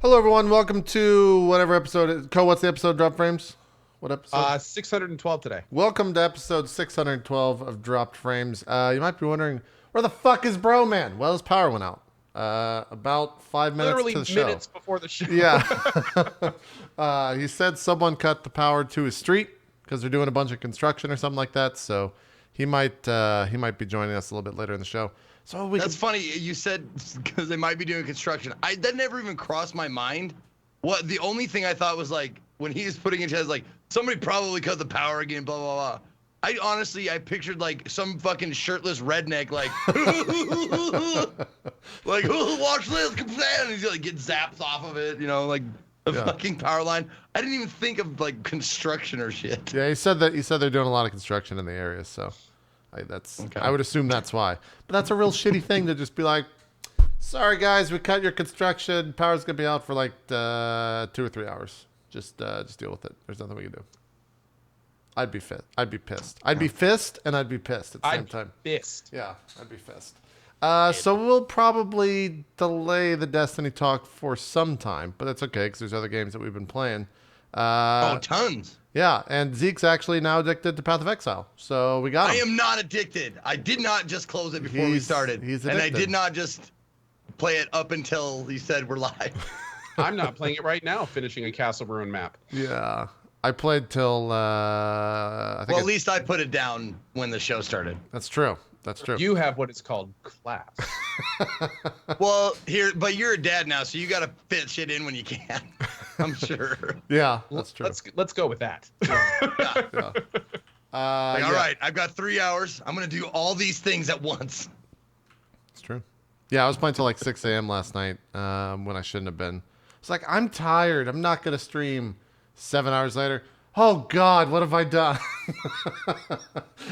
Hello, everyone. Welcome to whatever episode. What's the episode? Drop Frames? What episode? 612 today. Welcome to episode 612 of Dropped Frames. You might be wondering, where the fuck is Broman? Well, his power went out. About 5 minutes Literally to the show. minutes before the show. Yeah. He said someone cut the power to his street because they're doing a bunch of construction or something like that. So he might be joining us a little bit later in the show. So That's funny. You said because they might be doing construction. That never even crossed my mind. What the only thing I thought was like when he was putting it to like somebody probably cut the power again. Blah blah blah. I pictured like some fucking shirtless redneck like like watch this and he's like get zapped off of it. You know like the fucking power line. I didn't even think of like construction or shit. Yeah, he said they're doing a lot of construction in the area. So. I would assume that's why. But that's a real shitty thing to just be like, sorry guys, we cut your construction. Power's gonna be out for like 2 or 3 hours. Just deal with it. There's nothing we can do. I'd be pissed. I'd be pissed. I'd be pissed and I'd be pissed at the same time. Pissed. Yeah, I'd be pissed. So we'll probably delay the Destiny talk for some time, but that's okay because there's other games that we've been playing. Tons. Yeah, and Zeke's actually now addicted to Path of Exile, so we got him. I am not addicted. I did not just close it before we started. He's and addicted. I did not just play it up until he said we're live. I'm not playing it right now, finishing a Castle Ruin map. Yeah, I played till I think. Well, at least I put it down when the show started. That's true. That's true. You have what is called class. Well, but you're a dad now, so you got to fit shit in when you can. I'm sure. Yeah, that's true. Let's go with that. Yeah. All right, I've got 3 hours. I'm gonna do all these things at once. It's true. Yeah, I was playing till like 6 a.m. last night when I shouldn't have been. It's like I'm tired. I'm not gonna stream. 7 hours later. Oh God, what have I done?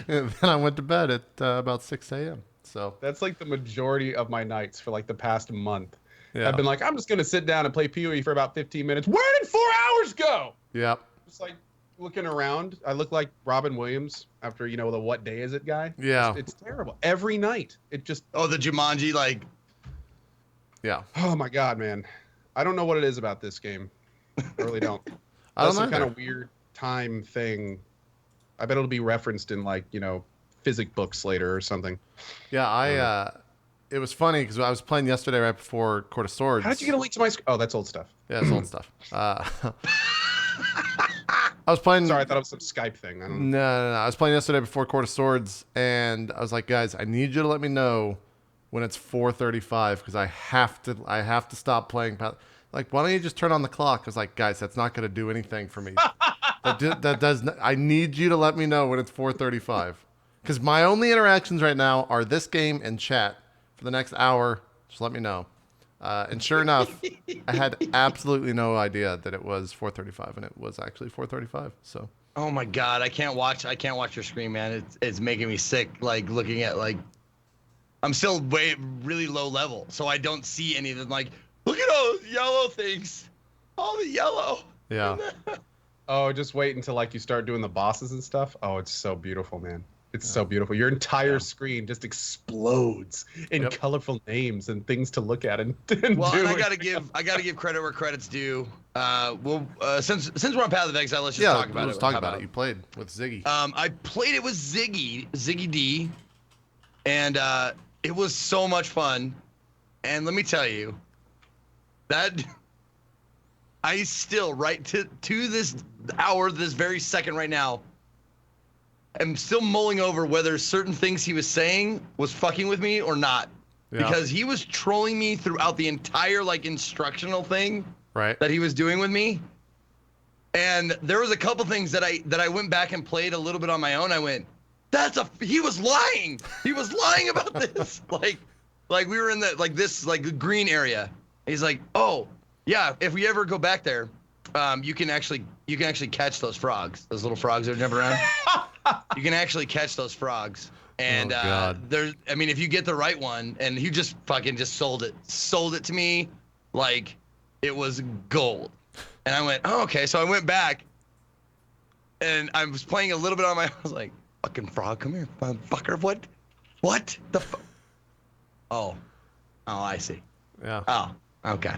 And then I went to bed at about 6 a.m. So that's like the majority of my nights for like the past month. Yeah. I've been like, I'm just gonna sit down and play PoE for about 15 minutes. Where did 4 hours go? Yep. Just like looking around. I look like Robin Williams after the what day is it guy. Yeah. It's terrible. Every night it just. Oh, the Jumanji like. Yeah. Oh my God, man. I don't know what it is about this game. I really don't. I don't know. Some kind of weird time thing. I bet it'll be referenced in like physics books later or something. Yeah, it was funny because I was playing yesterday right before Court of Swords. How did you get a link to my screen? Oh, that's old stuff. Yeah, it's old stuff. I was playing. Sorry, I thought it was some Skype thing. I don't know. No. I was playing yesterday before Court of Swords, and I was like, guys, I need you to let me know when it's 4:35 because I have to stop playing. Like, why don't you just turn on the clock? I was like, guys, that's not going to do anything for me. That does. I need you to let me know when it's 4:35 because my only interactions right now are this game and chat for the next hour. Just let me know. And sure enough, I had absolutely no idea that it was 4:35, and it was actually 4:35. So. Oh my God, I can't watch your screen, man. It's making me sick. Like looking at like, I'm still really low level, so I don't see any of them. Like, look at all those yellow things, all the yellow. Yeah. Oh, just wait until like you start doing the bosses and stuff. Oh, it's so beautiful, man. It's so beautiful. Your entire screen just explodes in colorful names and things to look at and well, do. and I gotta give credit where credit's due. Since we're on Path of Exile, let's just talk about it. Let's talk about it. You played with Ziggy. I played it with Ziggy D, and it was so much fun. And let me tell you, that I still to this hour, this very second right now, I'm still mulling over whether certain things he was saying was fucking with me or not. Yeah. Because he was trolling me throughout the entire like instructional thing that he was doing with me. And there was a couple things that I went back and played a little bit on my own. I went, he was lying. He was lying about this. like we were in the green area. He's like, oh yeah, if we ever go back there, you can actually catch those frogs, those little frogs that jump around. You can actually catch those frogs, and if you get the right one, and he just sold it to me like it was gold. And I went, oh, okay. So I went back, and I was playing a little bit on my. I was like, fucking frog, come here, fucker. What the? Oh, I see. Yeah. Oh, okay.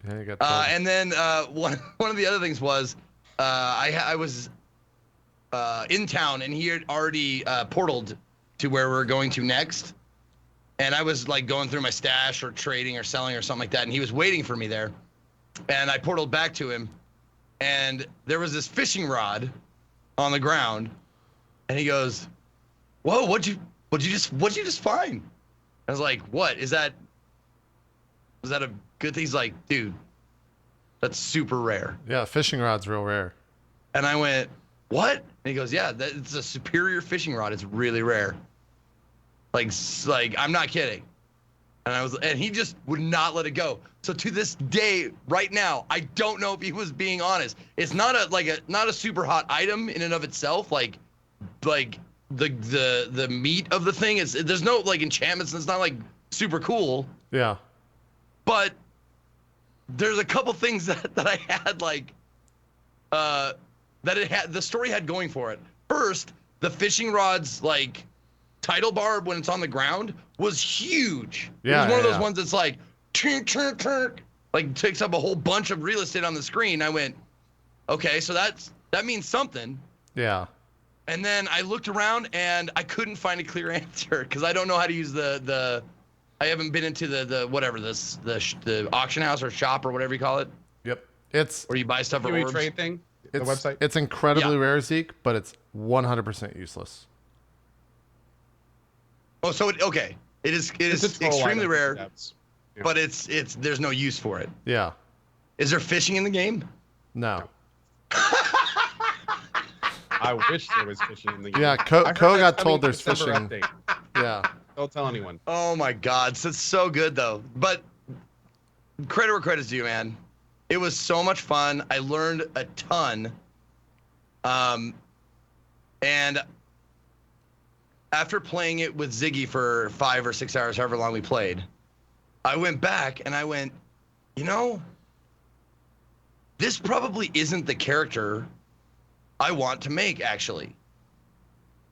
Yeah, you got 12. And then one of the other things was I was in town, and he had already portaled to where we're going to next. And I was like going through my stash or trading or selling or something like that, and he was waiting for me there. And I portaled back to him, and there was this fishing rod on the ground, and he goes, "Whoa, what'd you just find?" I was like, "What is that? Was that a good thing?" He's like, "Dude, that's super rare." Yeah, fishing rod's real rare. And I went, "What?" And he goes, "Yeah, it's a superior fishing rod. It's really rare. Like I'm not kidding." And he just would not let it go. So to this day, right now, I don't know if he was being honest. It's not a super hot item in and of itself. Like the meat of the thing is, there's no like enchantments, and it's not like super cool. Yeah. But there's a couple things that I had the story had going for it. First, the fishing rod's like title bar when it's on the ground was huge. Yeah, it was one of those yeah. ones that's like like takes up a whole bunch of real estate on the screen. I went, okay, so that means something. Yeah. And then I looked around and I couldn't find a clear answer because I don't know how to use the I haven't been into the auction house or shop or whatever you call it. Yep. It's Where you buy stuff for PoE orbs. trade thing. The website. It's incredibly Yeah. rare, Zeke, but it's 100% useless. Oh, so okay. It is It's a troll extremely item. rare, Yeah. but it's there's no use for it. Yeah. Is there fishing in the game? No. I wish there was fishing in the game. Yeah, I Co heard got that's told coming there's December fishing. update. Yeah. Don't tell anyone. Oh my God, so it's so good though. But credit where credit's due, man. It was so much fun. I learned a ton. And after playing it with Ziggy for 5 or 6 hours, however long we played, I went back and I went, you know, this probably isn't the character I want to make, actually.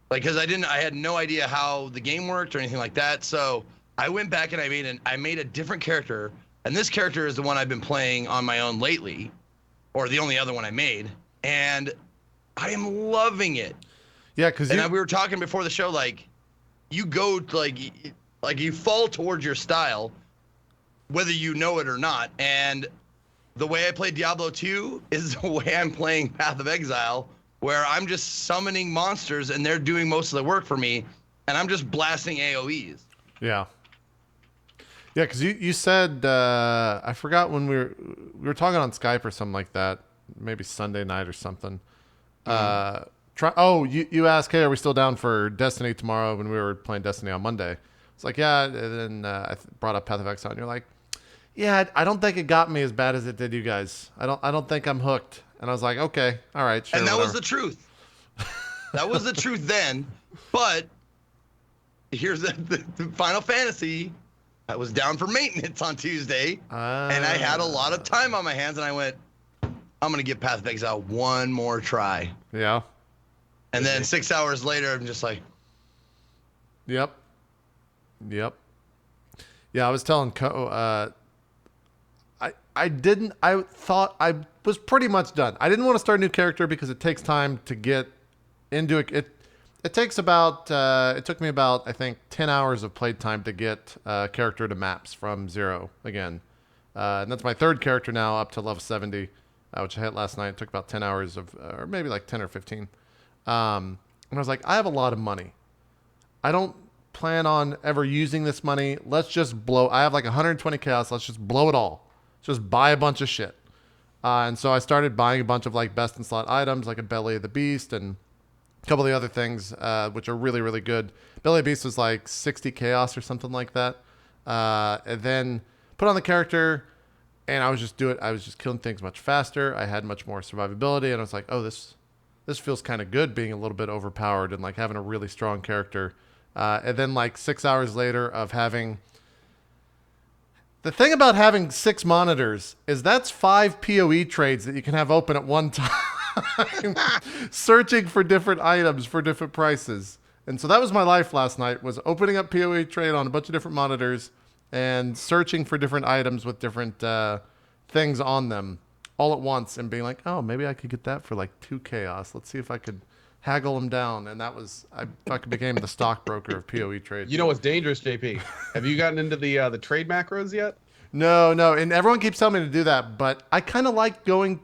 Like, because I had no idea how the game worked or anything like that. So I went back and I made a different character, and this character is the one I've been playing on my own lately, or the only other one I made, and I am loving it. Yeah, because we were talking before the show, like, you go to, like you fall towards your style, whether you know it or not. And the way I play Diablo 2 is the way I'm playing Path of Exile, where I'm just summoning monsters and they're doing most of the work for me, and I'm just blasting AoEs. Yeah. Yeah, because you said, I forgot when we were talking on Skype or something like that, maybe Sunday night or something. You asked, hey, are we still down for Destiny tomorrow when we were playing Destiny on Monday? It's like, yeah, and then I brought up Path of Exile, and you're like, yeah, I don't think it got me as bad as it did you guys. I don't think I'm hooked. And I was like, okay, all right, sure. And that whatever. was the truth. That was the truth then. But here's the Final Fantasy. I was down for maintenance on Tuesday, and I had a lot of time on my hands, and I went, I'm going to give Path of Exile one more try. Yeah. And then 6 hours later, I'm just like, Yep. Yeah, I was telling I thought I was pretty much done. I didn't want to start a new character because it takes time to get into it. It takes about, it took me about, I think, 10 hours of playtime to get character to maps from 0 again. And that's my third character now up to level 70, which I hit last night. It took about 10 hours or maybe like 10 or 15. And I was like, I have a lot of money. I don't plan on ever using this money. Let's just blow. I have like 120 chaos. Let's just blow it all. Just buy a bunch of shit. And so I started buying a bunch of like best in slot items, like a Belly of the Beast and a couple of the other things, which are really, really good. Belly of the Beast was like 60 chaos or something like that. And then put on the character, and I was just killing things much faster. I had much more survivability, and I was like, oh, this feels kind of good being a little bit overpowered and like having a really strong character. And then like 6 hours later of having... The thing about having 6 monitors is that's 5 PoE trades that you can have open at one time, searching for different items for different prices. And so that was my life last night, was opening up PoE trade on a bunch of different monitors and searching for different items with different things on them all at once and being like, oh, maybe I could get that for like 2 chaos. Let's see if I could haggle them down. And that was, I fucking became the stockbroker of PoE trade. You know what's dangerous, JP? Have you gotten into the trade macros yet? No, and everyone keeps telling me to do that, but I kind of like going.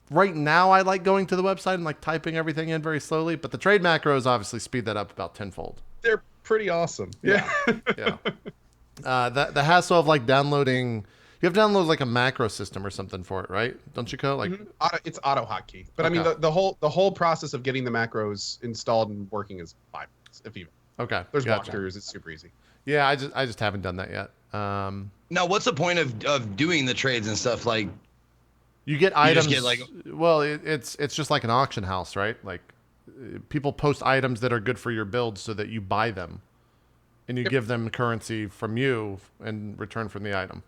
Right now, I like going to the website and like typing everything in very slowly. But the trade macros obviously speed that up about tenfold. They're pretty awesome. Yeah. Yeah. The hassle of like downloading. You have to download like a macro system or something for it, right? Don't you, Ko? Like It's auto hotkey. But Okay. I mean, the whole process of getting the macros installed and working is 5 minutes, if even. okay, There's gotcha. walkthroughs. It's super easy. Yeah, I just haven't done that yet. Now, what's the point of doing the trades and stuff? Like, You get just items. get, like- well, it's just like an auction house, right? Like people post items that are good for your build so that you buy them, and you give them currency from you in return from the item.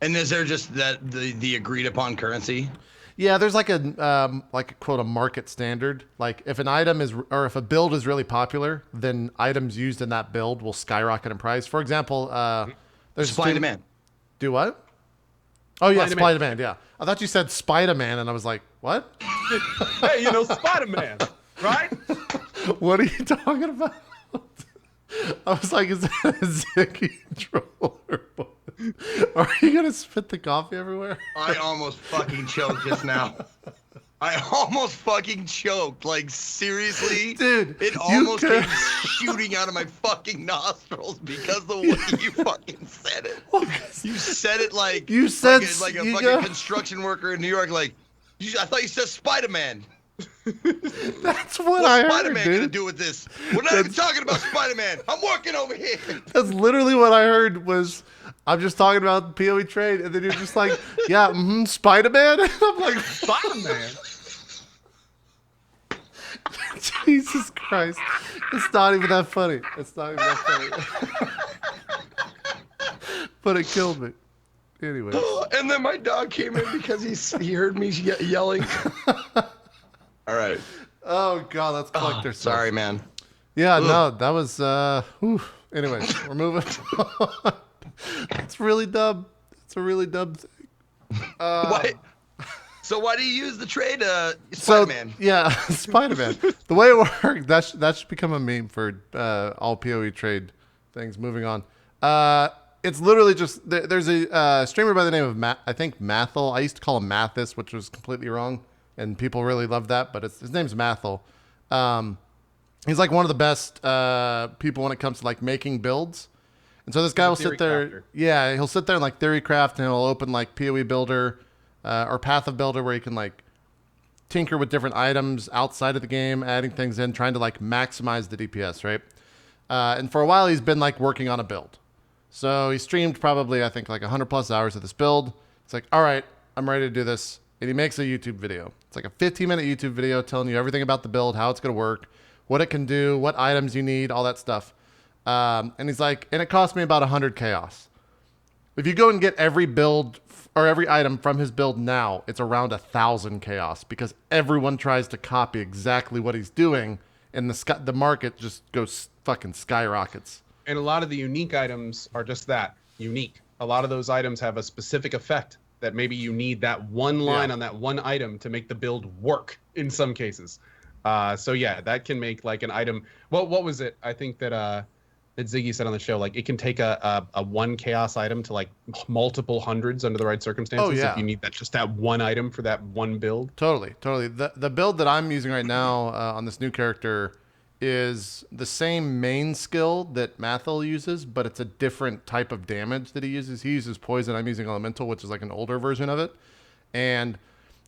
and is there just the agreed upon currency? Yeah, there's like a quote a market standard. Like if an item is or if a build is really popular, then items used in that build will skyrocket in price. For example, there's Supply and demand. Do what? Oh yeah, Supply and supply demand. Yeah, I thought you said Spider-Man, and I was like, what? Hey, Spider-Man, right? What are you talking about? I was like, is that a Ziggy troll or what? Are you gonna spit the coffee everywhere? I almost fucking choked just now. I almost fucking choked. Like, seriously? Dude, It you almost could- came shooting out of my fucking nostrils because the way you fucking said it. You said it like You said like a you fucking got- construction worker in New York. Like, I thought you said Spider-Man. That's what What's I heard, Spider-Man gonna dude. do with this? We're not even talking about Spider-Man. I'm working over here. That's literally what I heard was, I'm just talking about PoE trade, and then you're just like, yeah, Spider-Man? And I'm like, Spider-Man. Jesus Christ. It's not even that funny. It's not even that funny. But it killed me. Anyways. And then my dog came in because he heard me yelling. All right. Oh, God, that's collector stuff. Sorry, man. Yeah, no, that was, anyways, we're moving on. It's really dumb. It's a really dumb thing. Um, So why do you use the trade, So, Spider-Man? yeah, Spider-Man. The way it worked, that should become a meme for all PoE trade things. Moving on. It's literally just, there's a streamer by the name of, I think, Mathel. I used to call him Mathis, which was completely wrong. And people really love that, but his name's Mathel. He's like one of the best people when it comes to like making builds. And so this guy will sit there. crafter. Yeah, he'll sit there and like theory craft, and he'll open like PoE Builder or Path of Builder, where you can like tinker with different items outside of the game, adding things in, trying to like maximize the DPS, right? And for a while, he's been like working on a build. So he streamed probably, I think, like 100+ hours of this build. It's like, all right, I'm ready to do this. And he makes a YouTube video. It's like a 15-minute YouTube video telling you everything about the build, how it's going to work, what it can do, what items you need, all that stuff. And he's like, and it cost me about 100 chaos. If you go and get every build or every item from his build now, it's around 1,000 chaos because everyone tries to copy exactly what he's doing, and the market just goes fucking skyrockets. And a lot of the unique items are just that, unique. A lot of those items have a specific effect that maybe you need that one line on that one item to make the build work in some cases. So yeah, that can make like an item. What was it? I think that Ziggy said on the show, like it can take a 1 chaos item to like multiple hundreds under the right circumstances. Oh, yeah. If you need just that one item for that one build. Totally. The build that I'm using right now on this new character is the same main skill that Mathel uses, but it's a different type of damage that he uses. He uses poison. I'm using elemental, which is like an older version of it. And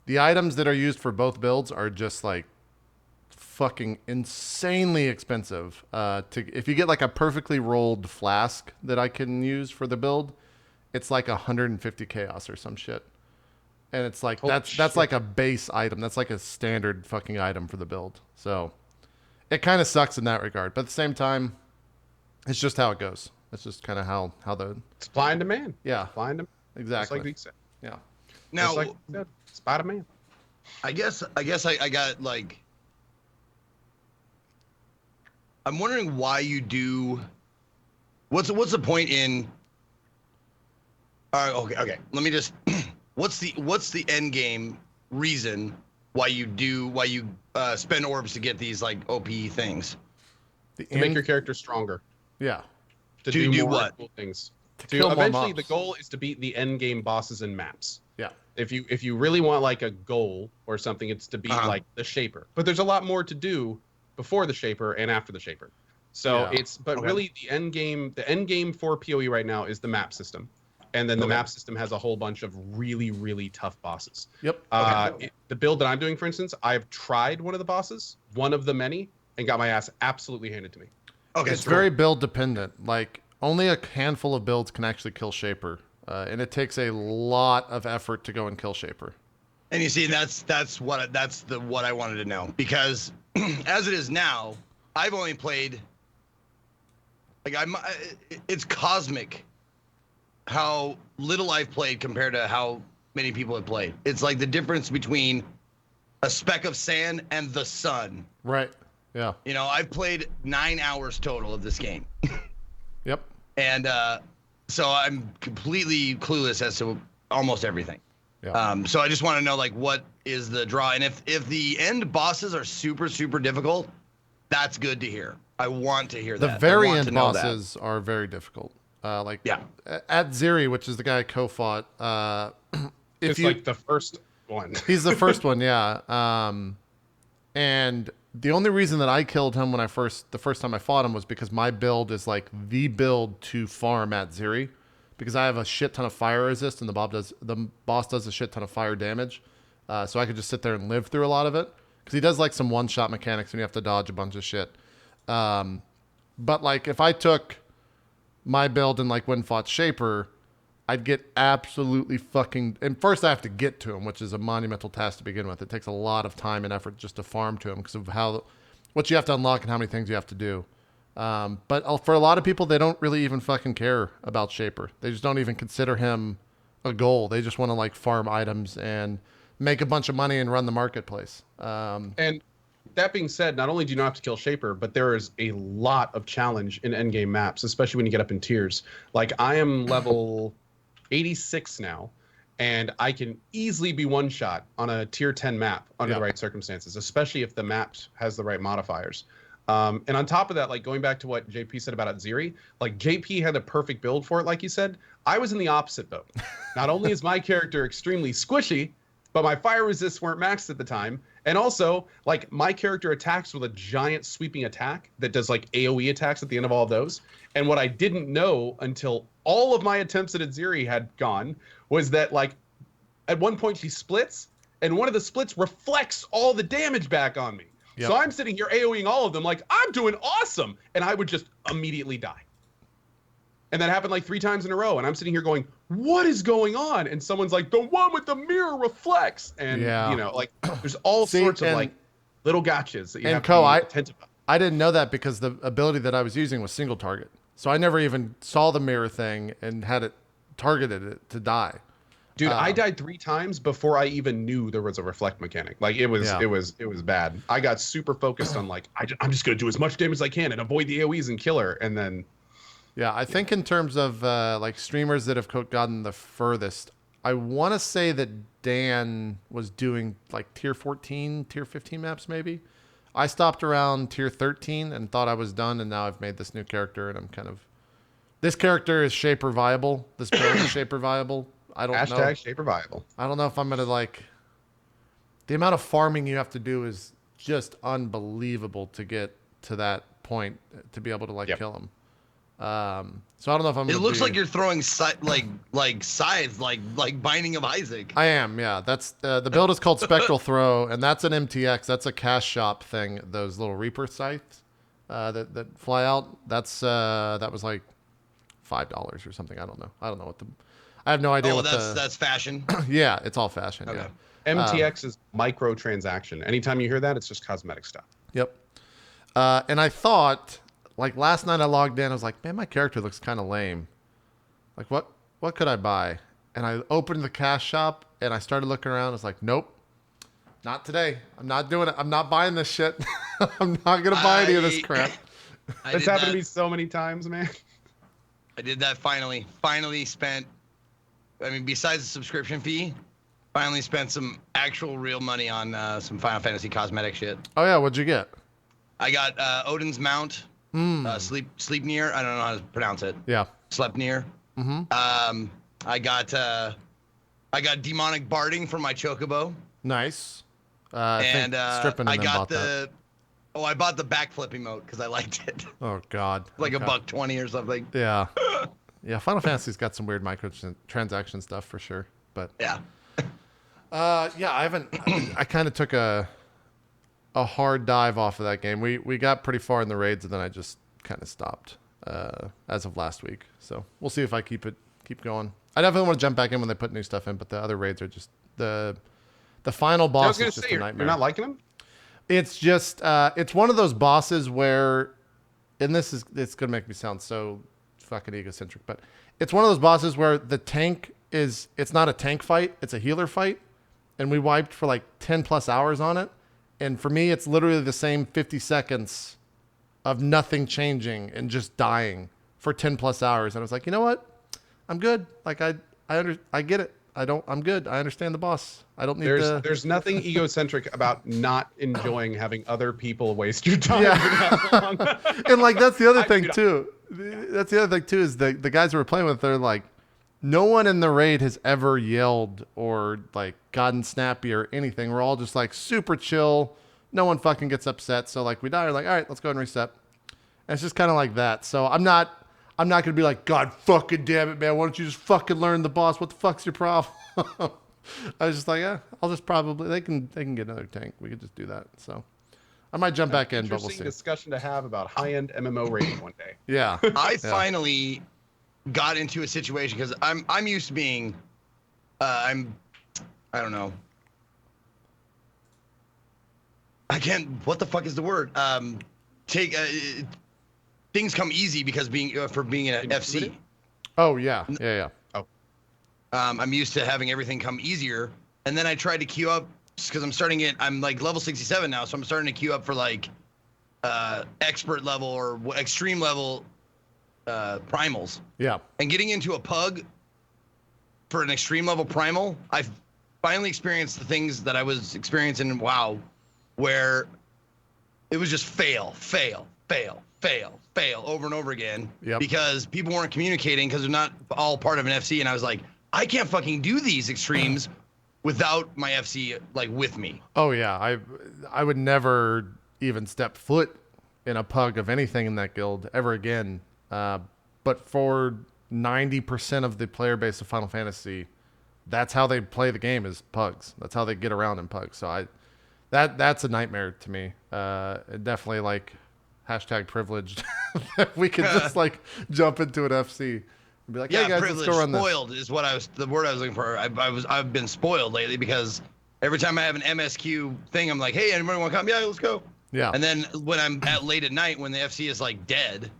the items that are used for both builds are just like fucking insanely expensive. If you get like a perfectly rolled flask that I can use for the build, it's like 150 chaos or some shit. And it's like that's like a base item. That's like a standard fucking item for the build. So it kind of sucks in that regard, but at the same time, it's just how it goes. It's just kind of how the Supply and demand. yeah, Supply and demand. exactly. Just like we said. Yeah. Now, Just like we said. Spider-Man. I guess I got like. I'm wondering why you do. What's the point in? All right, okay. Let me just. what's the end game reason why you spend orbs to get these like OP things? To make your character stronger. Yeah. To do more what? cool things. To kill more eventually mobs. the goal is to beat the end game bosses and maps. Yeah. If you really want like a goal or something, it's to beat like the Shaper. But there's a lot more to do before the Shaper and after the Shaper. So really the end game for PoE right now is the map system. And then the map system has a whole bunch of really, really tough bosses. Yep. The build that I'm doing, for instance, I've tried one of the bosses, one of the many, and got my ass absolutely handed to me. Okay, it's very build dependent. Like only a handful of builds can actually kill Shaper, and it takes a lot of effort to go and kill Shaper. And you see, that's what I wanted to know, because as it is now, I've only played like it's cosmic how little I've played compared to how many people have played. It's like the difference between a speck of sand and the sun. Right. Yeah. You know, I've played 9 hours total of this game. Yep. And so I'm completely clueless as to almost everything. Yeah. So I just want to know, like, what is the draw? And if the end bosses are super, super difficult, that's good to hear. I want to hear that. The very end bosses are very difficult. At Ziri, which is the guy I co-fought. It's like the first one. He's the first one, yeah. And the only reason that I killed him the first time I fought him was because my build is like the build to farm at Ziri, because I have a shit ton of fire resist and the boss does a shit ton of fire damage. So I could just sit there and live through a lot of it, because he does like some one-shot mechanics and you have to dodge a bunch of shit. But like if I took my build and like went and fought Shaper, I'd get absolutely fucking... And first I have to get to him, which is a monumental task to begin with. It takes a lot of time and effort just to farm to him because of what you have to unlock and how many things you have to do. But for a lot of people, they don't really even fucking care about Shaper. They just don't even consider him a goal. They just want to like farm items and make a bunch of money and run the marketplace. And that being said, not only do you not have to kill Shaper, but there is a lot of challenge in endgame maps, especially when you get up in tiers. Like I am level 86 now, and I can easily be one shot on a tier 10 map under the right circumstances, especially if the map has the right modifiers. And on top of that, like going back to what JP said about Ziri, like JP had a perfect build for it, like you said. I was in the opposite boat. Not only is my character extremely squishy, but my fire resists weren't maxed at the time. And also, like, my character attacks with a giant sweeping attack that does, like, AoE attacks at the end of all of those. And what I didn't know until all of my attempts at Ziri had gone was that, like, at one point she splits, and one of the splits reflects all the damage back on me. Yep. So I'm sitting here AoEing all of them like, I'm doing awesome! And I would just immediately die. And that happened like 3 times in a row. And I'm sitting here going, what is going on? And someone's like, the one with the mirror reflects. And, you know, like, there's all sorts of, like, little gotchas that you have to be attentive about. I didn't know that because the ability that I was using was single target. So I never even saw the mirror thing and had it targeted it to die. Dude, I died 3 times before I even knew there was a reflect mechanic. Like, it was bad. I got super focused on, like, I'm just going to do as much damage as I can and avoid the AoEs and kill her. And then... Yeah, I think in terms of like streamers that have gotten the furthest, I want to say that Dan was doing like tier 14, tier 15 maps maybe. I stopped around tier 13 and thought I was done, and now I've made this new character, and I'm kind of... This character is Shaper viable. This build is Shaper viable. I don't know. Hashtag Shaper viable. I don't know if I'm going to like... The amount of farming you have to do is just unbelievable to get to that point to be able to like kill him. So I don't know if I'm. It looks like you're throwing like scythes, like Binding of Isaac. I am, yeah. That's the build is called Spectral Throw, and that's an MTX. That's a cash shop thing. Those little Reaper scythes that fly out. That was like $5 or something. I don't know. I have no idea what that's fashion. Yeah, it's all fashion. Okay. Yeah. MTX is microtransaction. Anytime you hear that, it's just cosmetic stuff. Yep. And I thought. Like last night I logged in, I was like, man, my character looks kind of lame. Like what could I buy? And I opened the cash shop and I started looking around. I was like, nope, not today. I'm not doing it. I'm not buying this shit. I'm not going to buy any of this crap. It's happened to me so many times, man. I did that finally. Finally spent, I mean, besides the subscription fee, Finally spent some actual real money on some Final Fantasy cosmetic shit. Oh yeah, what'd you get? I got Odin's Mount, Sleepnir. I don't know how to pronounce it. Yeah. Sleipnir. I got demonic barding for my chocobo. Nice. And Stripping I and got that. I bought the backflip emote because I liked it. Oh God. Like Okay. $1.20 or something. Yeah. Yeah. Final Fantasy's got some weird microtransaction stuff for sure, but Yeah. yeah, I haven't. I kind of took a hard dive off of that game. We got pretty far in the raids, and then I just kind of stopped as of last week. So we'll see if I keep going. I definitely want to jump back in when they put new stuff in, but the other raids are just the final boss is just a nightmare. You're not liking them? It's just it's one of those bosses where, and it's gonna make me sound so fucking egocentric, but it's one of those bosses where the tank it's not a tank fight, it's a healer fight, and we wiped for like 10 plus hours on it, and for me it's literally the same 50 seconds of nothing changing and just dying for 10 plus hours, and I was like, you know what, I'm good. Like I get it. I'm good. I understand the boss. I don't need There's nothing egocentric about not enjoying having other people waste your time. Yeah. And like that's the other thing too. That's the other thing too is the guys we were playing with, they're like, no one in the raid has ever yelled or like gotten snappy or anything. We're all just like super chill. No one fucking gets upset. So like we die, we're like, all right, let's go and reset. And it's just kind of like that. So I'm not going to be like, God fucking damn it, man. Why don't you just fucking learn the boss? What the fuck's your problem? I was just like, I'll just probably, they can get another tank. We could just do that. So I might jump back in, but we'll see. Discussion to have about high-end MMO rating one day. Yeah. I finally got into a situation because I'm used to being, I don't know. What the fuck is the word? Things come easy because being an FC. Oh yeah. Yeah. Oh. I'm used to having everything come easier, and then I tried to queue up because I'm like level 67 now, so I'm starting to queue up for like expert level or extreme level primals. Yeah. And getting into a pug for an extreme level primal, I've finally experienced the things that I was experiencing in WoW, where it was just fail over and over again. Yep. Because people weren't communicating because they're not all part of an FC, and I was like, I can't fucking do these extremes without my FC like with me. Oh yeah, I would never even step foot in a pug of anything in that guild ever again. But for 90% of the player base of Final Fantasy, that's how they play the game, is pugs. That's how they get around in pugs. So that's a nightmare to me. Definitely like #privileged. We could just like jump into an FC and be like, hey guys, let's go run this. Spoiled is the word I was looking for. I've been spoiled lately because every time I have an MSQ thing, I'm like, hey, anybody want to come? Yeah, let's go. Yeah. And then when I'm late at night, when the FC is like dead,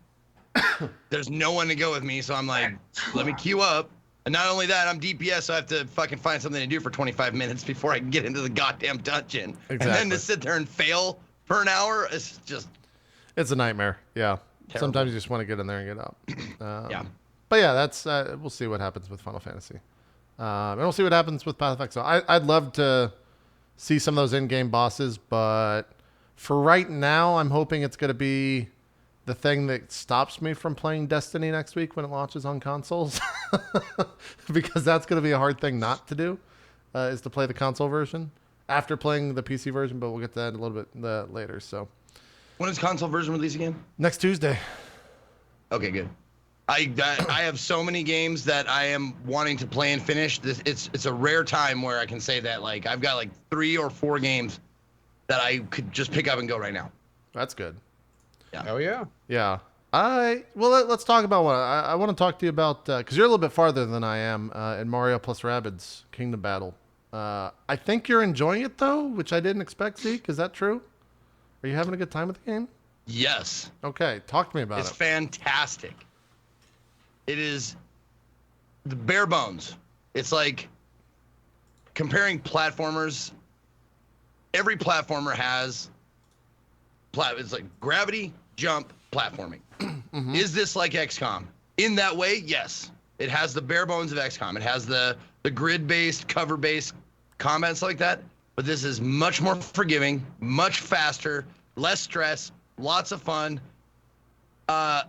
there's no one to go with me, so I'm like, let me queue up. And not only that, I'm DPS, so I have to fucking find something to do for 25 minutes before I can get into the goddamn dungeon. Exactly. And then to sit there and fail for an hour, it's a nightmare. Yeah. Terrible. Sometimes you just want to get in there and get out. Yeah. But yeah, that's we'll see what happens with Final Fantasy. And we'll see what happens with Path of Exile. I'd love to see some of those in-game bosses, but for right now, I'm hoping it's going to be the thing that stops me from playing Destiny next week when it launches on consoles. Because that's going to be a hard thing not to do, is to play the console version after playing the PC version, but we'll get to that a little bit later. So, when is console version release again? Next Tuesday. Okay, good. I have so many games that I am wanting to play and finish. It's a rare time where I can say that, like, I've got like 3 or 4 games that I could just pick up and go right now. That's good. Yeah. Oh yeah. Yeah. Let's talk about what I want to talk to you about, because you're a little bit farther than I am in Mario plus Rabbids Kingdom Battle. I think you're enjoying it though, which I didn't expect. Zeke, is that true? Are you having a good time with the game? Yes. Okay, talk to me about it. It's fantastic. It is the bare bones. It's like comparing platformers. Every platformer has it's like gravity, jump, platforming. Mm-hmm. Is this like XCOM? In that way, yes. It has the bare bones of XCOM. It has the grid-based, cover-based combat and stuff like that, but this is much more forgiving, much faster, less stress, lots of fun. I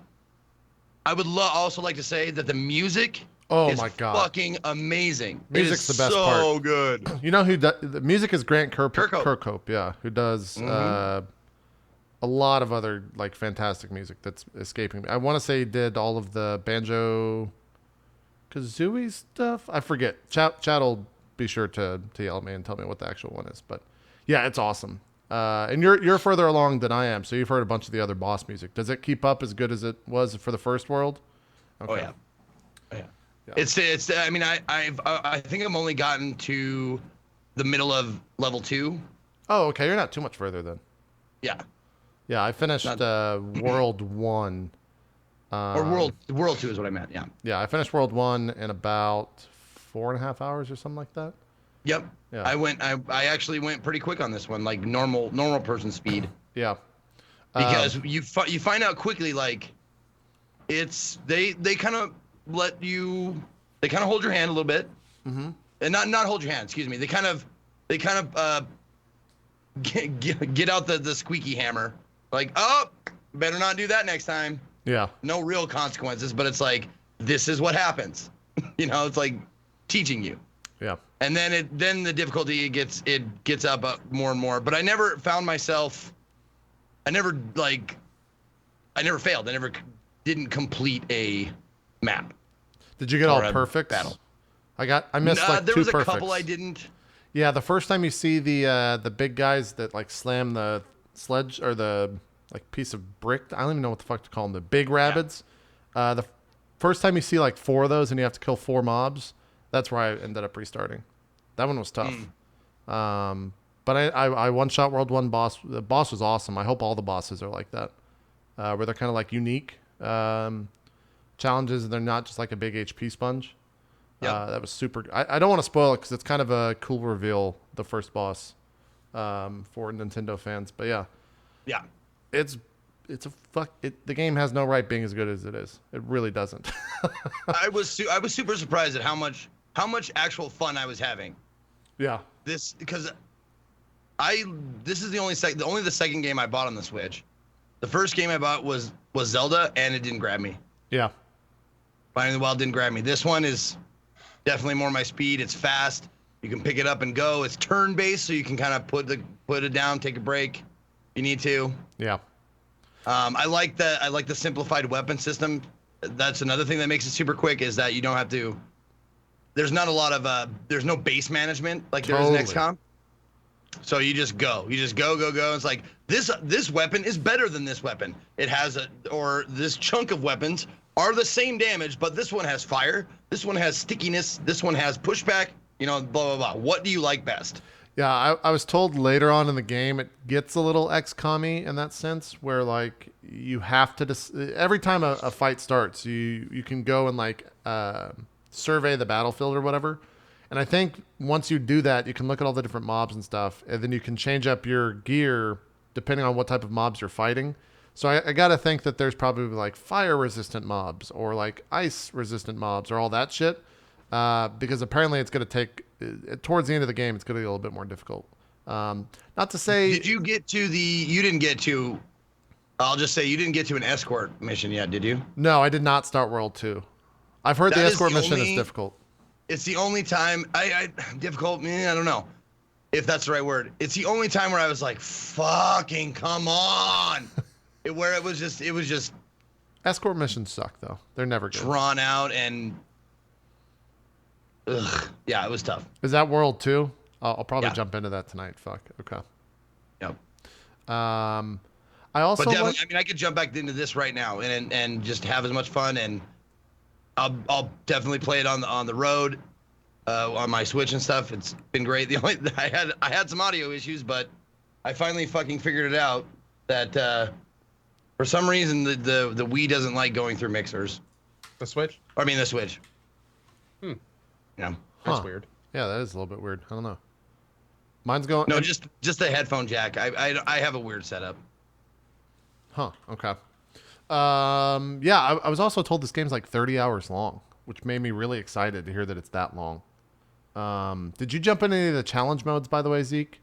would also like to say that the music is my God. fucking amazing. Music's it is the best so part. good. You know who does the music is Grant Kirkhope. Kirkhope, yeah, who does a lot of other like fantastic music that's escaping me. I want to say he did all of the Banjo Kazooie stuff. I forget. Chat'll be sure to yell at me and tell me what the actual one is. But yeah, it's awesome. And you're further along than I am, so you've heard a bunch of the other boss music. Does it keep up as good as it was for the first world? Okay. Oh yeah. Yeah. It's. I mean, I think I've only gotten to the middle of level 2. Oh, okay. You're not too much further then. Yeah. Yeah, I finished World 1. Or World 2 is what I meant. Yeah. Yeah, I finished World 1 in about 4.5 hours or something like that. Yep. Yeah. I actually went pretty quick on this one, like normal person speed. Yeah. Because you find out quickly, like, it's they kind of let you, they kind of hold your hand a little bit, and not hold your hand. Excuse me. They kind of get out the squeaky hammer, like, oh, better not do that next time. Yeah. No real consequences, but it's like, this is what happens. You know, it's like teaching you. Yeah. And then the difficulty gets up more and more. But I never found myself. I never failed. I never didn't complete a map. Did you get all a perfects? battle. I missed like there two was a perfects. couple I didn't. Yeah, the first time you see the big guys that like slam the sledge or the like piece of brick. I don't even know what the fuck to call them. The big Rabbids. The first time you see like 4 of those and you have to kill 4 mobs. That's where I ended up restarting. That one was tough. But I one-shot World 1 boss. The boss was awesome. I hope all the bosses are like that. Where they're kind of like unique challenges and they're not just like a big HP sponge. Yep. That was super. I don't want to spoil it because it's kind of a cool reveal, the first boss for Nintendo fans. But yeah. Yeah. The game has no right being as good as it is. It really doesn't. I was super surprised at how much actual fun I was having. Yeah. This is the only the second game I bought on the Switch. The first game I bought was Zelda, and it didn't grab me. Yeah. Finding the Wild didn't grab me. This one is definitely more my speed. It's fast. You can pick it up and go. It's turn-based, so you can kind of put it down, take a break. You need to. Yeah. I like the simplified weapon system. That's another thing that makes it super quick is that you don't have to. There's not a lot of there's no base management like there is in XCOM. So you just go. You just go. It's like this weapon is better than this weapon. It has this chunk of weapons are the same damage, but this one has fire. This one has stickiness. This one has pushback. You know, blah blah blah. What do you like best? Yeah, I was told later on in the game it gets a little XCOM-y in that sense, where like you have to every time a fight starts, you can go and like survey the battlefield or whatever. And I think once you do that, you can look at all the different mobs and stuff, and then you can change up your gear depending on what type of mobs you're fighting. So I got to think that there's probably like fire-resistant mobs or like ice-resistant mobs or all that shit. Because apparently it's going to take, towards the end of the game, it's going to be a little bit more difficult. Not to say... Did you get to you didn't get to, I'll just say you didn't get to an escort mission yet, did you? No, I did not start World 2. I've heard the escort mission is difficult. It's the only time, difficult, I don't know if that's the right word. It's the only time where I was like, fucking come on. Where it was just... Escort missions suck, though. They're never good. Drawn out and... Ugh. Yeah, it was tough. Is that World 2? I'll probably jump into that tonight. Fuck. Okay. Yep. I also... But definitely, I could jump back into this right now and just have as much fun, and I'll definitely play it on the road, on my Switch and stuff. It's been great. The only I had some audio issues, but I finally fucking figured it out that for some reason the Wii doesn't like going through mixers. The Switch? I mean the Switch. Yeah. That's weird. Yeah, that is a little bit weird. I don't know. Mine's going... No, just the headphone jack. I have a weird setup. Huh. Okay. Yeah, I was also told this game's like 30 hours long, which made me really excited to hear that it's that long. Did you jump into any of the challenge modes, by the way, Zeke?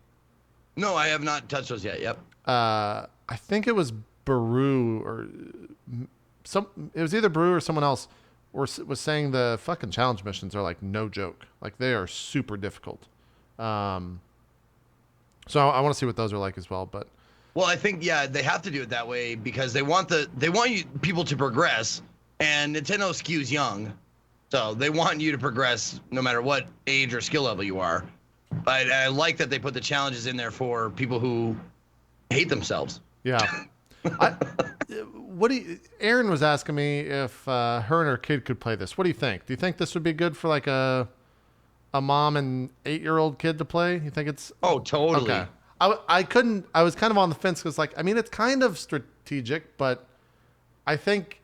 No, I have not touched those yet. Yep. I think it was Baru or it was either Baru or someone else was saying the fucking challenge missions are like no joke. Like they are super difficult. So I want to see what those are like as well, but Well, I think they have to do it that way because they want people to progress, and Nintendo skews young, so they want you to progress no matter what age or skill level you are. But I like that they put the challenges in there for people who hate themselves. yeah. Aaron was asking me if her and her kid could play this. What do you think? Do you think this would be good for like a mom and 8-year-old kid to play? You think it's... Oh, totally. Okay. I was kind of on the fence because like, I mean, it's kind of strategic, but I think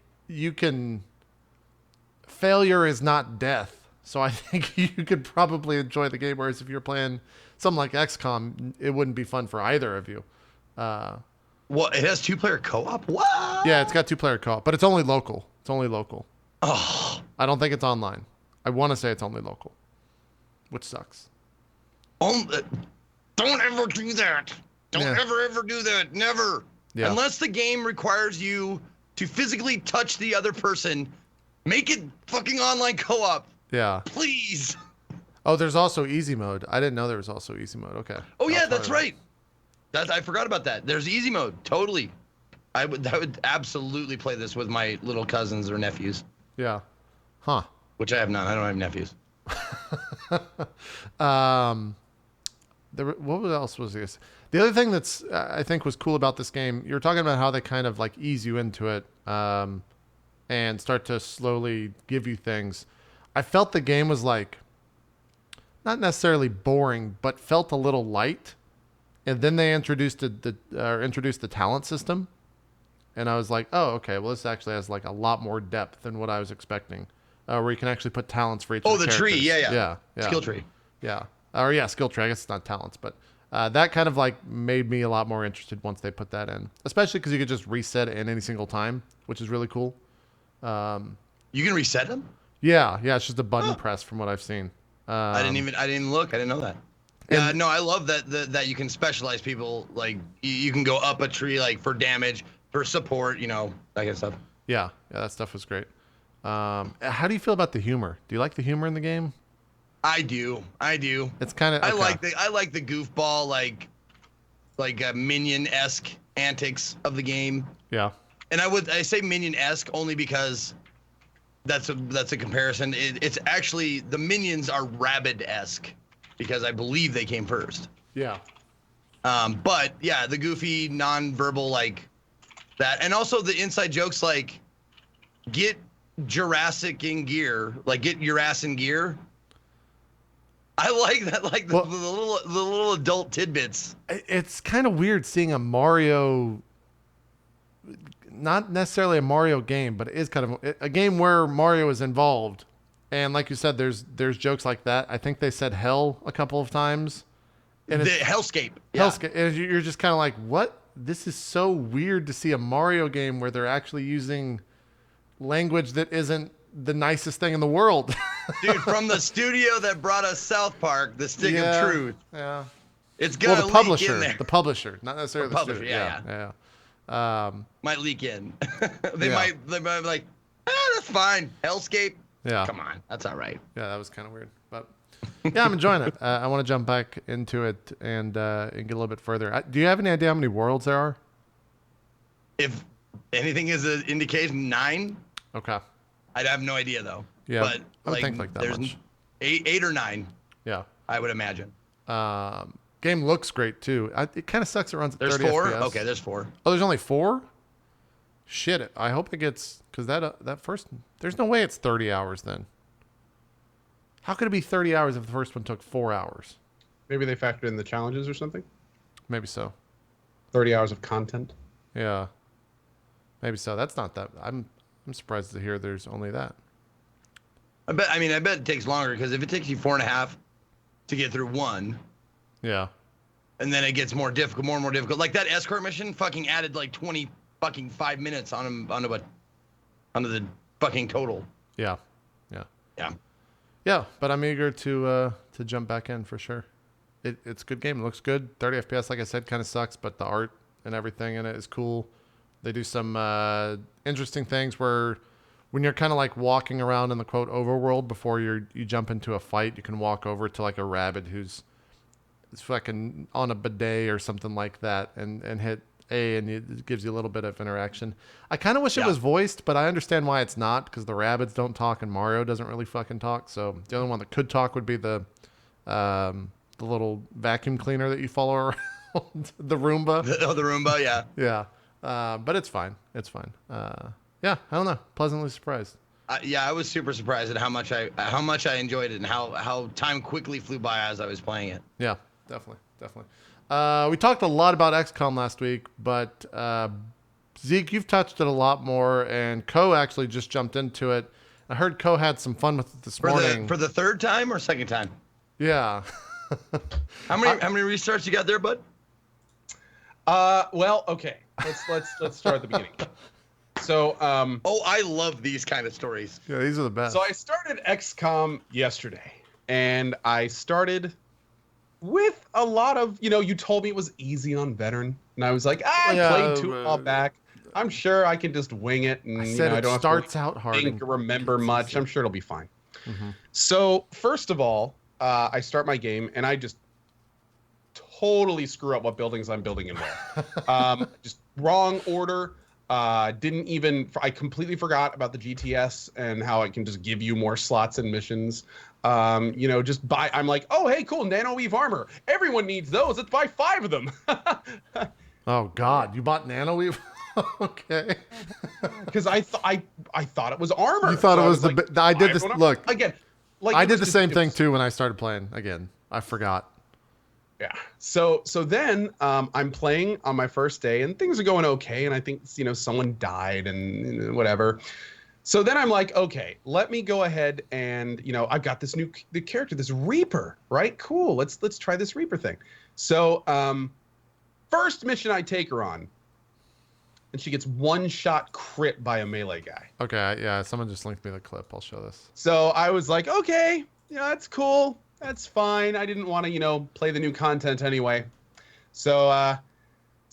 failure is not death. So I think you could probably enjoy the game. Whereas if you're playing something like XCOM, it wouldn't be fun for either of you. Well, it has 2-player co-op? What? Yeah, it's got 2-player co-op, but it's only local. Oh. I don't think it's online. I want to say it's only local, which sucks. Don't ever do that. Don't ever do that. Never. Yeah. Unless the game requires you to physically touch the other person, make it fucking online co-op. Yeah. Please. Oh, there's also easy mode. I didn't know there was also easy mode. Okay. Oh yeah, that's right. I forgot about that. There's easy mode. Totally. I would absolutely play this with my little cousins or nephews. Yeah. Huh. Which I have none. I don't have nephews. What else was this? The other thing that's I think was cool about this game, you were talking about how they kind of like ease you into it and start to slowly give you things. I felt the game was like not necessarily boring, but felt a little light. And then they introduced the talent system, and I was like, oh, okay. Well, this actually has like a lot more depth than what I was expecting, where you can actually put talents for each. Oh, of the tree, characters. yeah. Skill tree. Yeah. Or yeah, skill tree. I guess it's not talents, but that kind of like made me a lot more interested once they put that in, especially because you could just reset it in any single time, which is really cool. You can reset them? Yeah. It's just a button press from what I've seen. I didn't look. I didn't know that. Yeah, no, I love that you can specialize people. Like you can go up a tree like for damage, for support, that kind of stuff. Yeah, that stuff was great. How do you feel about the humor? Do you like the humor in the game? I do. It's kind of. I like the goofball like minion-esque antics of the game. Yeah. And I say minion-esque only because that's a comparison. It's actually the minions are Rabbid-esque because I believe they came first. Yeah. But yeah, the goofy non-verbal like that, and also the inside jokes like get Jurassic in gear, like get your ass in gear. I like that, like the little adult tidbits. It's kind of weird seeing a Mario, not necessarily a Mario game, but it is kind of a game where Mario is involved. And like you said, there's jokes like that. I think they said hell a couple of times. And the hellscape. Hellscape. And you're just kind of like, what? This is so weird to see a Mario game where they're actually using language that isn't the nicest thing in the world. Dude, from the studio that brought us South Park, the Stick of Truth. Yeah. It's gonna the publisher, leak in there. The publisher, not necessarily the publisher. Yeah. Might leak in. They might be like, that's fine. Hellscape. Yeah. Come on, that's all right. Yeah, that was kind of weird, but yeah, I'm enjoying it. I want to jump back into it and get a little bit further. Do you have any idea how many worlds there are? If anything is an indication, 9. Okay. I'd have no idea though. Yeah, but I would think like that there's much. 8 or 9. Yeah. I would imagine. Game looks great too. It kind of sucks. It runs at There's 30 4. FPS. Okay, there's 4. Oh, there's only 4. Shit! I hope it gets because that first. There's no way it's 30 hours then. How could it be 30 hours if the first one took 4 hours? Maybe they factored in the challenges or something. Maybe so. 30 hours of content. Yeah. Maybe so. That's not that. I'm surprised to hear there's only that. I bet it takes longer because if it takes you 4.5 to get through 1. Yeah. And then it gets more difficult, more and more difficult. Like that escort mission fucking added like 5 minutes onto the fucking total. Yeah. Yeah. Yeah, but I'm eager to jump back in for sure. It's a good game. It looks good. 30 FPS, like I said, kind of sucks, but the art and everything in it is cool. They do some interesting things where when you're kind of like walking around in the quote overworld before you jump into a fight, you can walk over to like a rabbit who's fucking on a bidet or something like that and hit A, and it gives you a little bit of interaction. I kind of wish it was voiced, but I understand why it's not, because the Rabbids don't talk and Mario doesn't really fucking talk. So the only one that could talk would be the little vacuum cleaner that you follow around, the Roomba. The Roomba, yeah. Yeah, but it's fine. It's fine. Yeah, I don't know. Pleasantly surprised. Yeah, I was super surprised at how much I enjoyed it and how time quickly flew by as I was playing it. Yeah, definitely. We talked a lot about XCOM last week, but Zeke, you've touched it a lot more, and Ko actually just jumped into it. I heard Ko had some fun with it this morning. For the third time or second time? Yeah. How many restarts you got there, bud? Well, okay. Let's start at the beginning. So, I love these kind of stories. Yeah, these are the best. So I started XCOM yesterday, and I started with a lot of, you told me it was easy on veteran, and I was like, I played 2 a while back. I'm sure I can just wing it, and I said I don't have starts to out hard think or remember much. I'm sure it'll be fine. Mm-hmm. So first of all, I start my game, and I just totally screw up what buildings I'm building and where. Just wrong order. I completely forgot about the GTS and how it can just give you more slots and missions. I'm like, oh, hey, cool, nano-weave armor. Everyone needs those. Let's buy 5 of them. Oh, God. You bought nano-weave? Okay. Because I thought it was armor. You thought so it was I did this. Look. Again. I did the same thing, too, when I started playing. Again, I forgot. Yeah. So then I'm playing on my first day, and things are going okay, and I think someone died and whatever. So then I'm like, okay, let me go ahead and I've got this new character, this Reaper, right? Cool. Let's try this Reaper thing. So first mission I take her on, and she gets 1-shot crit by a melee guy. Okay, yeah, someone just linked me the clip. I'll show this. So I was like, okay, that's cool. That's fine. I didn't want to, play the new content anyway. So I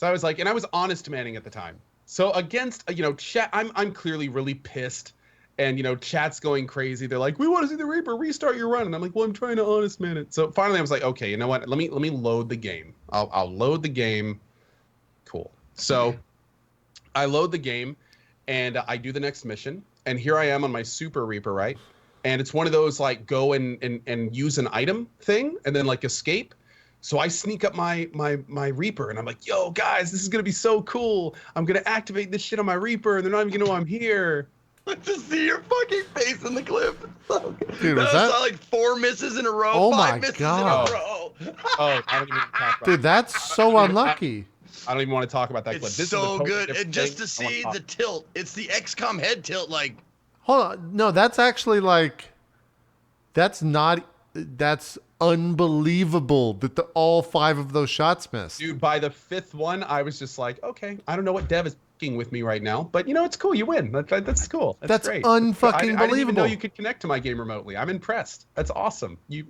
was like, and I was honest manning at the time. So against, chat, I'm clearly really pissed, and chat's going crazy. They're like, we want to see the Reaper, restart your run. And I'm like, well, I'm trying to honest man it. So finally I was like, okay, you know what? Let me load the game. I'll load the game. Cool. So I load the game, and I do the next mission, and here I am on my Super Reaper, right? And it's one of those like go and use an item thing and then like escape. So I sneak up my Reaper, and I'm like, yo, guys, this is going to be so cool. I'm going to activate this shit on my Reaper, and they're not even going to know I'm here. Just see your fucking face in the clip. Dude, was that like 4 misses in a row? Oh 5 my misses God. in a row. Oh, I don't even talk about Dude, that's so unlucky. I don't even want to talk about that clip. It's This so is a totally good. different And just thing. to see the tilt, it's the XCOM head tilt. Like, Hold on. No, that's actually like, that's unbelievable that all 5 of those shots missed. Dude, by the 5th one, I was just like, okay, I don't know what dev is f***ing with me right now, but it's cool. You win. That's cool. That's great. unfucking I didn't even know believable. you could connect to my game remotely. I'm impressed. That's awesome. You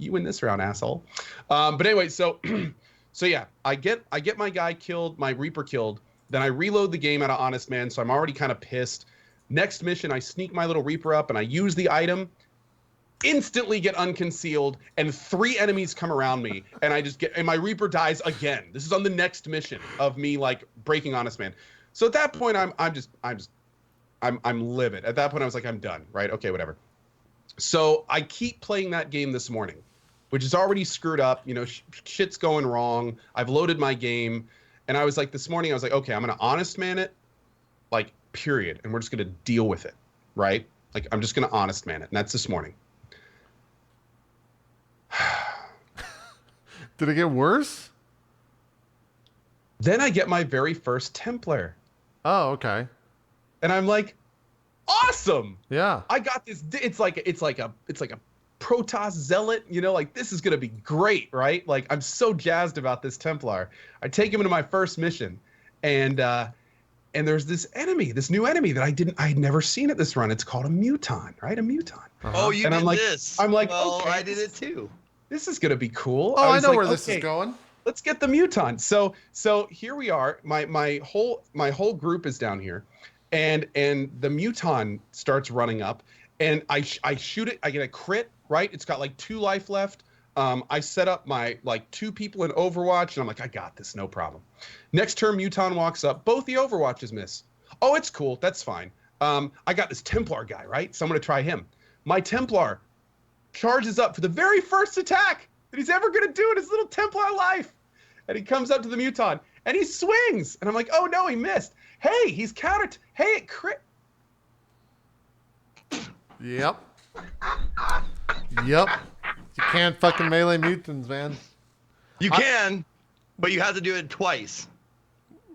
win this round, asshole. But anyway, so yeah, I get my guy killed, my Reaper killed. Then I reload the game out of Honest Man, so I'm already kind of pissed. Next mission, I sneak my little Reaper up, and I use the item. Instantly get unconcealed, and 3 enemies come around me, and and my Reaper dies again. This is on the next mission of me like breaking Honest Man. So at that point, I'm livid. At that point, I was like, I'm done. Right? Okay, whatever. So I keep playing that game this morning, which is already screwed up. Shit's going wrong. I've loaded my game, and I was like, this morning, I was like, okay, I'm gonna Honest Man it, like period, and we're just gonna deal with it, right? Like I'm just gonna Honest Man it, and that's this morning. Did it get worse? Then I get my very first Templar. Oh, okay. And I'm like, awesome! Yeah. I got this. It's like a Protoss Zealot, like this is gonna be great, right? Like I'm so jazzed about this Templar. I take him into my first mission, and and there's this new enemy that I had never seen at this run. It's called a muton, right? A muton. Oh, you and did I'm like, this. I'm like, well, okay, I did it too. This is gonna be cool. Oh, I know like, where this is going. Let's get the muton. So here we are. My whole group is down here, and the muton starts running up, and I shoot it. I get a crit. Right, it's got like 2 life left. I set up my 2 people in Overwatch, and I'm like, I got this, no problem. Next turn, muton walks up. Both the Overwatches miss. Oh, it's cool. That's fine. I got this Templar guy, right? So I'm gonna try him. My Templar charges up for the very first attack that he's ever gonna do in his little Templar life. And he comes up to the muton and he swings. And I'm like, oh no, he missed. Hey, he's countered. Hey, it crit. Yep. Yep. You can't fucking melee mutants, man. You can, but you have to do it twice.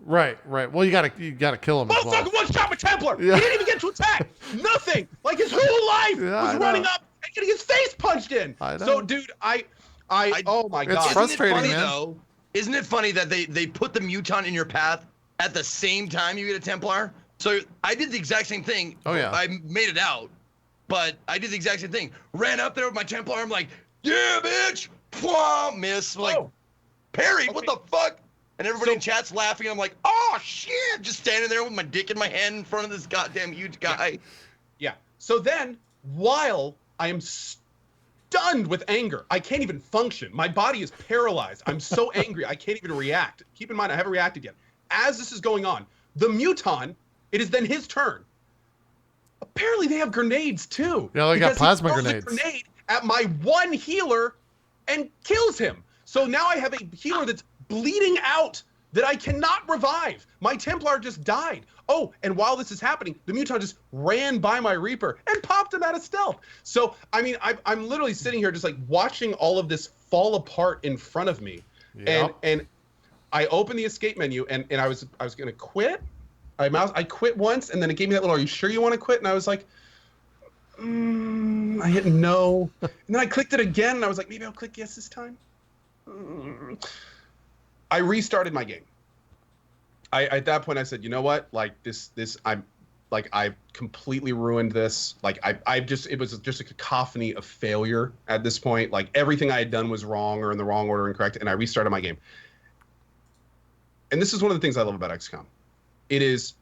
Right. Well, you gotta kill him as well. Motherfucker one shot my Templar. Yeah. He didn't even get to attack. Nothing. Like his whole life was running up and getting his face punched in. I know. So, dude, I oh my It's god. frustrating, Isn't it funny, man. though? Isn't it funny that they put the muton in your path at the same time you get a Templar? So I did the exact same thing. Oh, yeah. I made it out, but I did the exact same thing. Ran up there with my Templar. I'm like, yeah, bitch. Pwah, miss. Like, parry. What the fuck? And everybody in chat's laughing. I'm like, oh shit! Just standing there with my dick in my hand in front of this goddamn huge guy. Yeah. So then, while I am stunned with anger, I can't even function. My body is paralyzed. I'm so angry, I can't even react. Keep in mind, I haven't reacted yet. As this is going on, the muton, it is then his turn. Apparently, they have grenades too. Yeah, they got plasma because he grenades. throws a grenade at my one healer and kills him. So now I have a healer that's bleeding out that I cannot revive. My Templar just died. Oh, and while this is happening, the muton just ran by my Reaper and popped him out of stealth. So, I mean, I'm literally sitting here just like watching all of this fall apart in front of me. Yep. And I opened the escape menu and I was gonna quit. I quit once and then it gave me that little, are you sure you want to quit? And I was like, I hit no. And then I clicked it again and I was like, maybe I'll click yes this time. I restarted my game. At that point I said, you know what? Like I've completely ruined this. Like it was just a cacophony of failure at this point. Like everything I had done was wrong or in the wrong order, incorrect, and I restarted my game. And this is one of the things I love about XCOM. It is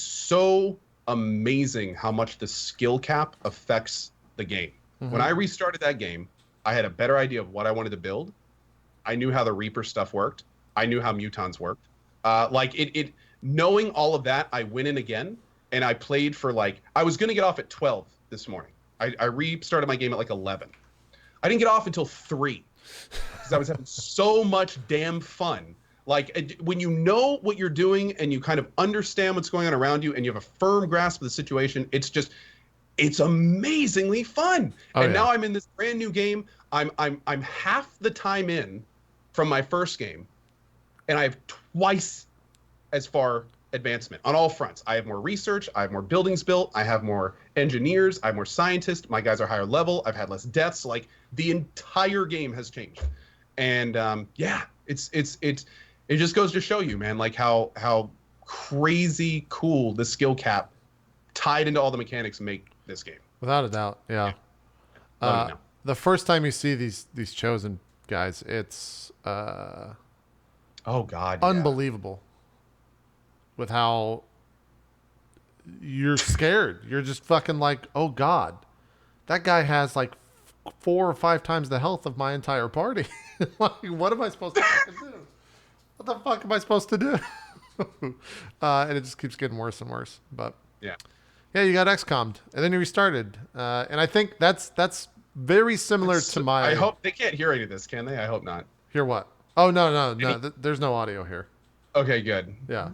so amazing how much the skill cap affects the game. Mm-hmm. When I restarted that game, I had a better idea of what I wanted to build. I knew how the Reaper stuff worked. I knew how mutons worked. Knowing all of that, I went in again and I played for I was going to get off at 12 this morning. I restarted my game at 11. I didn't get off until 3 because I was having so much damn fun. When you know what you're doing and you kind of understand what's going on around you and you have a firm grasp of the situation, it's amazingly fun. Now I'm in this brand new game. I'm half the time in from my first game, and I have twice as far advancement on all fronts. I have more research, I have more buildings built, I have more engineers, I have more scientists, my guys are higher level, I've had less deaths. The entire game has changed. And it just goes to show you, man, how crazy cool the skill cap tied into all the mechanics make this game. Without a doubt, yeah. The first time you see these chosen guys, it's oh god, unbelievable. With how you're scared. You're just fucking like, oh god, that guy has 4 or 5 times the health of my entire party. What am I supposed to fucking do? What the fuck am I supposed to do? And it just keeps getting worse and worse. But yeah, you got XCOM'd, and then you restarted. And I think that's very similar to my. I hope they can't hear any of this, can they? I hope not. Hear what? Oh no. There's no audio here. Okay, good. Yeah.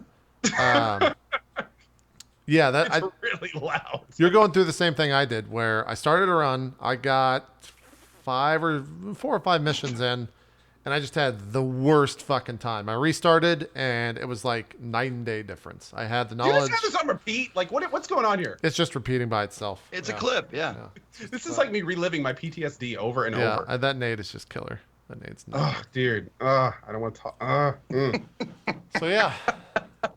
Yeah, it's really loud. You're going through the same thing I did, where I started a run. I got 4 or 5 missions in, and I just had the worst fucking time. I restarted, and it was like night and day difference. I had the knowledge. Do you just have this on repeat? What's going on here? It's just repeating by itself. It's a clip, yeah. This is like me reliving my PTSD over and over. Yeah, that nade is just killer. That nade's not. Oh, dude. I don't want to talk. So yeah,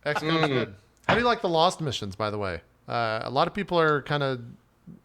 XCOM's good. How do you like the Lost missions, by the way? A lot of people are kind of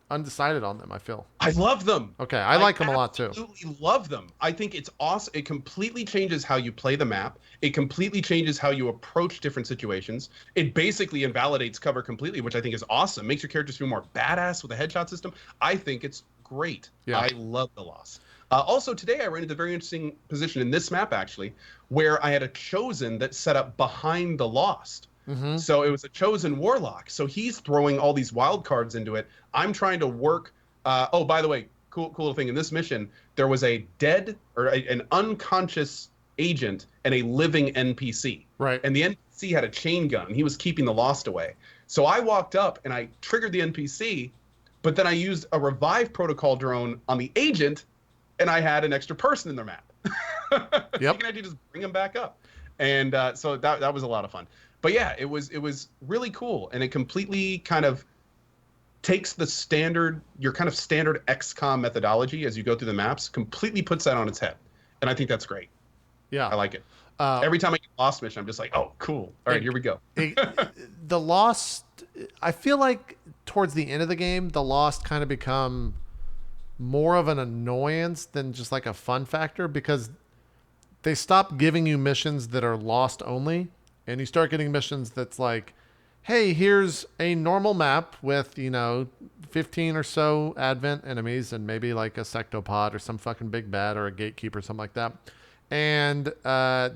undecided on them, I feel. I love them. Okay, I like them a lot too. Absolutely love them. I think it's awesome. It completely changes how you play the map. It completely changes how you approach different situations. It basically invalidates cover completely, which I think is awesome. Makes your characters feel more badass with a headshot system. I think it's great. Yeah. I love the Lost. Also, today I ran into a very interesting position in this map, actually, where I had a Chosen that set up behind the Lost. Mm-hmm. So it was a Chosen Warlock. So he's throwing all these wild cards into it. I'm trying to work. Oh, by the way, cool little thing. In this mission, there was a dead or an unconscious agent and a living NPC. Right. And the NPC had a chain gun. And he was keeping the Lost away. So I walked up and I triggered the NPC, but then I used a revive protocol drone on the agent, and I had an extra person in their map. Yep. You can actually just bring them back up. And so that was a lot of fun. But yeah, it was really cool, and it completely kind of takes your kind of standard XCOM methodology as you go through the maps, completely puts that on its head, and I think that's great. Yeah, I like it. Every time I get a Lost mission, I'm just like, oh, cool. All right, here we go. The Lost, I feel like towards the end of the game, the Lost kind of become more of an annoyance than just like a fun factor, because they stop giving you missions that are Lost only. And you start getting missions that's like, hey, here's a normal map with, 15 or so Advent enemies and maybe like a sectopod or some fucking big bad or a gatekeeper, something like that. And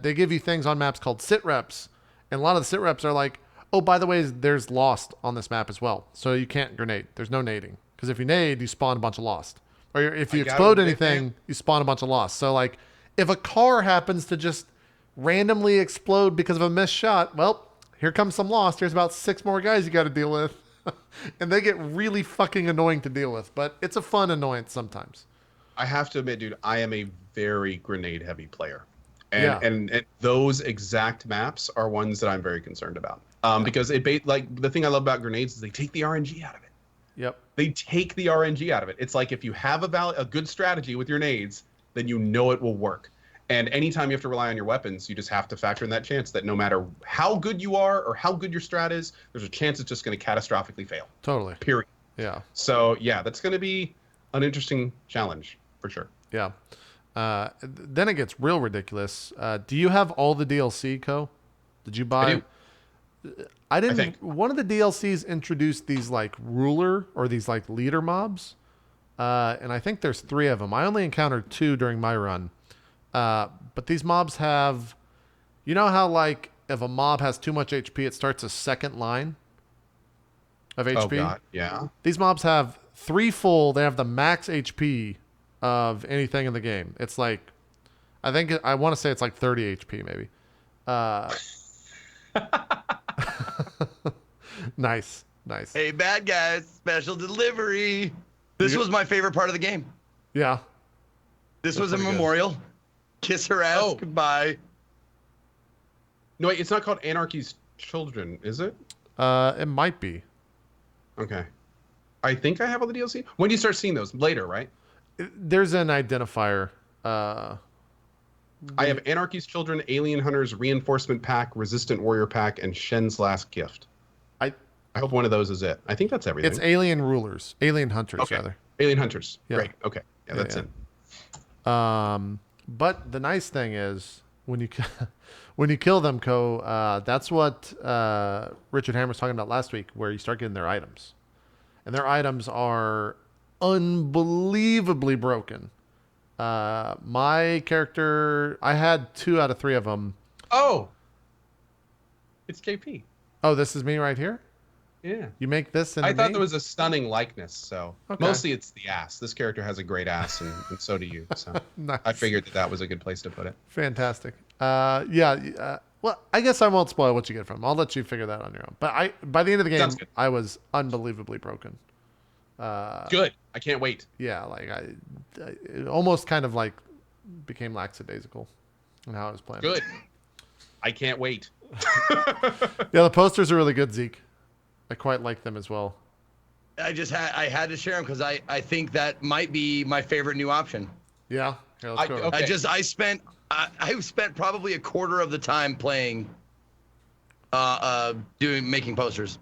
they give you things on maps called sit reps. And a lot of the sit reps are like, oh, by the way, there's Lost on this map as well. So you can't grenade. There's no nading. Because if you nade, you spawn a bunch of Lost. Or if you explode anything, you spawn a bunch of Lost. So like, if a car happens to just randomly explode because of a missed shot, well, here comes some Lost. There's about 6 more guys you got to deal with. And they get really fucking annoying to deal with, but it's a fun annoyance sometimes. I have to admit, dude, I am a very grenade heavy player. And those exact maps are ones that I'm very concerned about. Because the thing I love about grenades is they take the RNG out of it. Yep. They take the RNG out of it. It's like if you have a good strategy with your nades, then you know it will work. And anytime you have to rely on your weapons, you just have to factor in that chance that no matter how good you are or how good your strat is, there's a chance it's just going to catastrophically fail. Totally. Period. Yeah. So, yeah, that's going to be an interesting challenge for sure. Yeah. Then it gets real ridiculous. Do you have all the DLC, Co? Did you buy? I do. I didn't. I think. One of the DLCs introduced these like ruler or these like leader mobs. And I think there's 3 of them. I only encountered 2 during my run. But these mobs have, you know how like if a mob has too much HP, it starts a second line of HP? Oh, God. Yeah. These mobs have 3 full. They have the max HP of anything in the game. It's like, I want to say it's like 30 HP maybe. Nice. Hey, bad guys, special delivery. This was my favorite part of the game. Yeah. This was a memorial. Kiss her ass goodbye. No, wait, it's not called Anarchy's Children, is it? It might be. Okay. I think I have all the DLC. When do you start seeing those? Later, right? There's an identifier. I have Anarchy's Children, Alien Hunters, Reinforcement Pack, Resistant Warrior Pack, and Shen's Last Gift. I hope one of those is it. I think that's everything. It's Alien Hunters, rather. Alien Hunters. Yeah. Great. Okay. Yeah, that's it. But the nice thing is when you kill them, Co, that's what Richard Hammer was talking about last week, where you start getting their items. And their items are unbelievably broken. My character, I had 2 out of 3 of them. Oh! It's JP. Oh, this is me right here? Yeah. You make this and I thought there was a stunning likeness, so okay. Mostly it's the ass. This character has a great ass, and so do you. So nice. I figured that was a good place to put it. Fantastic. Well, I guess I won't spoil what you get from them. I'll let you figure that on your own. But by the end of the game, I was unbelievably broken. Good. I can't wait. Yeah, like it almost kind of like became lackadaisical in how I was playing. Good. I can't wait. Yeah, the posters are really good, Zeke. I quite like them as well. I had to share them because I think that might be my favorite new option. Yeah. Here, let's go. Okay. I spent probably a quarter of the time playing making posters.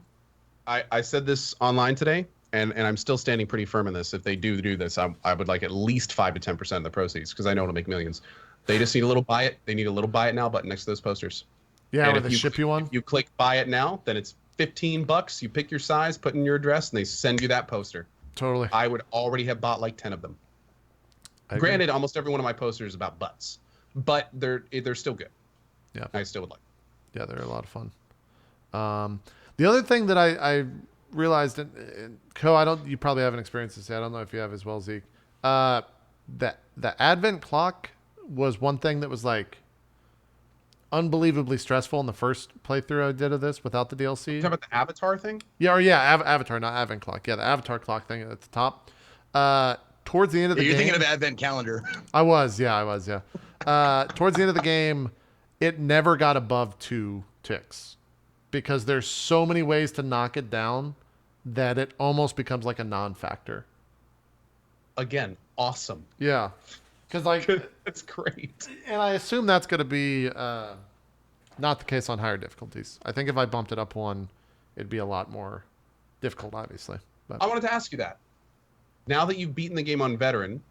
I said this online today, and I'm still standing pretty firm in this. If they do this, I would like at least 5 to 10% of the proceeds, because I know it'll make millions. They just need a little buy it. They need a little buy it now button next to those posters. Yeah, and or the ship you one. If you click buy it now, then it's $15. You pick your size, put in your address, and they send you that poster. Totally. I would already have bought like 10 of them. Granted, almost every one of my posters is about butts, but they're still good. Yeah, I still would like. Yeah, they're a lot of fun. The other thing that I realized, and you probably haven't experienced this yet. I don't know if you have as well, Zeke. The Advent clock was one thing that was like unbelievably stressful in the first playthrough I did of this without the DLC. You talking about the avatar thing? Yeah, Avatar, not Advent clock. Yeah, the Avatar clock thing at the top. Towards the end of the game, you're thinking of Advent calendar. I was, yeah. Towards the end of the game, it never got above 2 ticks because there's so many ways to knock it down that it almost becomes like a non-factor. Again, awesome. Yeah. Because like that's great. And I assume that's going to be not the case on higher difficulties. I think if I bumped it up 1, it'd be a lot more difficult, obviously. But I wanted to ask you that. Now that you've beaten the game on veteran,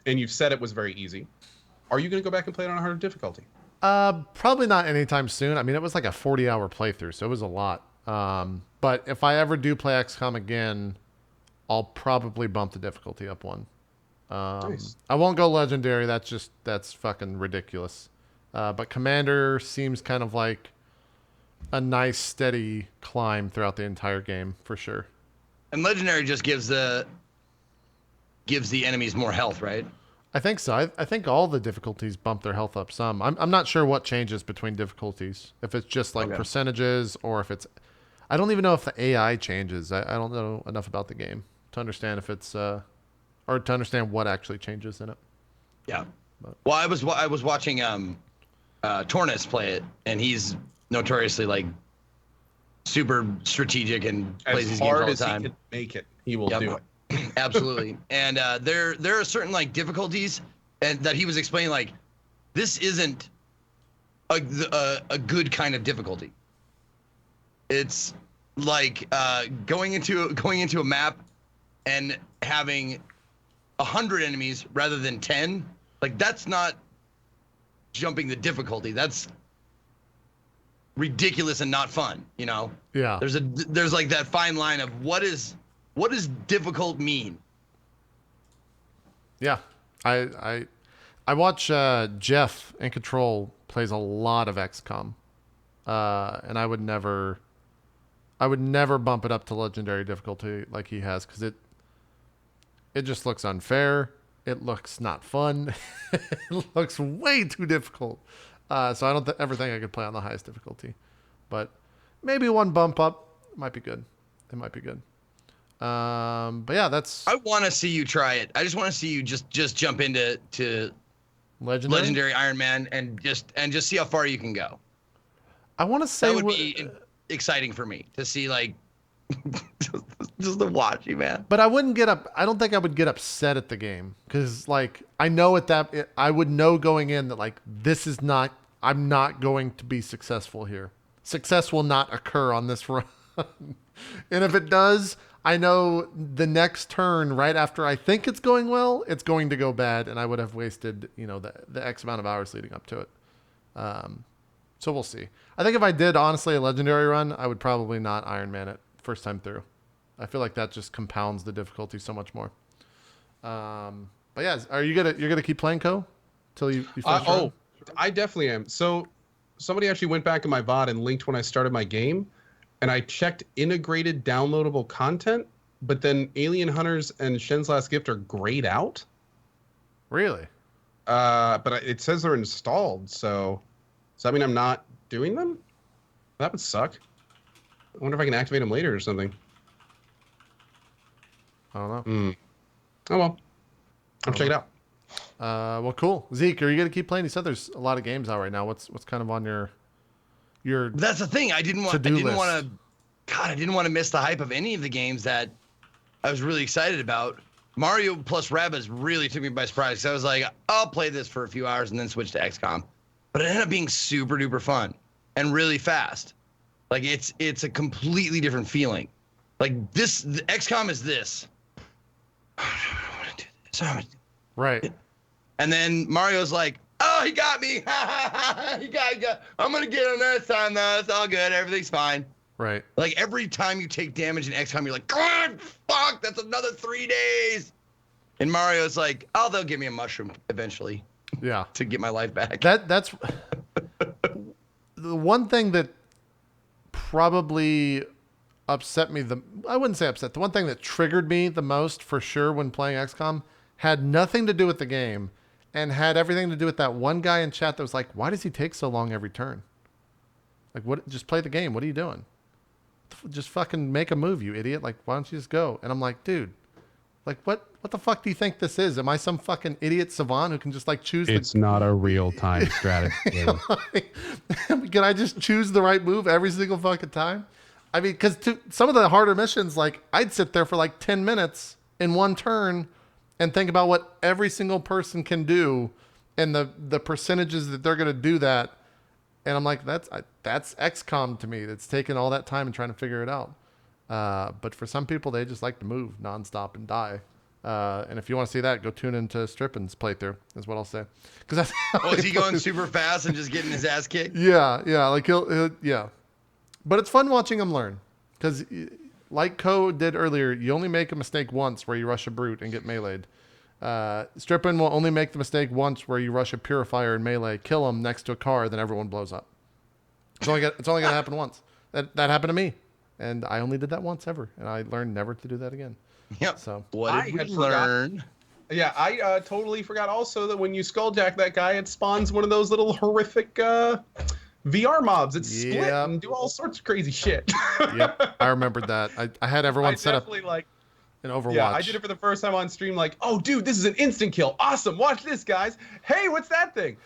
and you've said it was very easy, are you going to go back and play it on a harder difficulty? Probably not anytime soon. I mean, it was like a 40-hour playthrough, so it was a lot. But if I ever do play XCOM again, I'll probably bump the difficulty up 1. Nice. I won't go legendary. That's fucking ridiculous. But Commander seems kind of like a nice steady climb throughout the entire game for sure. And legendary just gives the enemies more health, right? I think so. I think all the difficulties bump their health up some. I'm not sure what changes between difficulties. If it's just like percentages or if it's... I don't even know if the AI changes. I don't know enough about the game to understand if it's... or to understand what actually changes in it. Yeah. Well, I was watching Tornus play it, and he's notoriously like super strategic and plays these games all the time. As hard as he can make it, he will do it. Absolutely. And there are certain like difficulties and that he was explaining, like this isn't a good kind of difficulty. It's like going into a map and having 100 enemies rather than 10. Like that's not jumping the difficulty. That's ridiculous and not fun, you know? Yeah. There's like that fine line of what does difficult mean? Yeah. I watch Jeff in Control plays a lot of XCOM. And I would never bump it up to legendary difficulty like he has, because it just looks unfair. It looks not fun. It looks way too difficult. So I don't ever think I could play on the highest difficulty. But maybe 1 bump up might be good. It might be good. But yeah, that's... I want to see you try it. I just want to see you just jump into legendary Iron Man and just see how far you can go. I want to say... That would be exciting for me to see, like... just to watch you, man. But I don't think I would get upset at the game, because like I know I would know going in that like I'm not going to be successful here. Success will not occur on this run. And if it does, I know the next turn right after I think it's going well, it's going to go bad, and I would have wasted, the X amount of hours leading up to it. So we'll see. I think if I did honestly a legendary run, I would probably not Iron Man it first time through. I feel like that just compounds the difficulty so much more. But yeah, you're gonna keep playing Co till you finish? I definitely am. So somebody actually went back in my VOD and linked when I started my game, and I checked integrated downloadable content, but then Alien Hunters and Shen's Last Gift are grayed out. Really? But it says they're installed. So does that mean I'm not doing them? That would suck. I wonder if I can activate them later or something. I don't know. Oh well. I'll check it out. Well, cool. Zeke, are you gonna keep playing? You said there's a lot of games out right now. What's kind of on your That's the thing. I didn't want to miss the hype of any of the games that I was really excited about. Mario plus Rabbids really took me by surprise. So I was like, I'll play this for a few hours and then switch to XCOM. But it ended up being super duper fun and really fast. Like it's a completely different feeling. Like this, the XCOM is this. Right. And then Mario's like, oh, he got me. he got. I'm gonna get him this time though. It's all good. Everything's fine. Right. Like every time you take damage in XCOM, you're like, God, fuck, that's another 3 days. And Mario's like, oh, they'll give me a mushroom eventually. Yeah. To get my life back. That's the one thing that probably upset me I wouldn't say upset. The one thing that triggered me the most for sure when playing XCOM had nothing to do with the game and had everything to do with that one guy in chat that was like, why does he take so long every turn? Like, what? Just play the game. What are you doing? Just fucking make a move, you idiot. Like, why don't you just go? And I'm like, dude, like, what the fuck do you think this is? Am I some fucking idiot savant who can just like choose? It's not a real-time strategy game. Can I just choose the right move every single fucking time? I mean, because some of the harder missions, like, I'd sit there for like 10 minutes in one turn and think about what every single person can do and the percentages that they're going to do that. And I'm like, that's XCOM to me. It's taken all that time and trying to figure it out. But for some people, they just like to move nonstop and die. And if you want to see that, go tune into Strippin's playthrough, is what I'll say. Because is he going super fast and just getting his ass kicked? Yeah. Like he'll yeah. But it's fun watching him learn. Because like Ko did earlier, you only make a mistake once where you rush a brute and get meleeed. Strippin will only make the mistake once where you rush a purifier and melee, kill him next to a car, then everyone blows up. It's only going to happen once. That happened to me. And I only did that once ever. And I learned never to do that again. Yep. So what did we learn? Yeah, I totally forgot also that when you skulljack that guy, it spawns one of those little horrific VR mobs. It's split and do all sorts of crazy shit. Yep, I remembered that. I had everyone set up like in Overwatch. Yeah, I did it for the first time on stream. Like, oh, dude, this is an instant kill. Awesome. Watch this, guys. Hey, what's that thing?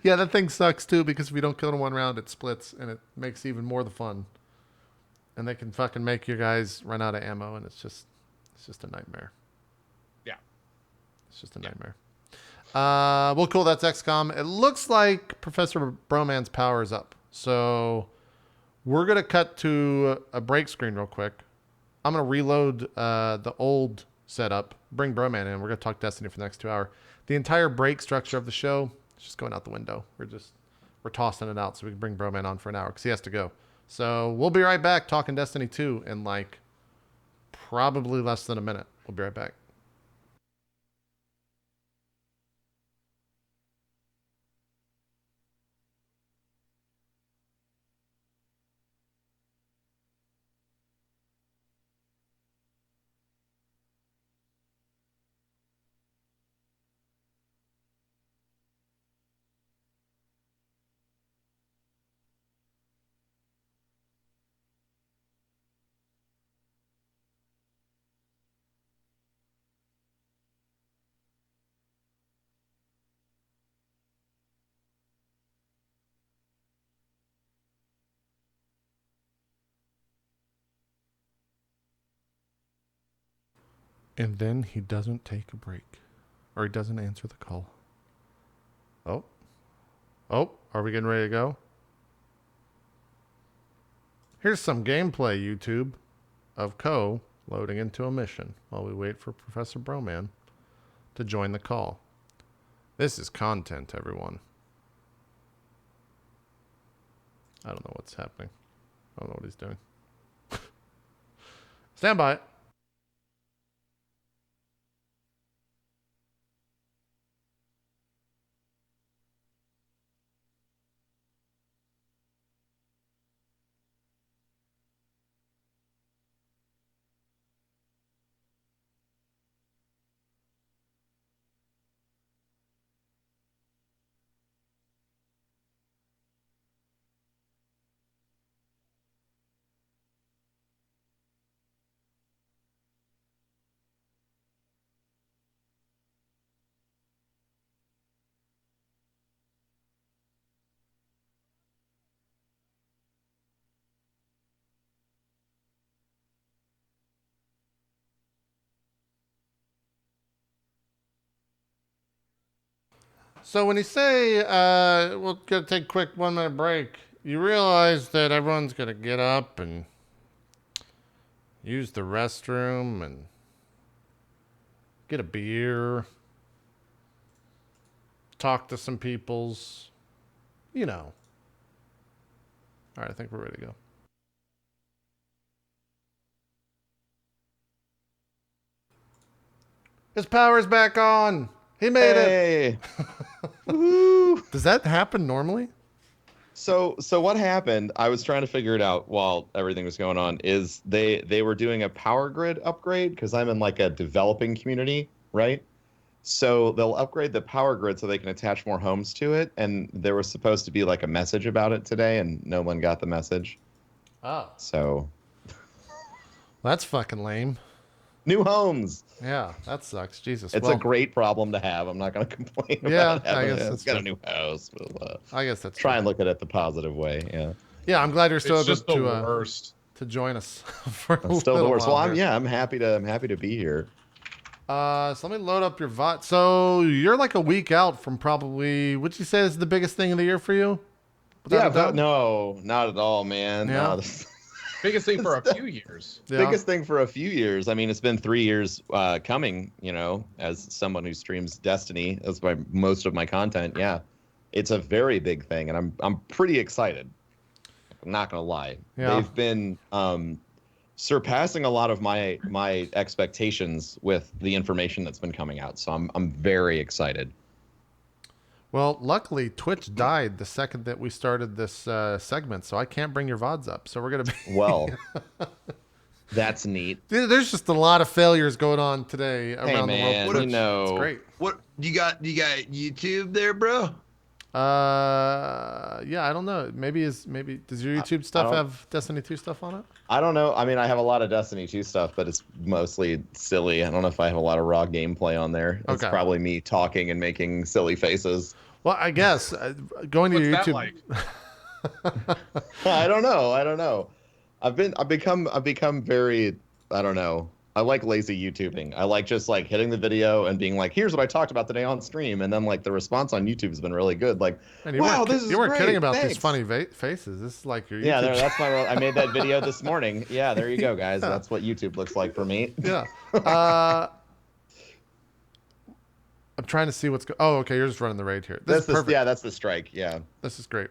Yeah, that thing sucks too because if you don't kill it in one round, it splits and it makes even more the fun. And they can fucking make your guys run out of ammo, and it's just a nightmare. Yeah, it's just a nightmare. Well, cool. That's XCOM. It looks like Professor Broman's power is up, so we're gonna cut to a break screen real quick. I'm gonna reload the old setup, bring Broman in. We're gonna talk Destiny for the next 2 hours. The entire break structure of the show is just going out the window. We're tossing it out so we can bring Broman on for an hour because he has to go. So we'll be right back talking Destiny 2 in like probably less than a minute. We'll be right back. And then he doesn't take a break. Or he doesn't answer the call. Oh, are we getting ready to go? Here's some gameplay, YouTube, of Ko loading into a mission while we wait for Professor Broman to join the call. This is content, everyone. I don't know what's happening. I don't know what he's doing. Stand by. So when you say we're going to take a quick 1 minute break, you realize that everyone's gonna get up and use the restroom and get a beer, talk to some peoples, you know. All right, I think we're ready to go. His power's back on. He made it. Woo! Does that happen normally? So what happened? I was trying to figure it out while everything was going on. Is they were doing a power grid upgrade because I'm in like a developing community, right? So they'll upgrade the power grid so they can attach more homes to it. And there was supposed to be like a message about it today, and no one got the message. Oh. So That's fucking lame. new homes. Yeah, that sucks. Jesus. It's a great problem to have. I'm not going to complain about I having guess it. that's It's got a good. new house. We'll, I guess that's try true. and look at it the positive way. Yeah. Yeah, I'm glad you're still It's able just the to worst. to join us for a It's still the little worst. while Well, here. I'm happy to be here. So let me load up your VOD. So you're like a week out from probably, what you say is the biggest thing of the year for you? Without a doubt? No, not at all, man. Yeah. No, Biggest thing for a few years. Yeah. biggest thing for a few years. I mean, it's been 3 years coming, as someone who streams Destiny as most of my content. Yeah, it's a very big thing, and I'm pretty excited. I'm not gonna lie. Yeah. They've been surpassing a lot of my expectations with the information that's been coming out. So I'm very excited. Well, luckily Twitch died the second that we started this segment, so I can't bring your VODs up. So we're gonna be Well, that's neat. There's just a lot of failures going on today Hey, around man, the world. you know. It's great. What you got YouTube there, bro? Yeah, I don't know. Maybe does your YouTube stuff don't- have Destiny 2 stuff on it? I don't know. I mean, I have a lot of Destiny 2 stuff, but it's mostly silly. I don't know if I have a lot of raw gameplay on there. It's Okay. probably me talking and making silly faces. Well, I guess going to What's your that YouTube. like? I don't know. I've become very, I don't know. I like lazy YouTubing. I like just like hitting the video and being like, here's what I talked about today on stream. And then like the response on YouTube has been really good. Like, Man, you wow, weren't, this is you weren't great. kidding about Thanks. these funny faces. This is like your YouTube. Yeah, that's I made that video this morning. Yeah, there you go, guys. That's what YouTube looks like for me. Yeah. I'm trying to see what's oh, okay. You're just running the raid here. This is perfect. Yeah, that's the strike. Yeah. This is great.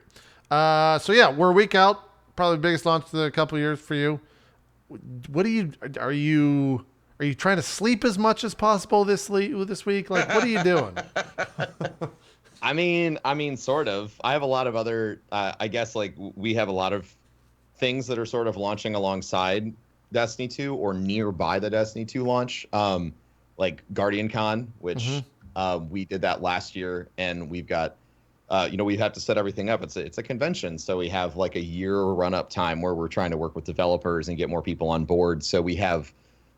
So yeah, we're a week out. Probably the biggest launch of the couple years for you. What are you trying to sleep as much as possible this week? Like, what are you doing? I mean, sort of. I have a lot of other, I guess, like, we have a lot of things that are sort of launching alongside Destiny 2 or nearby the Destiny 2 launch. Like GuardianCon, which we did that last year, and we've got, we have to set everything up. It's a convention, so we have like a year run-up time where we're trying to work with developers and get more people on board. So we have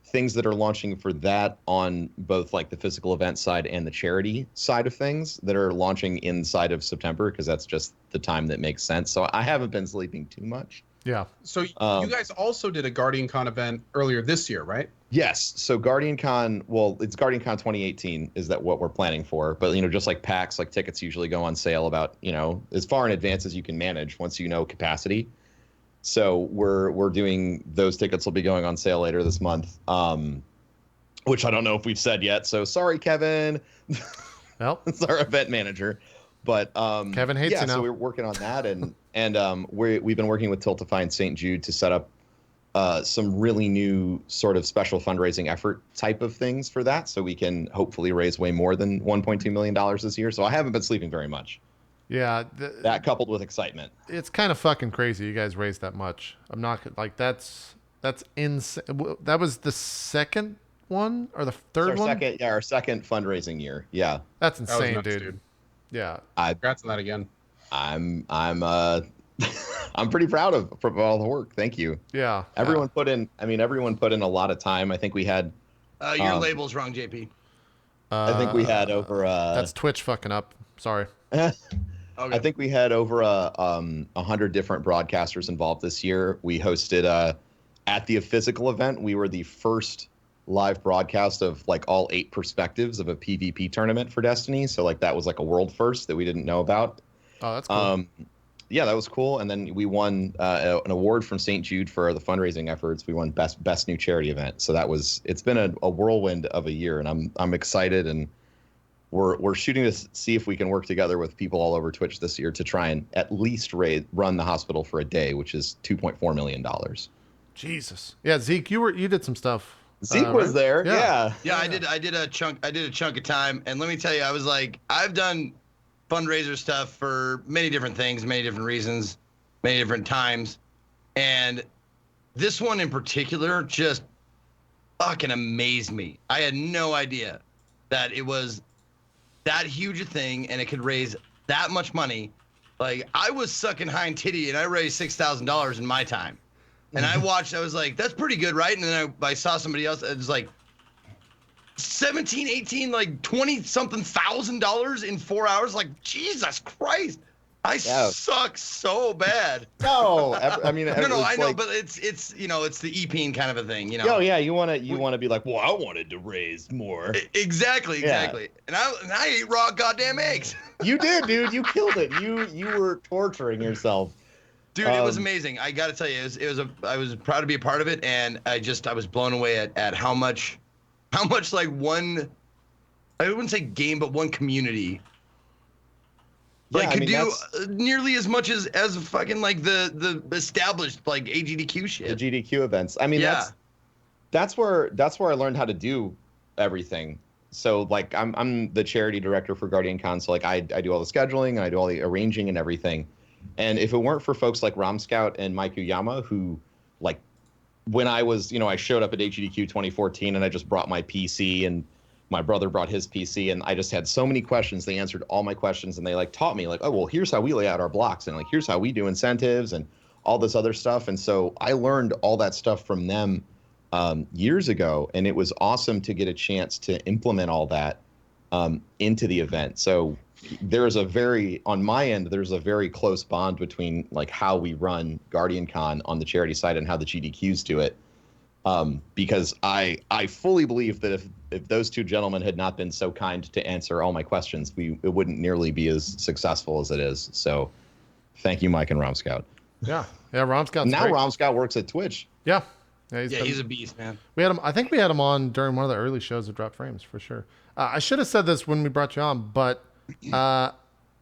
things that are launching for that on both like the physical event side and the charity side of things that are launching inside of September, because that's just the time that makes sense. So I haven't been sleeping too much. Yeah. So you guys also did a GuardianCon event earlier this year, right? Yes. So GuardianCon, well, it's GuardianCon 2018 is that what we're planning for. But, just like PAX, like tickets usually go on sale about, as far in advance as you can manage once you know capacity. So we're doing, those tickets will be going on sale later this month, which I don't know if we've said yet. So sorry, Kevin. Well, It's our event manager. But Kevin hates you now. So we're working on that, and we've been working with Tiltify and St. Jude to set up some really new sort of special fundraising effort type of things for that, so we can hopefully raise way more than $1.2 million this year. So I haven't been sleeping very much. yeah. That coupled with excitement. It's kind of fucking crazy. You guys raised that much. I'm not like that's insane. That was the second one or the third one? Our second fundraising year. Yeah. That's That was insane, nuts, dude. Yeah. Congrats on that again. I'm I'm pretty proud of all the work. Thank you. Yeah. Everyone put in a lot of time. I think we had Your label's wrong, JP. I think we had over That's Twitch fucking up. Sorry. Okay. I think we had over 100 different broadcasters involved this year. We hosted at the physical event. We were the first live broadcast of like all 8 perspectives of a PvP tournament for Destiny. So like that was like a world first that we didn't know about. Oh, that's cool. yeah, that was cool. And then we won an award from St. Jude for the fundraising efforts. We won best new charity event. So it's been a whirlwind of a year, and I'm excited, and we're shooting to see if we can work together with people all over Twitch this year to try and at least run the hospital for a day, which is $2.4 million. Jesus. Yeah, Zeke, you did some stuff. Zeke was right? there. Yeah. Yeah, I did a chunk of time, and let me tell you, I was like, I've done fundraiser stuff for many different things, many different reasons, many different times, and this one in particular just fucking amazed me. I had no idea that it was that huge a thing and it could raise that much money. Like, I was sucking hind titty and I raised $6,000 in my time. And I watched, I was like, that's pretty good, right? And then I saw somebody else, it was like 17, 18, like 20 something $1,000 in 4 hours. Like, Jesus Christ. I suck so bad. No, I mean, no, I know, but it's you know, it's the EPing kind of a thing, you know. Oh yeah, you want to be like, well, I wanted to raise more. Exactly. And I ate raw goddamn eggs. You did, dude. You killed it. You were torturing yourself. Dude, it was amazing. I got to tell you, I was proud to be a part of it, and I was blown away at how much like one, I wouldn't say game, but one community could do nearly as much as fucking like the established like AGDQ shit. The GDQ events. I mean, that's where I learned how to do everything. So like I'm the charity director for GuardianCon, so like I do all the scheduling and I do all the arranging and everything. And if it weren't for folks like Scout and Mike Uyama, who like when I was, I showed up at AGDQ 2014 and I just brought my PC and my brother brought his PC and I just had so many questions. They answered all my questions and they like taught me like, oh, well, here's how we lay out our blocks and like, here's how we do incentives and all this other stuff. And so I learned all that stuff from them years ago. And it was awesome to get a chance to implement all that into the event. So on my end, there's a very close bond between like how we run GuardianCon on the charity side and how the GDQs do it. Because I fully believe that if those two gentlemen had not been so kind to answer all my questions, it wouldn't nearly be as successful as it is. So thank you, Mike and Scout. Yeah. Scout. Now Scout works at Twitch. Yeah. He's a beast, man. I think we had him on during one of the early shows of Drop Frames for sure. I should have said this when we brought you on, but Broman,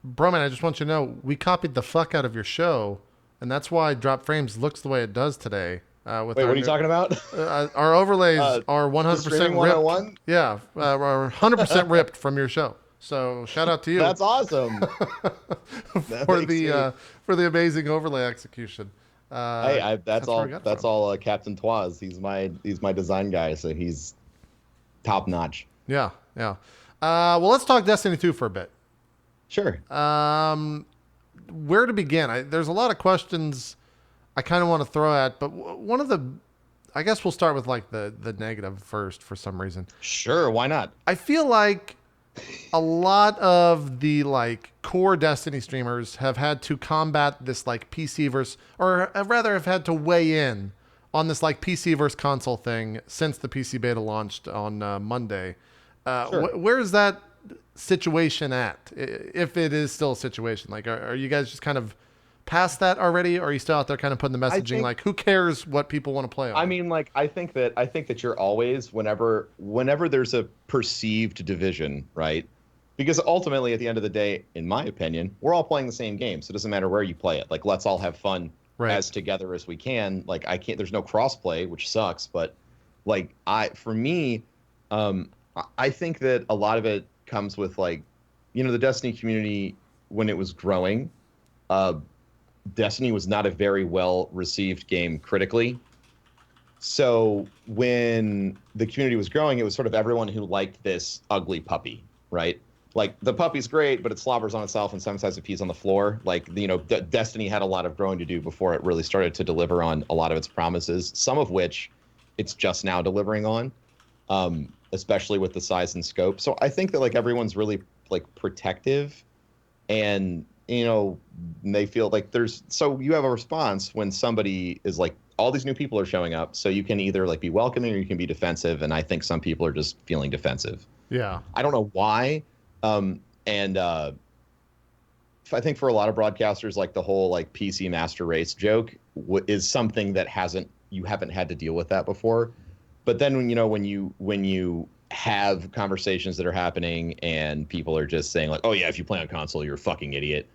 I just want you to know we copied the fuck out of your show, and that's why Drop Frames looks the way it does today. Wait, what are you talking about? Our overlays are 100% ripped. Yeah, are 100% ripped from your show. So shout out to you. That's awesome. for the amazing overlay execution. That's all Captain Twaz. He's my design guy, so he's top notch. Yeah. Well, let's talk Destiny 2 for a bit. Sure. Where to begin? There's a lot of questions I kind of want to throw at, but one of the, I guess we'll start with like the negative first for some reason. Sure, why not? I feel like a lot of the like core Destiny streamers have had to combat this like PC versus, or rather have had to weigh in on this like PC versus console thing since the PC beta launched on Monday. Sure. Where is that situation at? If it is still a situation, like are you guys just kind of past that already, or are you still out there kind of putting the messaging like who cares what people want to play on? I mean, like I think that you're always whenever there's a perceived division, right? Because ultimately at the end of the day, in my opinion, we're all playing the same game, so it doesn't matter where you play it. Like let's all have fun as together as we can. Like there's no crossplay, which sucks, but like I think that a lot of it comes with like, the Destiny community when it was growing, Destiny was not a very well received game critically. So when the community was growing, it was sort of everyone who liked this ugly puppy, right? Like the puppy's great, but it slobbers on itself and sometimes it pees on the floor. Like, Destiny had a lot of growing to do before it really started to deliver on a lot of its promises, some of which it's just now delivering on, especially with the size and scope. So I think that like everyone's really like protective and they feel like so you have a response when somebody is like, all these new people are showing up, so you can either like be welcoming or you can be defensive, and I think some people are just feeling defensive. Yeah. I don't know why. I think for a lot of broadcasters, like the whole like PC master race joke is something that you haven't had to deal with that before. But then when you have conversations that are happening and people are just saying like, oh yeah, if you play on console, you're a fucking idiot.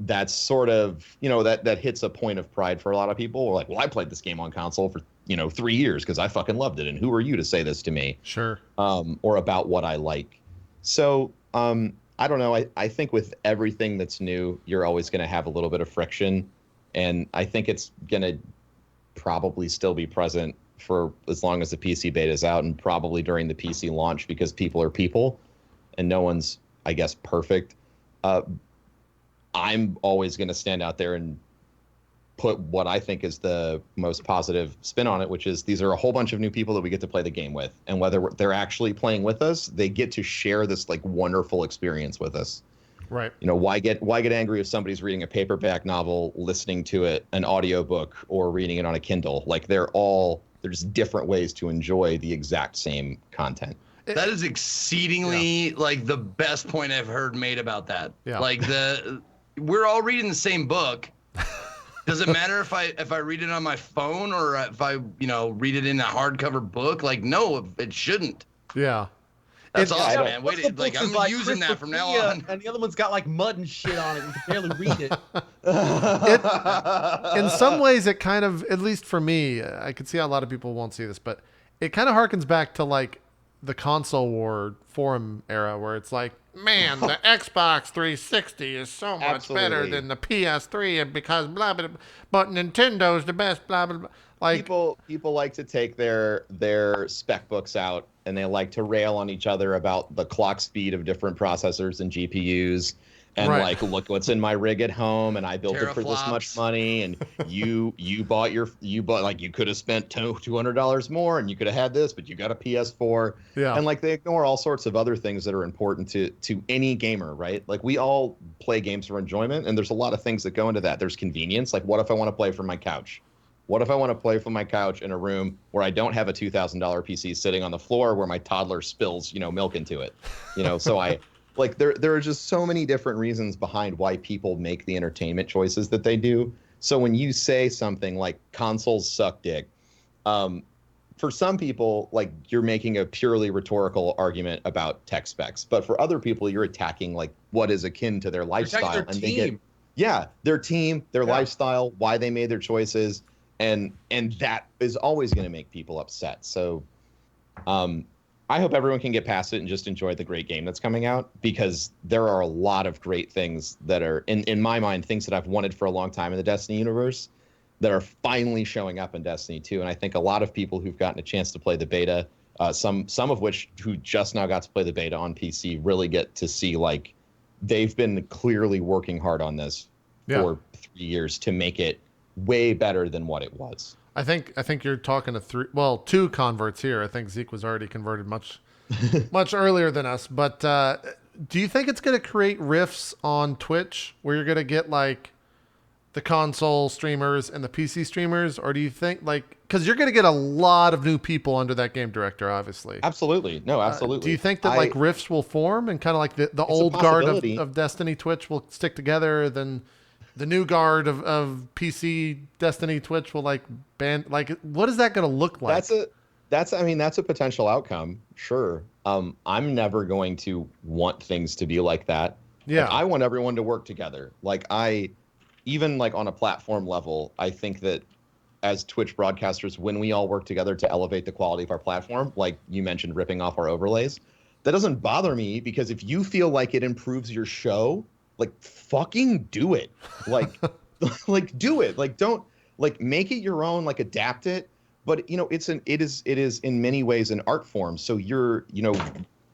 That's sort of, that hits a point of pride for a lot of people. We're like, well, I played this game on console for 3 years because I fucking loved it, and who are you to say this to me? Sure. Or about what I like. So I don't know. I think with everything that's new, you're always going to have a little bit of friction, and I think it's going to probably still be present for as long as the PC beta is out, and probably during the PC launch, because people are people and no one's, I guess, perfect. I'm always going to stand out there and put what I think is the most positive spin on it, which is these are a whole bunch of new people that we get to play the game with. And whether they're actually playing with us, they get to share this like wonderful experience with us. Right. Why get angry if somebody's reading a paperback novel, listening to it, an audiobook, or reading it on a Kindle? Like there's different ways to enjoy the exact same content. That is exceedingly like the best point I've heard made about that. Yeah. Like we're all reading the same book. Does it matter if I read it on my phone or if I read it in a hardcover book? Like, no, it shouldn't. Yeah. That's It- awesome, Yeah, man. one of the Wait, like books I'm is like using that from now Christopher, on. and the other one's got like mud and shit on it. You can barely read it. In some ways, it kind of, at least for me, I could see how a lot of people won't see this, but it kind of harkens back to like the console war forum era, where it's like, man, the Xbox 360 is so much better Absolutely. than the PS3, and because blah blah, blah, but Nintendo's the best, blah blah blah. Like, people like to take their spec books out, and they like to rail on each other about the clock speed of different processors and GPUs, and Right. like, look what's in my rig at home, and I built it for this much Teraflops. money, and you bought like, you could have spent $200 more, and you could have had this, but you got a PS4. Yeah. And like, they ignore all sorts of other things that are important to any gamer, right? Like, we all play games for enjoyment, and there's a lot of things that go into that. There's convenience. Like, what if I want to play from my couch? What if I want to play from my couch in a room where I don't have a $2,000 PC sitting on the floor where my toddler spills, milk into it? So I like, there are just so many different reasons behind why people make the entertainment choices that they do. So when you say something like consoles suck dick, for some people, like, you're making a purely rhetorical argument about tech specs, but for other people, you're attacking like what is akin to their lifestyle, their and team. their team, their Yeah. lifestyle, why they made their choices, and that is always going to make people upset. So I hope everyone can get past it and just enjoy the great game that's coming out, because there are a lot of great things that are, in my mind, things that I've wanted for a long time in the Destiny universe that are finally showing up in Destiny 2. And I think a lot of people who've gotten a chance to play the beta, some of which who just now got to play the beta on PC, really get to see, like, they've been clearly working hard on this for 3 years to make it way better than what it was. I think you're talking to two converts here. I think Zeke was already converted much earlier than us. But do you think it's going to create rifts on Twitch where you're going to get like the console streamers and the PC streamers, or do you think, like, because you're going to get a lot of new people under that game director, obviously? Absolutely. No, absolutely. Do you think that like rifts will form, and kind of like the old guard of Destiny Twitch will stick together, then the new guard of PC Destiny Twitch will like ban? Like, what is that going to look like? That's a potential outcome. Sure. I'm never going to want things to be like that. Yeah. Like, I want everyone to work together. Like, even like on a platform level, I think that as Twitch broadcasters, when we all work together to elevate the quality of our platform, like you mentioned, ripping off our overlays, that doesn't bother me, because if you feel like it improves your show, like, fucking do it. Like, like, do it. Like, don't, like, make it your own, like, adapt it. But, it is in many ways an art form. So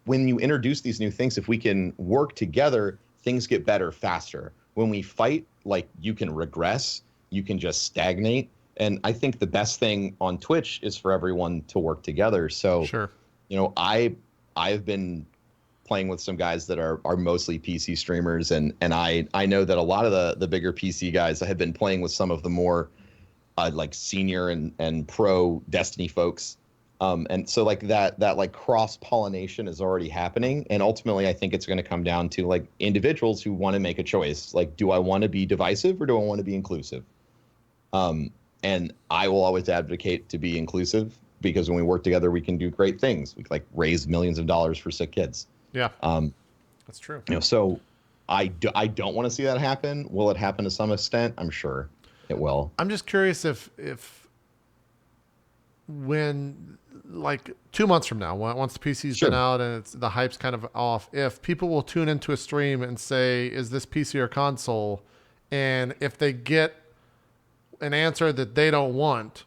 when you introduce these new things, if we can work together, things get better faster. When we fight, like, you can regress, you can just stagnate. And I think the best thing on Twitch is for everyone to work together. So, sure. I've been playing with some guys that are mostly PC streamers, and I know that a lot of the bigger PC guys have been playing with some of the more like senior and pro Destiny folks, And so like that like cross pollination is already happening, and ultimately I think it's going to come down to like individuals who want to make a choice. Like, do I want to be divisive or do I want to be inclusive? And I will always advocate to be inclusive, because when we work together, we can do great things. We like raise millions of dollars for sick kids. Yeah, that's true. So I don't want to see that happen. Will it happen to some extent? I'm sure it will. I'm just curious if when, like 2 months from now, once the PC's Sure. been out and the hype's kind of off, if people will tune into a stream and say, is this PC or console? And if they get an answer that they don't want,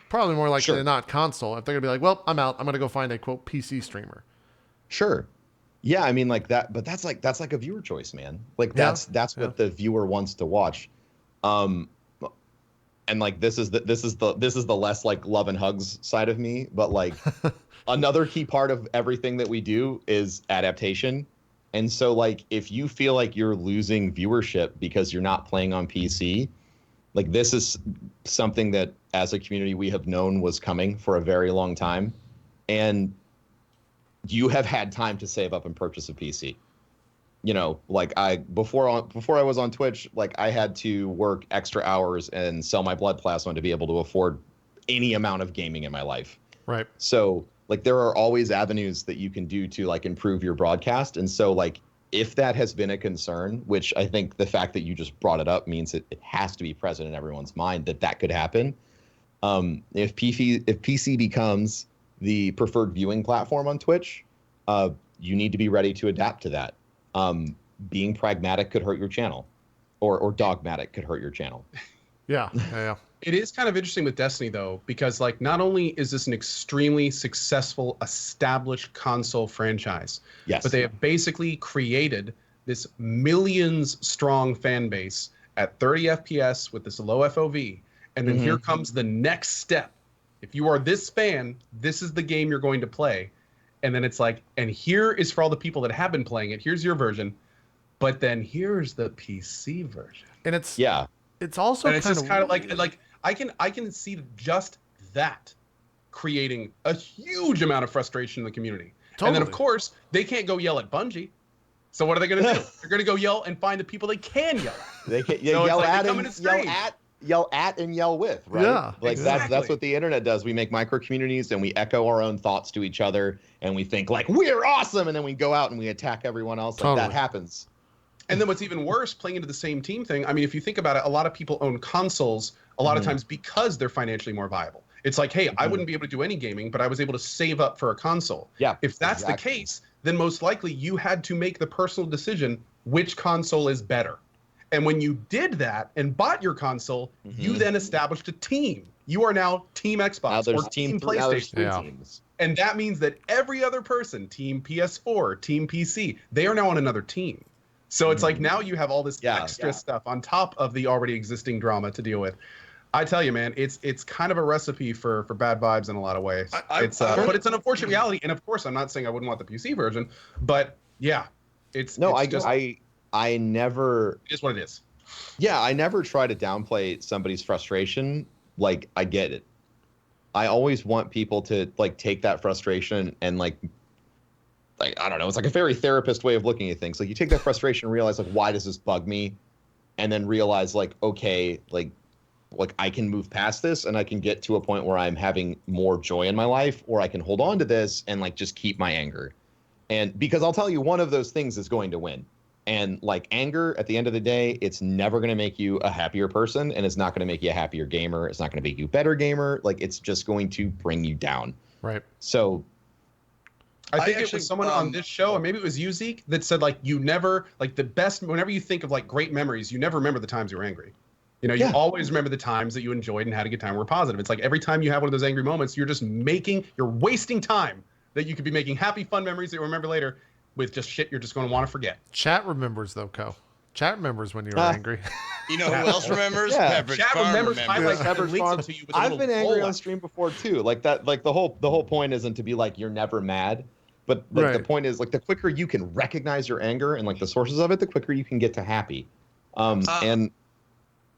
probably more likely than not console. If they're going to be like, well, I'm out, I'm going to go find a quote PC streamer. Sure. Yeah, I mean like that, but that's like a viewer choice, man. Like that's what the viewer wants to watch. And like this is the less like love and hugs side of me, but like another key part of everything that we do is adaptation. And so like if you feel like you're losing viewership because you're not playing on PC, like this is something that as a community we have known was coming for a very long time, and you have had time to save up and purchase a PC. You know, like before I was on Twitch, like I had to work extra hours and sell my blood plasma to be able to afford any amount of gaming in my life. Right. So like there are always avenues that you can do to like improve your broadcast. And so like if that has been a concern, which I think the fact that you just brought it up means that it has to be present in everyone's mind that could happen. If PC becomes the preferred viewing platform on Twitch, you need to be ready to adapt to that. Being pragmatic could hurt your channel, or dogmatic could hurt your channel. Yeah. It is kind of interesting with Destiny, though, because like not only is this an extremely successful, established console franchise, Yes, but they have basically created this millions-strong fan base at 30 FPS with this low FOV, and then here comes the next step. If you are this fan, this is the game you're going to play. And then it's like, and here is for all the people that have been playing it. Here's your version, but then here's the PC version. And it's also and it's just kind of like I can see just that creating a huge amount of frustration in the community. Totally. And then of course they can't go yell at Bungie. So what are they going to do? They're going to go yell and find the people they can yell at. They can So yell it's like at they come and in a stream. yell at and yell with, right? Yeah, like exactly. that's what the internet does. We make micro communities and we echo our own thoughts to each other, and we think like we're awesome, and then we go out and we attack everyone else. Like that happens. And then what's even worse, playing into the same team thing, I mean, if you think about it, a lot of people own consoles a lot of times because they're financially more viable. It's like, hey, I wouldn't be able to do any gaming, but I was able to save up for a console. Yeah. If that's the case, then most likely you had to make the personal decision which console is better. And when you did that and bought your console, you then established a team. You are now Team Xbox or Team PlayStation. Teams. And that means that every other person, Team PS4, Team PC, they are now on another team. So it's like now you have all this extra stuff on top of the already existing drama to deal with. I tell you, man, it's kind of a recipe for bad vibes in a lot of ways. But it's an unfortunate reality. And of course, I'm not saying I wouldn't want the PC version, but yeah, I never. It is what it is. Yeah, I never try to downplay somebody's frustration. Like, I get it. I always want people to like take that frustration and like I don't know. It's like a very therapist way of looking at things. Like you take that frustration and realize like, why does this bug me? And then realize like, okay, like I can move past this and I can get to a point where I'm having more joy in my life, or I can hold on to this and like just keep my anger. And because I'll tell you, one of those things is going to win. And like anger, at the end of the day, it's never going to make you a happier person, and it's not going to make you a happier gamer. It's not going to make you a better gamer. Like it's just going to bring you down. Right. So I think it was someone on this show, or maybe it was you, Zeke, that said like you never like the best. Whenever you think of like great memories, you never remember the times you were angry. You know, you always remember the times that you enjoyed and had a good time, were positive. It's like every time you have one of those angry moments, you're wasting time that you could be making happy, fun memories that you'll remember later with just shit you're just going to want to forget. Chat remembers though, Co. Chat remembers when you were angry. You know who else remembers? Yeah. Chat remembers highlights and links it to you with a I've little been angry bowl on stream before too. Like that. Like the whole point isn't to be like you're never mad, but like the point is like the quicker you can recognize your anger and like the sources of it, the quicker you can get to happy. And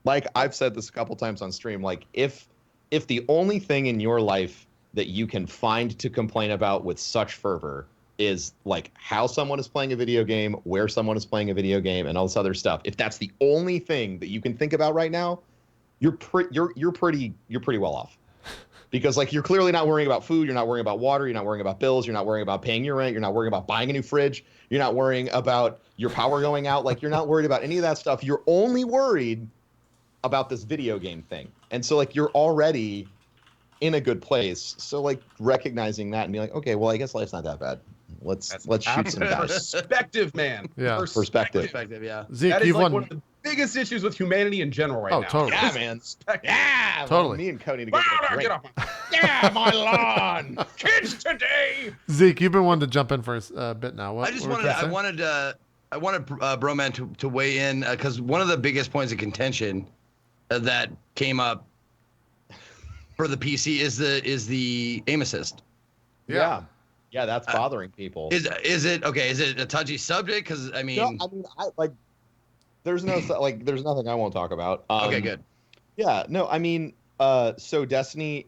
like I've said this a couple times on stream, like if the only thing in your life that you can find to complain about with such fervor is like how someone is playing a video game, where someone is playing a video game, and all this other stuff. If that's the only thing that you can think about right now, you're pretty well off. Because like you're clearly not worrying about food, you're not worrying about water, you're not worrying about bills, you're not worrying about paying your rent, you're not worrying about buying a new fridge, you're not worrying about your power going out, like you're not worried about any of that stuff. You're only worried about this video game thing. And so like you're already in a good place. So like recognizing that and being like, okay, well I guess life's not that bad. Let's shoot some guys. Perspective, man. Yeah. Perspective. Perspective, yeah. Zeke, That is you've like won. one of the biggest issues with humanity in general right now. Totally. Yeah, man. Yeah, Totally. Me and Cody to go get a drink. Get off my, yeah, my lawn. Kids today. Zeke, you've been wanting to jump in for a bit now. What, I just what were you wanted, saying? I wanted Broman to weigh in because one of the biggest points of contention that came up for the PC is the aim assist. Yeah. Yeah, that's bothering people. Is it okay? Is it a touchy subject? Because I mean, there's nothing I won't talk about. Okay, good. Yeah, no, I mean, so Destiny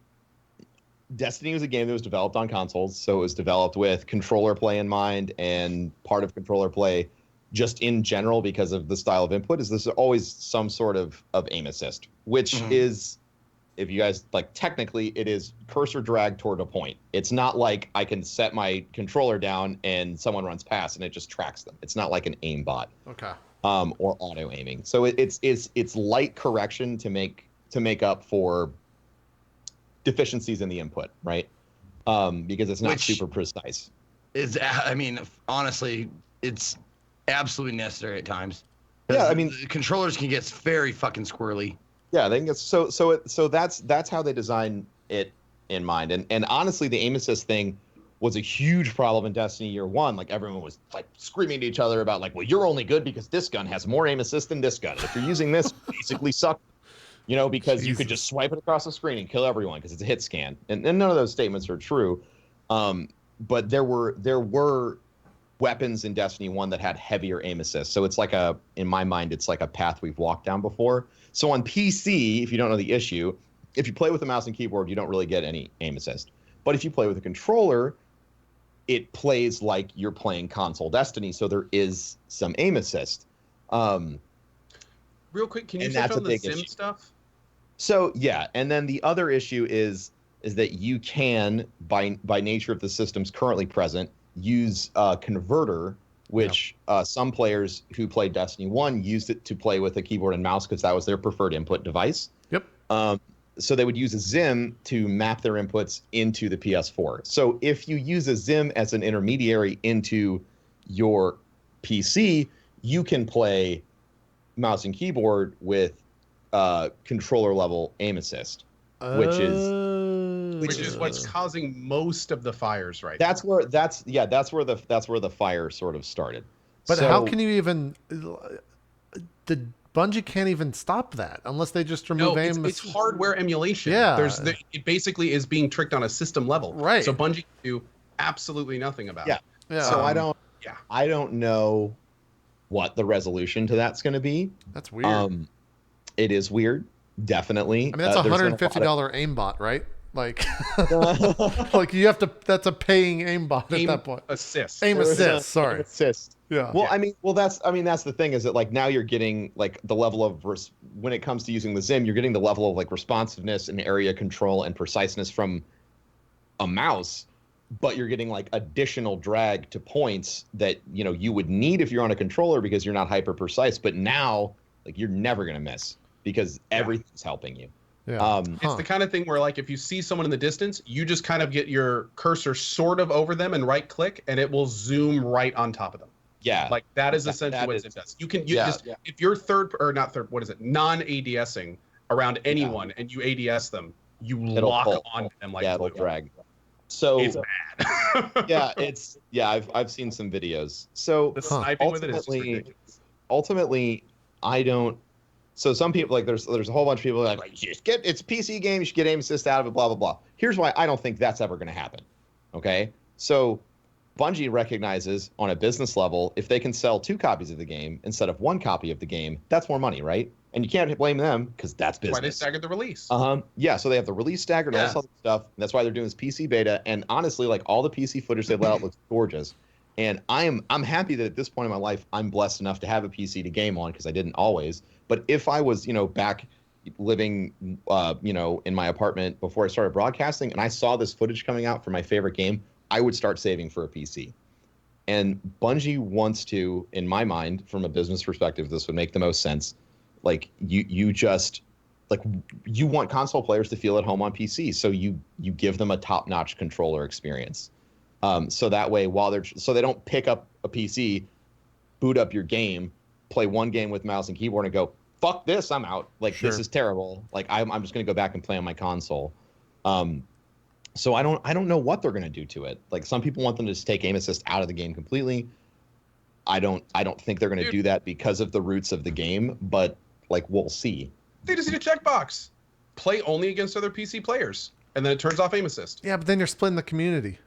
was a game that was developed on consoles, so it was developed with controller play in mind, and part of controller play, just in general, because of the style of input, is there's always some sort of aim assist, which is, if you guys like, technically it is cursor drag toward a point. It's not like I can set my controller down and someone runs past and it just tracks them. It's not like an aim bot. Okay. Or auto aiming. So it's light correction to make up for deficiencies in the input, right? Because it's not super precise. I mean, honestly, it's absolutely necessary at times. Yeah, I mean, the controllers can get very fucking squirrely. Yeah, they can get so that's how they design it in mind. And honestly, the aim assist thing was a huge problem in Destiny Year One. Like everyone was like screaming to each other about like, well, you're only good because this gun has more aim assist than this gun. If you're using this, you basically suck. You know, because you could just swipe it across the screen and kill everyone because it's a hit scan. And none of those statements are true. But there were weapons in Destiny 1 that had heavier aim assist. So it's like in my mind, it's like a path we've walked down before. So on PC, if you don't know the issue, if you play with a mouse and keyboard, you don't really get any aim assist. But if you play with a controller, it plays like you're playing console Destiny. So there is some aim assist. Real quick, can you touch on the sim stuff? So yeah, and then the other issue is that you can, by nature of the systems currently present, use a converter, which some players who played Destiny 1 used it to play with a keyboard and mouse because that was their preferred input device. Yep. So they would use a Zim to map their inputs into the PS4. So if you use a Zim as an intermediary into your PC, you can play mouse and keyboard with controller level aim assist, which is what's causing most of the fires right that's where the fire sort of started. But so, how can you even the Bungie can't even stop that unless they just remove aim. It's hardware emulation. Yeah. It basically is being tricked on a system level. Right. So Bungie can do absolutely nothing about it. Yeah. So I don't know what the resolution to that's going to be. That's weird. It is weird, definitely. I mean, that's $150 aimbot, right? Like, like you have to. That's a paying aimbot at that point. Aim assist. Sorry. Aim assist. Yeah. Well, yeah. That's the thing is that like now you're getting like the level of when it comes to using the Zim, you're getting the level of like responsiveness and area control and preciseness from a mouse, but you're getting like additional drag to points that you would need if you're on a controller because you're not hyper precise. But now like you're never gonna miss because everything's helping you. Yeah. It's the kind of thing where like if you see someone in the distance, you just kind of get your cursor sort of over them and right click and it will zoom right on top of them. Yeah. Like that is essentially what it does. If you're non-ADSing around anyone and you ADS them, it'll lock on them like it'll drag. So it's bad. I've seen some videos. So the sniping with it is just ridiculous. Ultimately, I don't. So some people like there's a whole bunch of people like just get it's a PC game, you should get aim assist out of it, blah blah blah. Here's why I don't think that's ever going to happen. Okay, so Bungie recognizes on a business level if they can sell 2 copies of the game instead of 1 copy of the game, that's more money, right? and you can't blame them because that's That's why they business. staggered the release. Yeah, so they have the release staggered and all this other stuff. And that's why they're doing this PC beta. And honestly, like all the PC footage they let out looks gorgeous. And I'm happy that at this point in my life, I'm blessed enough to have a PC to game on because I didn't always. But if I was, back living, in my apartment before I started broadcasting, and I saw this footage coming out for my favorite game, I would start saving for a PC. And Bungie wants to, in my mind, from a business perspective, this would make the most sense. Like you just like you want console players to feel at home on PC, so you give them a top-notch controller experience. So that way, so they don't pick up a PC, boot up your game, play one game with mouse and keyboard, and go, "Fuck this, I'm out. Like this is terrible. Like I'm just gonna go back and play on my console." So I don't know what they're gonna do to it. Like some people want them to just take aim assist out of the game completely. I don't think they're gonna do that because of the roots of the game, but like we'll see. They just need a checkbox. Play only against other PC players, and then it turns off aim assist. Yeah, but then you're splitting the community.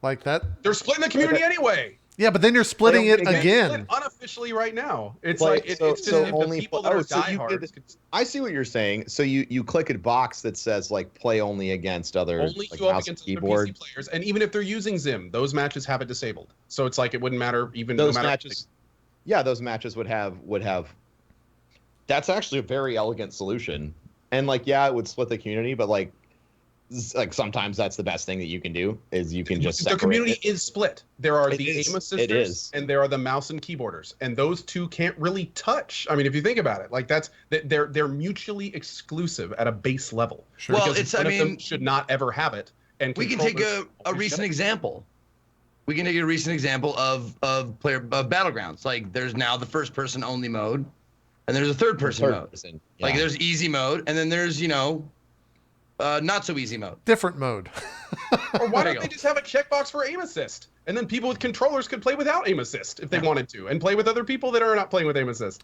Like that. They're splitting the community anyway. Yeah, but then you're splitting it It's again. split unofficially right now. It's Like, like it's so just if only the people that are so you diehards. I see what you're saying. So you click a box that says like play only against other Only like, go up mouse against and other keyboard. PC players, and even if they're using Zim, those matches have it disabled. So it's like it wouldn't matter even Those no matter matches, yeah, those matches would have. That's actually a very elegant solution, and like yeah, it would split the community, but like sometimes that's the best thing that you can do is you can just the separate community it. is split. There are It the is. aim It assisters is. and there are the mouse and keyboarders, and those two can't really touch. I mean, if you think about it, like they're mutually exclusive at a base level. Sure. Well, Because one of them should not ever have it. And we can take controllers a always recent get it. example. We can take a recent example of Battlegrounds. Like there's now the first person only mode, and there's a third person mode. Yeah. Like there's easy mode, and then there's not so easy mode. Different mode. Or why There you don't they go. just have a checkbox for aim assist? And then people with controllers could play without aim assist if they wanted to, and play with other people that are not playing with aim assist.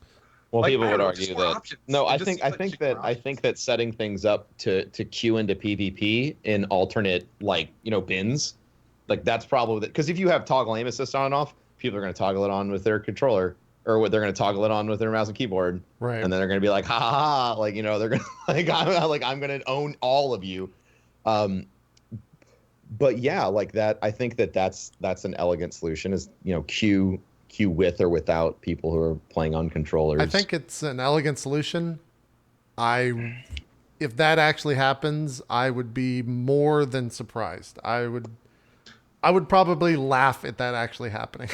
Well, Like, people I would don't know, argue just more that. options. No, It I just think seems like just more I think that setting things up to queue into PvP in alternate bins, like that's probably because if you have toggle aim assist on and off, people are going to toggle it on with their controller, or they're going to toggle it on with their mouse and keyboard, Right. and then they're going to be like, ha ha ha, like they're going to I'm going to own all of you. But yeah, like that, I think that's an elegant solution is queue with or without people who are playing on controllers. I think it's an elegant solution. If that actually happens, I would be more than surprised. I would probably laugh at that actually happening.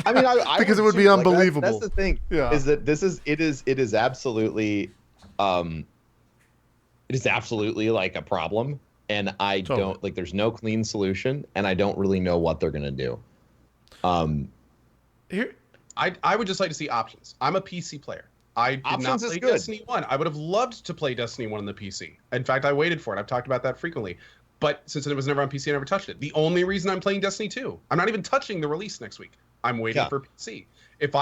I mean, I because it would too. be Like, unbelievable. that's the thing. Yeah. Is that it is absolutely like a problem, and I Totally. don't like. There's no clean solution, and I don't really know what they're gonna do. Here, I would just like to see options. I'm a PC player. I did not Options is play good. Destiny 1. I would have loved to play Destiny 1 on the PC. In fact, I waited for it. I've talked about that frequently. But since it was never on PC, I never touched it. The only reason I'm playing Destiny 2, I'm not even touching the release next week. I'm waiting for PC. If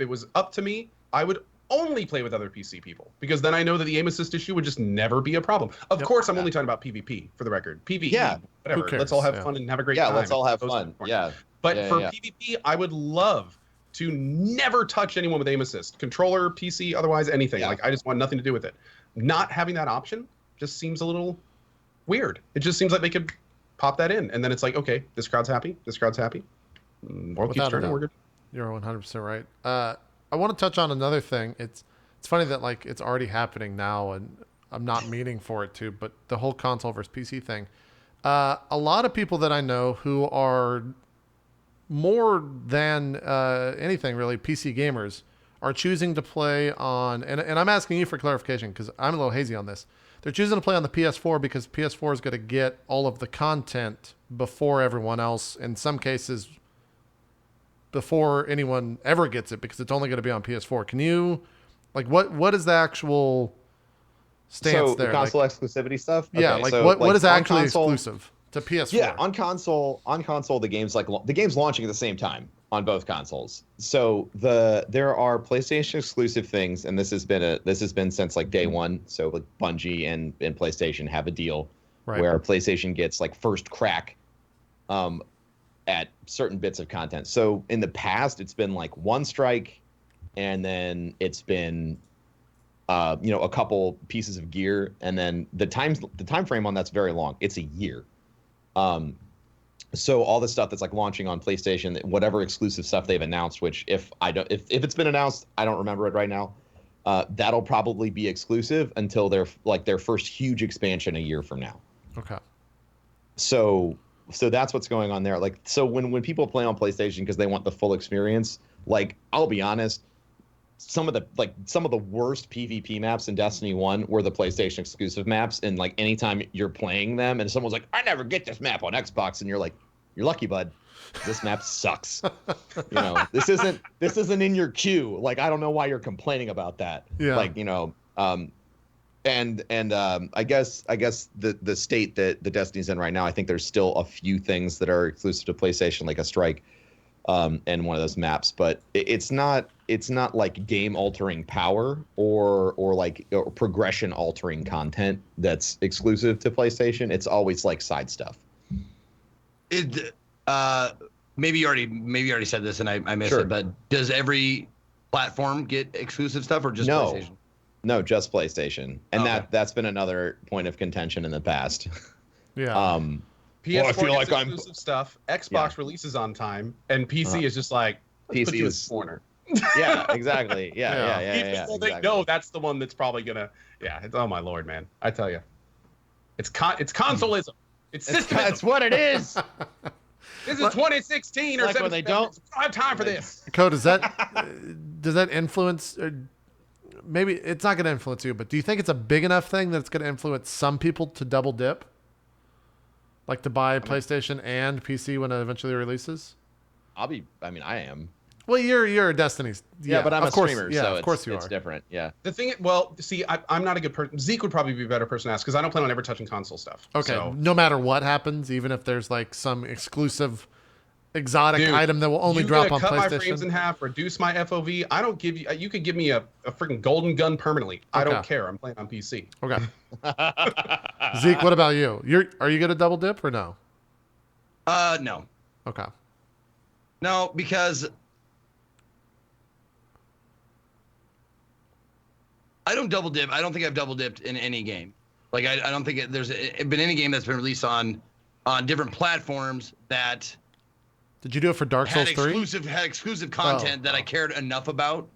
it was up to me, I would only play with other PC people, because then I know that the aim assist issue would just never be a problem. Of course, I'm only talking about PvP for the record. PvE, Yeah. whatever. Who Let's all have cares? fun and have a great Yeah, time. let's all have Those fun. are important. Yeah. But Yeah, for yeah. PvP, I would love to never touch anyone with aim assist, controller, PC, otherwise anything. Yeah. Like I just want nothing to do with it. Not having that option just seems a little weird. It just seems like they could pop that in, and then it's like, okay, this crowd's happy. This crowd's happy. World keeps Without a turning. doubt. We're good. You're 100% right. I want to touch on another thing. It's funny that like it's already happening now, and I'm not meaning for it to, but the whole console versus PC thing. A lot of people that I know who are more than anything really PC gamers are choosing to play on, and I'm asking you for clarification because I'm a little hazy on this. They're choosing to play on the PS4 because PS4 is going to get all of the content before everyone else. In some cases, before anyone ever gets it, because it's only going to be on PS4. Can you, like, what is the actual stance So there? the console exclusivity stuff. Yeah, Okay, like so, what is on actually console- exclusive to PS4? Yeah, on console, the game's launching at the same time on both consoles. So there are PlayStation exclusive things, and this has been since like day one. So like Bungie and PlayStation have a deal where PlayStation gets like first crack at certain bits of content. So in the past, it's been like One Strike, and then it's been a couple pieces of gear, and then the time frame on that's very long. It's a year. So all the stuff that's like launching on PlayStation, whatever exclusive stuff they've announced, which if it's been announced, I don't remember it right now. That'll probably be exclusive until their first huge expansion a year from now. Okay. So that's what's going on there. Like, so when people play on PlayStation because they want the full experience, like, I'll be honest, some of the worst PvP maps in Destiny 1 were the PlayStation exclusive maps. And like, anytime you're playing them and someone's like, I never get this map on Xbox, and you're like, you're lucky, bud. This map sucks. This isn't in your queue. Like, I don't know why you're complaining about that. Yeah. Like, I guess the state that the Destiny's in right now, I think there's still a few things that are exclusive to PlayStation, like a strike, and one of those maps, but it's not like game altering power or progression altering content that's exclusive to PlayStation. It's always like side stuff. Maybe you already said this and I missed it, but does every platform get exclusive stuff or just PlayStation? No, just PlayStation, and that's been another point of contention in the past. Yeah. PS4 I feel like exclusive stuff. Xbox releases on time, and PC is just like, let's put you in the corner. Yeah, exactly. Yeah. They know that's the one that's probably gonna. Yeah. It's, oh my lord, man! I tell you, it's consolism. It's systemism. That's what it is. This is 2016 or like when they don't have time for this. Code, does that influence? Maybe it's not going to influence you, but do you think it's a big enough thing that it's going to influence some people to double dip? Like to buy PlayStation and PC when it eventually releases? I am. Well, you're a Destiny's. Yeah, but I'm a streamer, so of course it's different. Yeah. The thing, well, see, I'm not a good person. Zeke would probably be a better person to ask because I don't plan on ever touching console stuff. Okay, so. No matter what happens, even if there's like some exclusive exotic item that will only drop on cut PlayStation. My frames in half, reduce my FOV. I don't give you. You could give me a freaking golden gun permanently. I don't care. I'm playing on PC. Okay. Zeke, what about you? Are you gonna double dip or no? No. Okay. No, because I don't double dip. I don't think I've double dipped in any game. Like I don't think there's been any game that's been released on different platforms that. Did you do it for Dark Souls 3? Had exclusive content that I cared enough about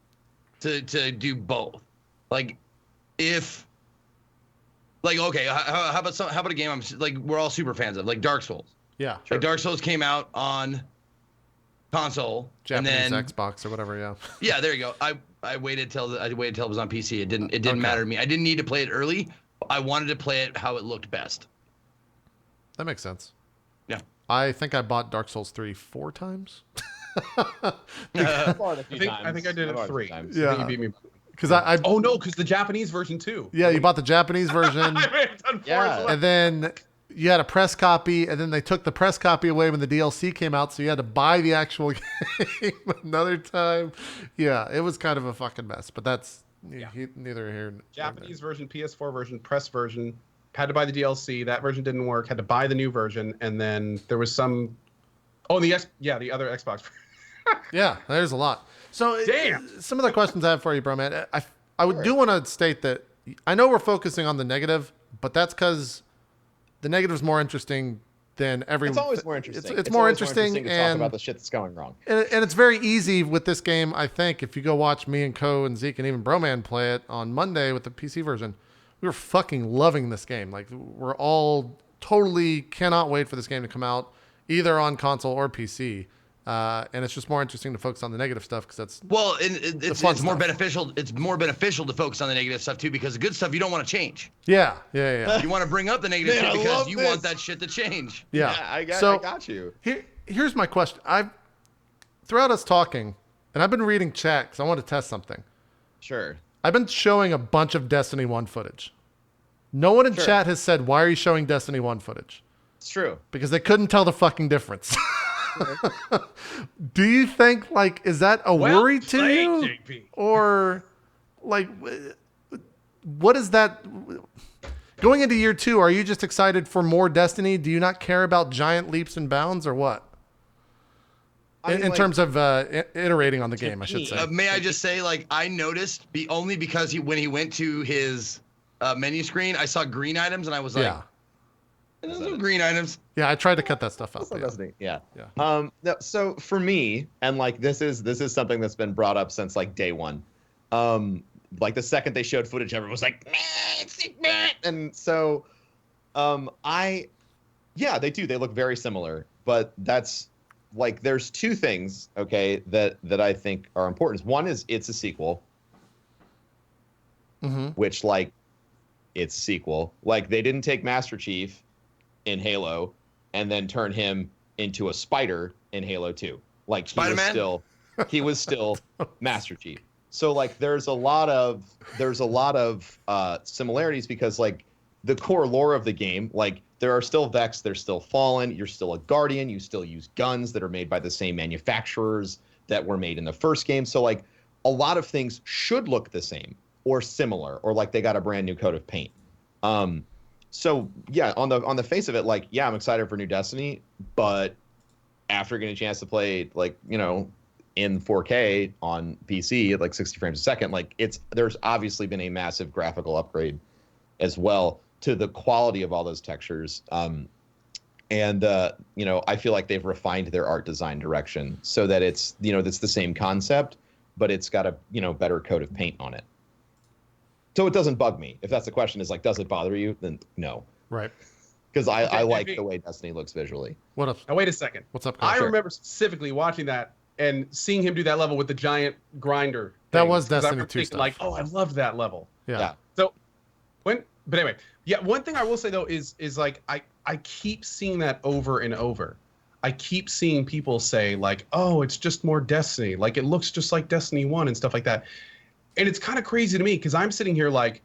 to do both. Like, if, like, okay, how about a game we're all super fans of, like Dark Souls. Yeah. Like Dark Souls came out on console, Japanese and then Xbox or whatever. Yeah. Yeah, there you go. I waited till it was on PC. It didn't matter to me. I didn't need to play it early. I wanted to play it how it looked best. That makes sense. Yeah. I think I bought Dark Souls 3 4 times. I think I did it 3. Yeah. I think you beat me. Because I oh no, because the Japanese version too. Yeah, you bought the Japanese version. I may have done 4 as well. And then you had a press copy, and then they took the press copy away when the DLC came out, so you had to buy the actual game another time. Yeah, it was kind of a fucking mess, but that's neither here nor Japanese version, PS4 version, press version. Had to buy the DLC. That version didn't work. Had to buy the new version, and then there was some. Oh, the other Xbox. Yeah, there's a lot. So some of the questions I have for you, bro, man. I do want to state that I know we're focusing on the negative, but that's because the negative is more interesting than every. It's always more interesting. It's more interesting to talk about the shit that's going wrong. And it's very easy with this game. I think if you go watch me and Co and Zeke and even Broman play it on Monday with the PC version. We were fucking loving this game. Like, we're all totally cannot wait for this game to come out, either on console or PC. And it's just more interesting to focus on the negative stuff because that's it's more beneficial. It's more beneficial to focus on the negative stuff too because the good stuff you don't want to change. Yeah. You want to bring up the negative shit because you want that shit to change. Yeah, I got you. Here's my question. Throughout us talking, and I've been reading chat because I want to test something. Sure. I've been showing a bunch of Destiny 1 footage. No one in chat has said, why are you showing Destiny 1 footage? It's true. Because they couldn't tell the fucking difference. Do you think, like, is that a worry to you? JP. Or, like, what is that? Going into year 2, are you just excited for more Destiny? Do you not care about giant leaps and bounds or what? in terms of iterating on the game, I should say. May I just say, like, I noticed only because when he went to his menu screen, I saw green items and I was like, there's no green items. Yeah, I tried to cut that stuff out. Yeah. No, so for me, and like this is something that's been brought up since like day one. Like the second they showed footage, everyone was like, meh. And so yeah, they do. They look very similar, but that's like there's two things, okay, that I think are important. One is it's a sequel, which like it's a sequel. Like they didn't take Master Chief in Halo and then turn him into a spider in Halo 2. Like he was still Master Chief. So like there's a lot of similarities because like the core lore of the game, like there are still Vex, there's still Fallen, you're still a Guardian, you still use guns that are made by the same manufacturers that were made in the first game. So like a lot of things should look the same or similar, or like they got a brand new coat of paint. So yeah, on the face of it, like, yeah, I'm excited for new Destiny, but after getting a chance to play, like, you know, in 4K on PC at like 60 frames a second, like there's obviously been a massive graphical upgrade as well to the quality of all those textures. And you know, I feel like they've refined their art design direction so that it's, you know, it's the same concept, but it's got a, you know, better coat of paint on it. So it doesn't bug me. If that's the question, is like, does it bother you? Then no. Right. Because I like the way Destiny looks visually. What up? Now wait a second. What's up? I remember specifically watching that and seeing him do that level with the giant grinder. That was things, Destiny 2 stuff. Like, oh, I loved that level. Yeah. So but anyway, yeah. One thing I will say though is like I keep seeing that over and over. I keep seeing people say like, oh, it's just more Destiny. Like it looks just like Destiny 1 and stuff like that. And it's kind of crazy to me because I'm sitting here like,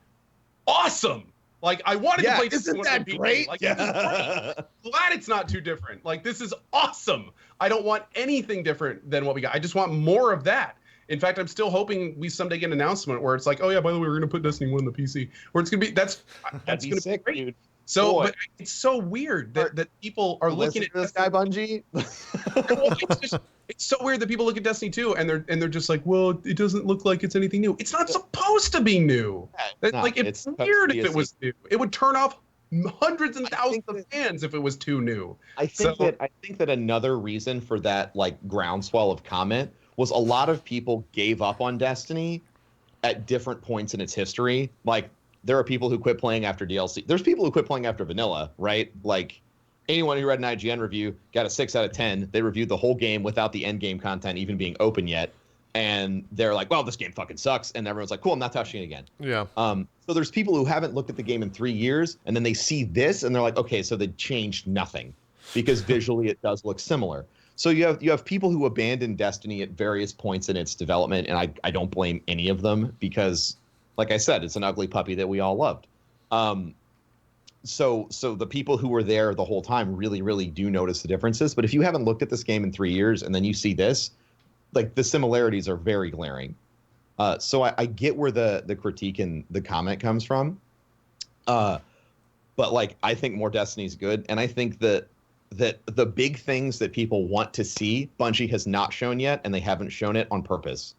awesome. Like I wanted to play. Isn't that great? Like, this is great. Glad it's not too different. Like this is awesome. I don't want anything different than what we got. I just want more of that. In fact, I'm still hoping we someday get an announcement where it's like, oh yeah, by the way, we're gonna put Destiny 1 on the PC. Where it's gonna be that's gonna sick, be great. dude. So, Boy. but it's so weird that people are looking at this guy Bungie. Well, it's so weird that people look at Destiny 2 and they're just like, well, it doesn't look like it's anything new. It's not supposed to be new. Like it's weird if it was new. It would turn off hundreds and thousands of fans if it was too new. I think that another reason for that like groundswell of comment was a lot of people gave up on Destiny at different points in its history. Like there are people who quit playing after DLC. There's people who quit playing after vanilla, right? Like anyone who read an IGN review got a 6 out of 10. They reviewed the whole game without the end game content even being open yet. And they're like, well, this game fucking sucks. And everyone's like, cool, I'm not touching it again. Yeah. So there's people who haven't looked at the game in 3 years and then they see this and they're like, okay, so they changed nothing because visually it does look similar. So you have people who abandoned Destiny at various points in its development. And I don't blame any of them because, like I said, it's an ugly puppy that we all loved. So the people who were there the whole time really, really do notice the differences. But if you haven't looked at this game in 3 years and then you see this, like the similarities are very glaring. So I get where the critique and the comment comes from. But like, I think more Destiny is good. And I think that the big things that people want to see, Bungie has not shown yet, and they haven't shown it on purpose.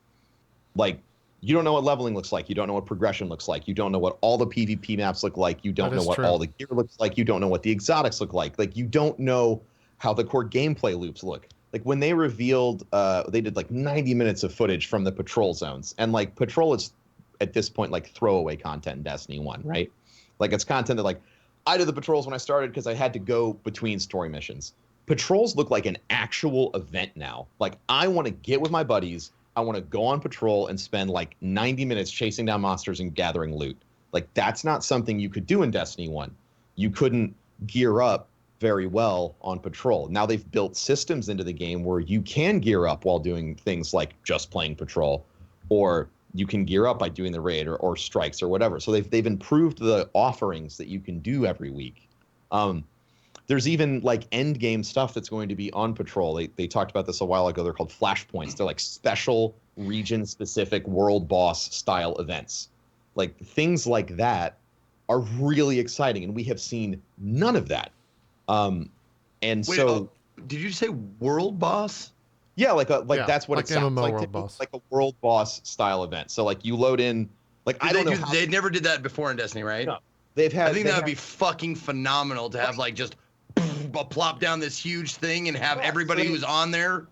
Like, you don't know what leveling looks like. You don't know what progression looks like. You don't know what all the PvP maps look like. You don't know what all the gear looks like. You don't know what the exotics look like. Like, you don't know how the core gameplay loops look. Like, when they revealed, they did like 90 minutes of footage from the patrol zones. And like, patrol is at this point like throwaway content in Destiny 1, right? Like, it's content that like, I did the patrols when I started because I had to go between story missions. Patrols look like an actual event now. Like, I want to get with my buddies. I want to go on patrol and spend like 90 minutes chasing down monsters and gathering loot. Like, that's not something you could do in Destiny 1. You couldn't gear up very well on patrol. Now they've built systems into the game where you can gear up while doing things like just playing patrol, or you can gear up by doing the raid or strikes or whatever. So they've improved the offerings that you can do every week. There's even like end game stuff that's going to be on patrol. They talked about this a while ago. They're called flashpoints. They're like special region specific world boss style events. Like things like that are really exciting. And we have seen none of that. And Wait, so did you say world boss? Yeah, like Yeah, that's what like it sounds MMO like world to me, boss. like a world boss style event. So like you load in, like I don't know how They never did that before in Destiny, right? No. They've had. I think they that would have- be fucking phenomenal to have like just plop down this huge thing and have Yeah, everybody so- who's on there.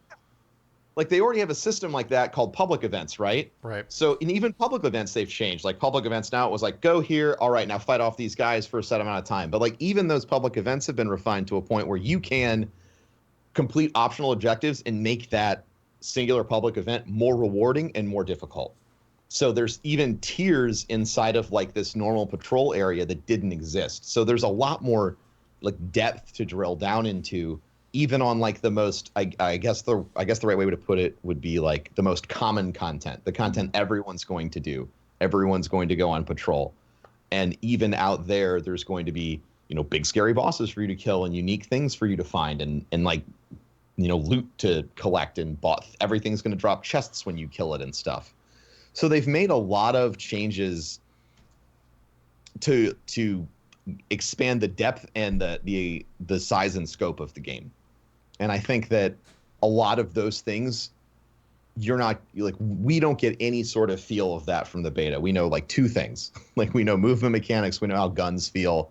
like they already have a system like that called public events, right? Right. So in even public events, they've changed. Like public events now, it was like go here, all right, now fight off these guys for a set amount of time. But like even those public events have been refined to a point where you can complete optional objectives and make that singular public event more rewarding and more difficult. So there's even tiers inside of like this normal patrol area that didn't exist. So there's a lot more like depth to drill down into, even on like the most I guess the right way to put it would be like the most common content, the content everyone's going to do. Everyone's going to go on patrol. And even out there, there's going to be, big scary bosses for you to kill and unique things for you to find and like, loot to collect and everything's going to drop chests when you kill it and stuff. So they've made a lot of changes to expand the depth and the size and scope of the game. And I think that a lot of those things, we don't get any sort of feel of that from the beta. We know like two things. Like we know movement mechanics, we know how guns feel,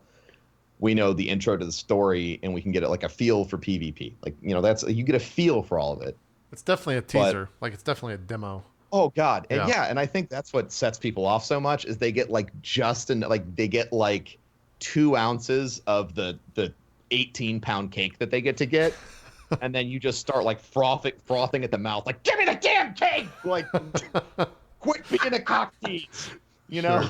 we know the intro to the story, and we can get it like a feel for PvP. Like, you get a feel for all of it. It's definitely a teaser. Like it's definitely a demo. Oh God. And Yeah. and I think that's what sets people off so much is they get like they get like 2 ounces of the 18-pound cake that they get. And then you just start like frothing at the mouth, like, give me the damn cake! Like, quit being a cock tease, Sure.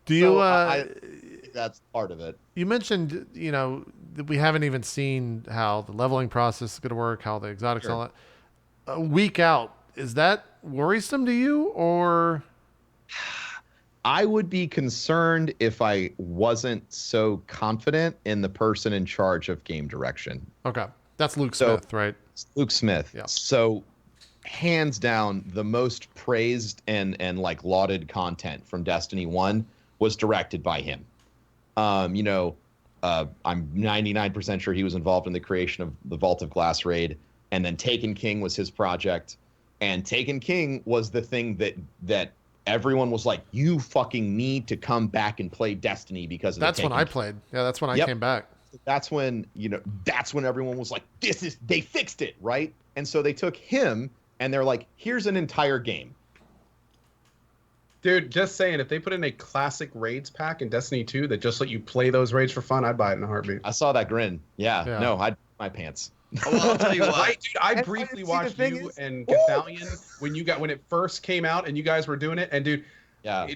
Do So you? I think that's part of it. You mentioned, that we haven't even seen how the leveling process is going to work, how the exotics, Sure. all that. A week out, is that worrisome to you, or? I would be concerned if I wasn't so confident in the person in charge of game direction. Okay, that's Luke So- Smith, right? Luke Smith. Yeah. So hands down, the most praised and like lauded content from Destiny 1 was directed by him. I'm 99% sure he was involved in the creation of the Vault of Glass raid, and then Taken King was his project. And Taken King was the thing that everyone was like, you fucking need to come back and play Destiny because of That's the when Taken I played. Yeah, that's when I Yep. came back. That's when everyone was like, they fixed it, right? And so they took him and they're like, here's an entire game. Dude, just saying, if they put in a classic raids pack in Destiny 2 that just let you play those raids for fun, I'd buy it in a heartbeat. I saw that grin. Yeah. Yeah. No, I'd my pants. Well, I'll tell you what. Right, dude, I And briefly see, the watched thing you is- and Woo! Gathalion when it first came out and you guys were doing it, and dude, Yeah.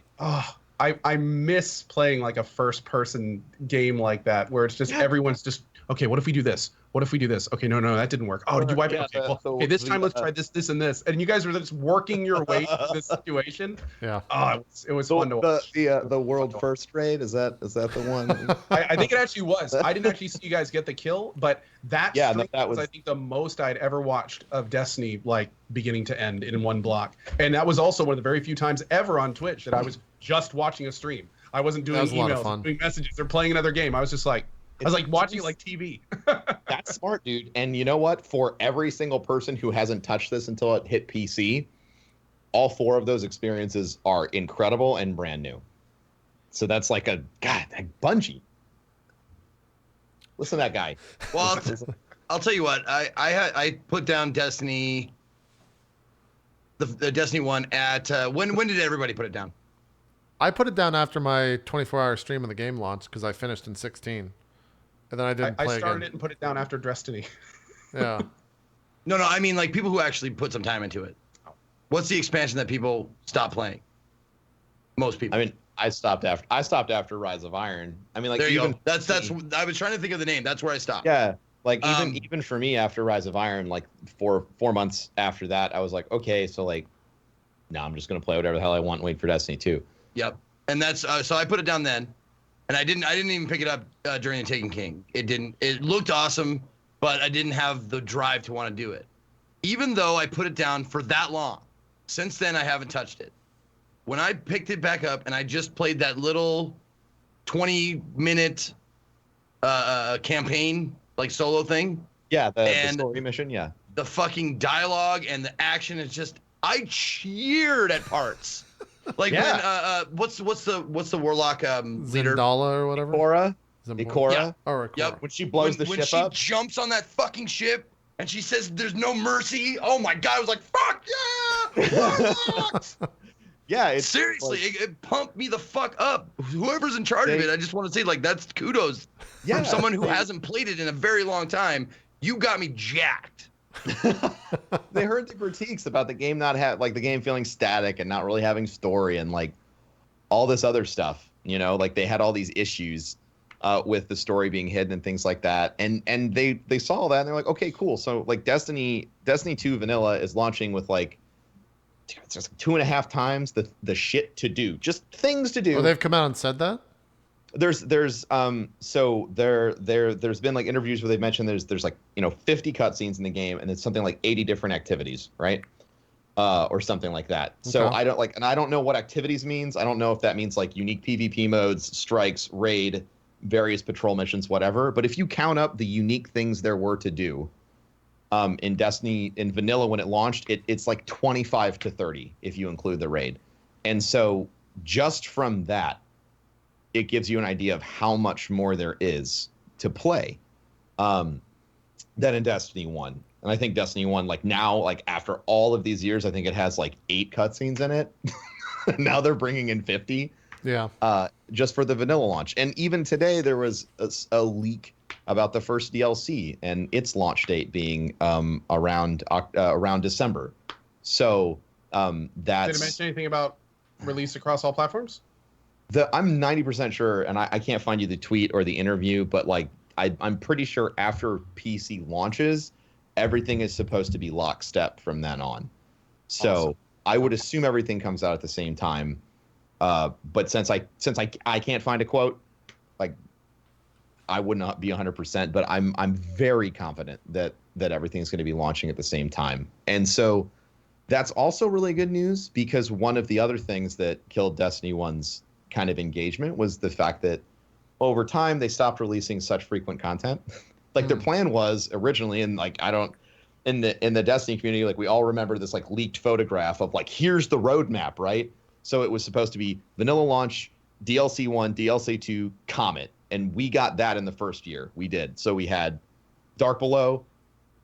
I miss playing like a first person game like that where it's just everyone's just, okay, what if we do this? What if we do this? Okay, no, that didn't work. Oh, did you wipe it? Yeah, Okay, okay, this time let's try this and this. And you guys were just working your way through this situation. Yeah. Oh, it was fun to watch. The world first raid, is that the one? I think it actually was. I didn't actually see you guys get the kill, but that Yeah, stream that was, was- I think, the most I'd ever watched of Destiny, like beginning to end in one block. And that was also one of the very few times ever on Twitch that I was just watching a stream. I wasn't doing That was a lot of emails, fun. doing messages, or playing another game. I was just like, watching it like TV. That's smart, dude. And you know what? For every single person who hasn't touched this until it hit PC, all 4 of those experiences are incredible and brand new. So that's like Bungie. Listen to that guy. Well, I'll tell you what. I put down Destiny, the Destiny 1 at when did everybody put it down? I put it down after my 24-hour stream of the game launch because I finished in 16. And then I didn't I play started again. it and put it down after Destiny. Yeah. No, I mean like people who actually put some time into it. What's the expansion that people stop playing? Most people. I mean, I stopped after Rise of Iron. I mean, like there you even go. That's I was trying to think of the name. That's where I stopped. yeah, like Um, even for me after Rise of Iron, like 4 months after that, I was like, okay, so like, no, I'm just gonna play whatever the hell I want and wait for Destiny 2. Yep. And that's so I put it down then, and I didn't even pick it up during the Taken King. It looked awesome, but I didn't have the drive to want to do it. Even though I put it down for that long, since then I haven't touched it. When I picked it back up and I just played that little 20-minute campaign like solo thing, Yeah, the And- story mission. Yeah, The fucking dialogue and the action is just, I cheered at parts. Like when what's the warlock leader? Zendala or whatever. Ikora. Zembora. Ikora. Yeah. Or Ikora. Yep. When she blows the when ship she up. jumps on that fucking ship and she says there's no mercy. Oh my god, I was like, fuck yeah! Warlocks! Yeah, it's Seriously, like, it pumped me the fuck up. Whoever's in charge of it, I just want to say, like, that's kudos from someone who hasn't played it in a very long time. You got me jacked. they heard the critiques about the game the game feeling static and not really having story and like all this other stuff. You know, like they had all these issues with the story being hidden and things like that. And they saw that and they're like, okay, cool. So like Destiny 2 Vanilla is launching with like it's just 2.5 times the shit to do, just things to do. Oh, they've come out and said that? There's there's been like interviews where they've mentioned there's like 50 cutscenes in the game and it's something like 80 different activities, right? Or something like that. Okay. So I don't know what activities means. I don't know if that means like unique PvP modes, strikes, raid, various patrol missions, whatever. But if you count up the unique things there were to do, in Destiny, in Vanilla when it launched, it's like 25 to 30 if you include the raid. And so just from that, it gives you an idea of how much more there is to play than in Destiny 1. And I think Destiny 1, like now, like after all of these years, I think it has like 8 cutscenes in it. Now they're bringing in 50. Yeah. Just for the vanilla launch. And even today, there was a leak about the first DLC and its launch date being around December. So that's. Did it mention anything about release across all platforms? I'm 90% sure, and I can't find you the tweet or the interview, but like I'm pretty sure after PC launches, everything is supposed to be lockstep from then on. So awesome. I would assume everything comes out at the same time. But since I can't find a quote, like I would not be 100%, but I'm very confident that everything's going to be launching at the same time. And so that's also really good news because one of the other things that killed Destiny 1's kind of engagement was the fact that over time they stopped releasing such frequent content. Like their plan was originally, and like in the Destiny community, like we all remember this like leaked photograph of like here's the roadmap, right? So it was supposed to be vanilla launch, DLC 1, DLC 2, Comet. And we got that in the first year. We did. So we had Dark Below,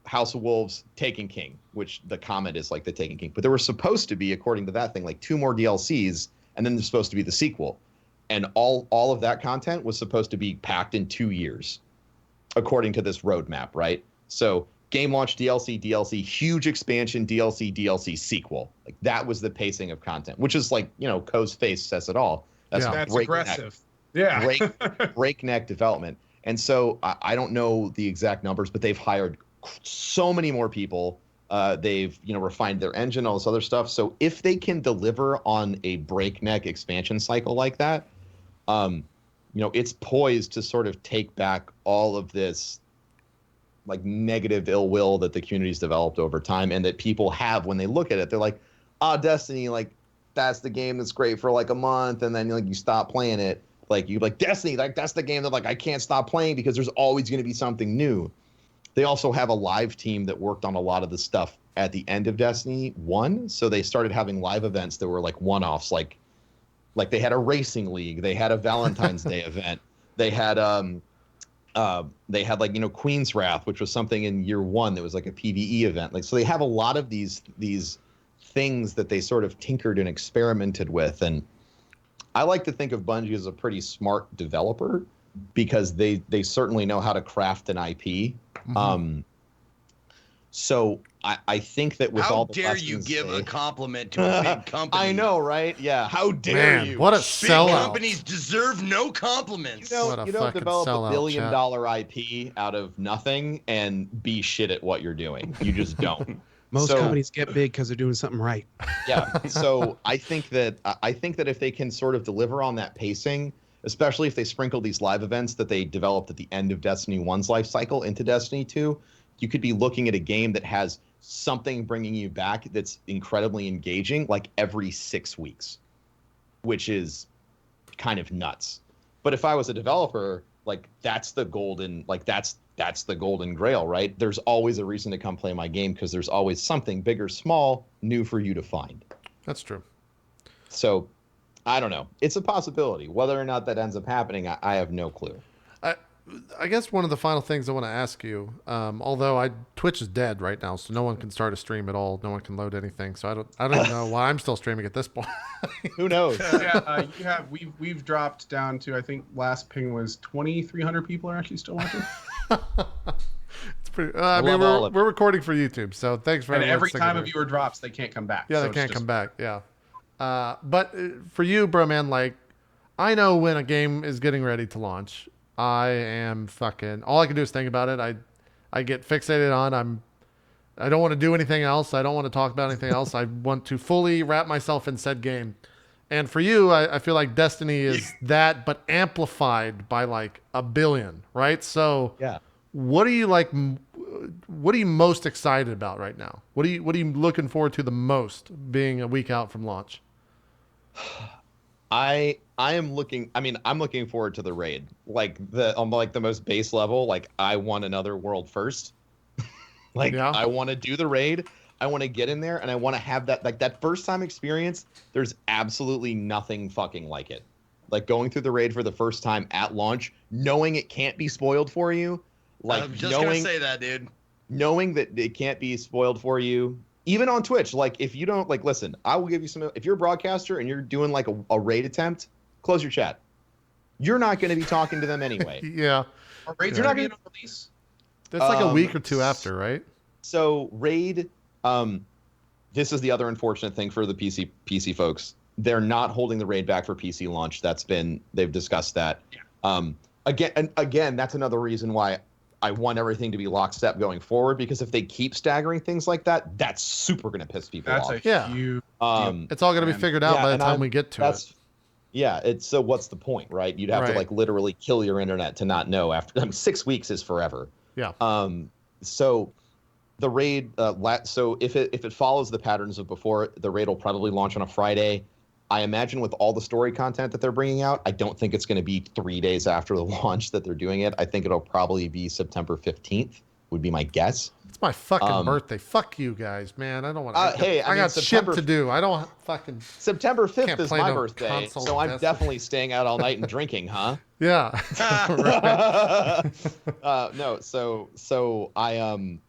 House of Wolves, Taken King, which the Comet is like the Taken King. But there were supposed to be, according to that thing, like 2 more DLCs, and then there's supposed to be the sequel. And all of that content was supposed to be packed in 2 years, according to this roadmap, right? So game launch, DLC, huge expansion, DLC, sequel. Like that was the pacing of content, which is like, Coh's face says it all. That's aggressive. Yeah. breakneck development. And so I don't know the exact numbers, but they've hired so many more people. They've, refined their engine, all this other stuff. So if they can deliver on a breakneck expansion cycle like that, it's poised to sort of take back all of this like negative ill will that the community's developed over time and that people have when they look at it. They're like, Destiny, like that's the game that's great for like a month and then like you stop playing it. Like you like Destiny, like that's the game that like I can't stop playing because there's always going to be something new. They also have a live team that worked on a lot of the stuff at the end of Destiny 1. So they started having live events that were like one-offs, like they had a racing league, they had a Valentine's Day event, they had like Queen's Wrath, which was something in year 1 that was like a PvE event. Like so they have a lot of these things that they sort of tinkered and experimented with. And I like to think of Bungie as a pretty smart developer because they certainly know how to craft an IP. Mm-hmm. So I think that with all the how dare you give a compliment to a big company? I know, right? Yeah. How dare you? What a big sellout. Companies deserve no compliments. You don't develop $1 billion IP out of nothing and be shit at what you're doing. You just don't. Most companies get big because they're doing something right. Yeah. So I think that if they can sort of deliver on that pacing, especially if they sprinkle these live events that they developed at the end of Destiny 1's life cycle into Destiny 2, you could be looking at a game that has something bringing you back that's incredibly engaging like every 6 weeks, which is kind of nuts. But if I was a developer, like that's the golden, like that's that's the golden grail, right? There's always a reason to come play my game because there's always something big or small new for you to find. That's true. So I don't know. It's a possibility. Whether or not that ends up happening, I have no clue. I guess one of the final things I want to ask you, although Twitch is dead right now, so no one can start a stream at all. No one can load anything. So I don't even know why I'm still streaming at this point. Who knows? Yeah, we've dropped down to, I think last ping was 2,300 people are actually still watching. It's pretty. I mean, we're recording for YouTube, so thanks for. And everyone every sticking time a with it. viewer drops, they can't come back. Yeah, So they it's can't just- come back. Yeah. But for you, bro, man, like, I know when a game is getting ready to launch. I am fucking. All I can do is think about it. I get fixated on. I don't want to do anything else. I don't want to talk about anything else. I want to fully wrap myself in said game. And for you, I feel like Destiny is that, but amplified by like a billion, right? So Yeah. what are you like? What are you most excited about right now? What are you looking forward to the most, being a week out from launch? I am looking. I mean, I'm looking forward to the raid. Like on like the most base level. Like I want another world first. Yeah. I want to do the raid. I want to get in there and I want to have that like that first time experience. There's absolutely nothing fucking like it. Like going through the raid for the first time at launch, knowing it can't be spoiled for you. Like I'm just gonna say that, dude. knowing that it can't be spoiled for you. Even on Twitch, like if you don't like, listen, I will give you some. If you're a broadcaster and you're doing like a raid attempt, close your chat. You're not going to be talking to them anyway. Yeah. Are raids You're not not going to release? That's like a week or two after, right? So raid, this is the other unfortunate thing for the PC folks. They're not holding the raid back for PC launch. They've discussed that. Again, that's another reason why I want everything to be lockstep going forward, because if they keep staggering things like that, that's super going to piss people That's off. a huge. It's all going to be figured out by the time we get to it. Yeah, so what's the point, right? You'd have to like literally kill your internet to not know after. I mean, 6 weeks is forever. Yeah. So the raid, so if it follows the patterns of before, the raid will probably launch on a Friday. I imagine with all the story content that they're bringing out, I don't think it's going to be 3 days after the launch that they're doing it. I think it'll probably be September 15th would be my guess. It's my fucking birthday. Fuck you guys, man. I don't want to. Hey, I mean, got shit to do. I don't fucking. September 5th Can't is play my no birthday, console so I'm Destiny. definitely staying out all night and drinking, huh? Yeah. No, so I'm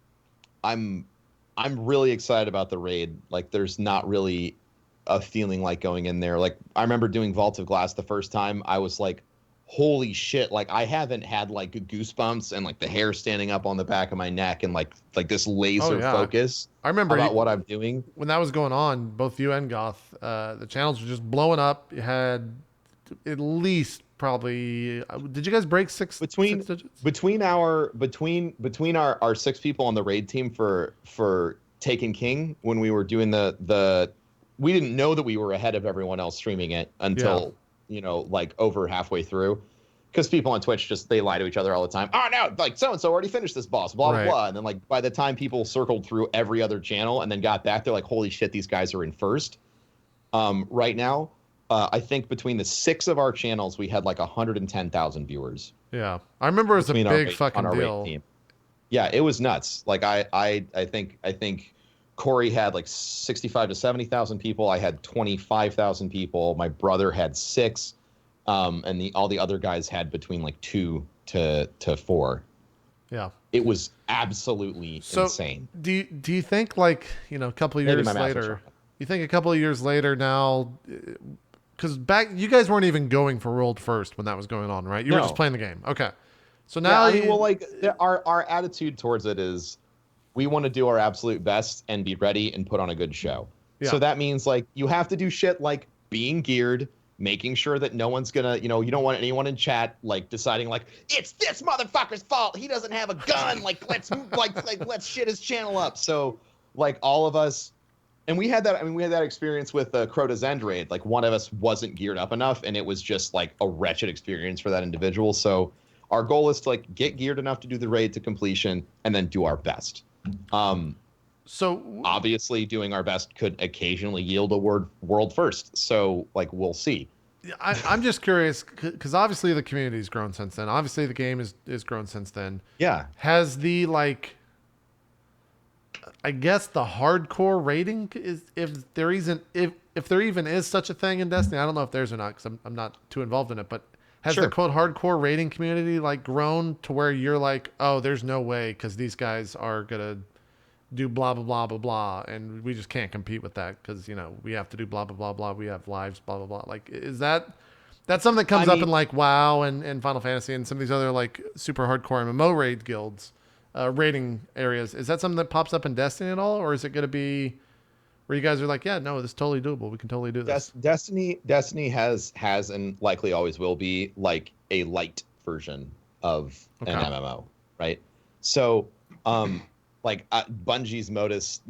really excited about the raid. Like there's not really a feeling like going in there. Like I remember doing Vault of Glass the first time. I was like, holy shit, like I haven't had like goosebumps and like the hair standing up on the back of my neck and like this laser focus I remember about what I'm doing. When that was going on, both you and Goth, the channels were just blowing up. You had at least probably. Did you guys break six digits? Between our 6 people on the raid team for Taken King, when we were doing the we didn't know that we were ahead of everyone else streaming it until like over halfway through, because people on Twitch they lie to each other all the time. Oh no, like so and so already finished this boss, blah blah blah. And then like by the time people circled through every other channel and then got back, they're like, holy shit, these guys are in first. Right now, I think between the 6 of our channels, we had like 110,000 viewers. Yeah, I remember it was a big fucking deal. Team. Yeah, it was nuts. Like I think Corey had like 65 to 70,000 people. I had 25,000 people. My brother had 6, and all the other guys had between like 2 to 4. Yeah, it was absolutely insane. Do you think like a couple of years later? You think a couple of years later now? Because you guys weren't even going for world first when that was going on, right? You were just playing the game. Okay, so now our attitude towards it is, we want to do our absolute best and be ready and put on a good show. Yeah. So that means like you have to do shit like being geared, making sure that no one's gonna, you don't want anyone in chat like deciding like it's this motherfucker's fault. He doesn't have a gun. Like let's shit his channel up. So like all of us, and we had that. I mean, we had that experience with Crota's End raid. Like one of us wasn't geared up enough, and it was just like a wretched experience for that individual. So our goal is to like get geared enough to do the raid to completion and then do our best. So obviously doing our best could occasionally yield a world first. So like, we'll see. I'm just curious because obviously the community's grown since then. Obviously the game is grown since then. Yeah. Has the like, I guess the hardcore rating is if there even is such a thing in Destiny. I don't know if there's or not because I'm not too involved in it. But has Sure. the quote hardcore rating community like grown to where you're like, oh, there's no way because these guys are gonna do blah blah blah blah blah, and we just can't compete with that because we have to do blah blah blah blah. We have lives, blah blah blah. Like, is that's something that comes up in like WoW and Final Fantasy and some of these other like super hardcore MMO raid guilds, rating areas? Is that something that pops up in Destiny at all, or is it going to be where you guys are like, yeah, no, this is totally doable. We can totally do this. Destiny has and likely always will be like a light version of an MMO, right? So, like Bungie's modus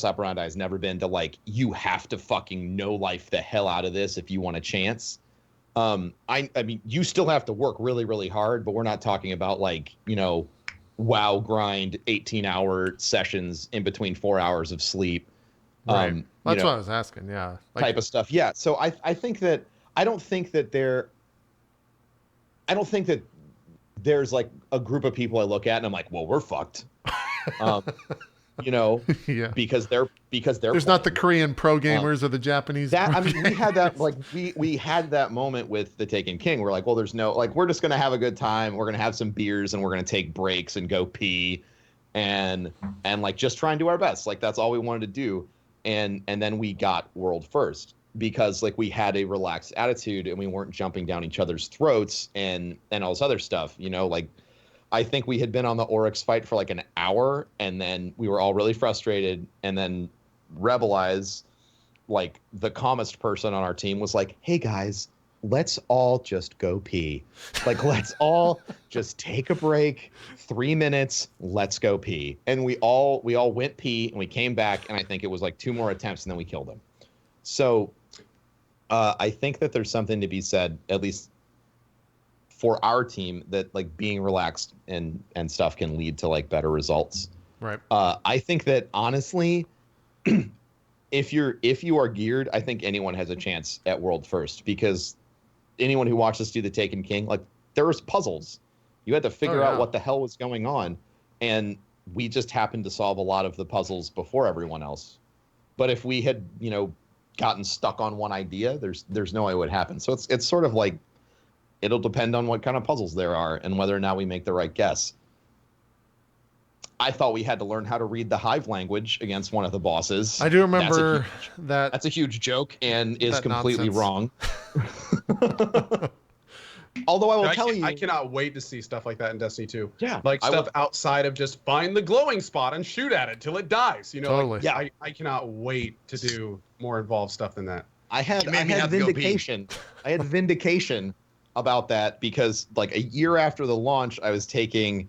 operandi has never been to like, you have to fucking no life the hell out of this if you want a chance. I mean, you still have to work really, really hard, but we're not talking about like, WoW grind 18-hour sessions in between 4 hours of sleep. Right. That's what I was asking. Yeah. Like, type of stuff. Yeah. So I think that I don't think that there's like a group of people I look at and I'm like, well, we're fucked. Yeah. because they're there's not the Korean pro gamers or the Japanese. I mean, we had that like we had that moment with the Taken King. We're like, well, there's no like, we're just gonna have a good time. We're gonna have some beers and we're gonna take breaks and go pee, and like just try and do our best. Like that's all we wanted to do. And then we got world first because like we had a relaxed attitude and we weren't jumping down each other's throats and all this other stuff. Like I think we had been on the Oryx fight for like an hour and then we were all really frustrated. And then Rebelize, like the calmest person on our team, was like, hey guys, let's all just go pee. Like, let's all just take a break, 3 minutes, let's go pee. And we all went pee and we came back and I think it was like 2 more attempts and then we killed him. So I think that there's something to be said, at least for our team, that like being relaxed and stuff can lead to like better results. Right. I think that honestly, if you are geared, I think anyone has a chance at world first, because anyone who watched us do the Taken King, like there was puzzles. You had to figure out what the hell was going on. And we just happened to solve a lot of the puzzles before everyone else. But if we had, gotten stuck on one idea, there's no way it would happen. So it's sort of like, it'll depend on what kind of puzzles there are and whether or not we make the right guess. I thought we had to learn how to read the Hive language against one of the bosses. I do remember that. That's a huge joke and is completely nonsense. Wrong. Although I will tell you, I cannot wait to see stuff like that in Destiny 2. Yeah, like stuff outside of just find the glowing spot and shoot at it till it dies. Totally. Like, I cannot wait to do more involved stuff than that. I had vindication. I had vindication about that because like a year after the launch, I was taking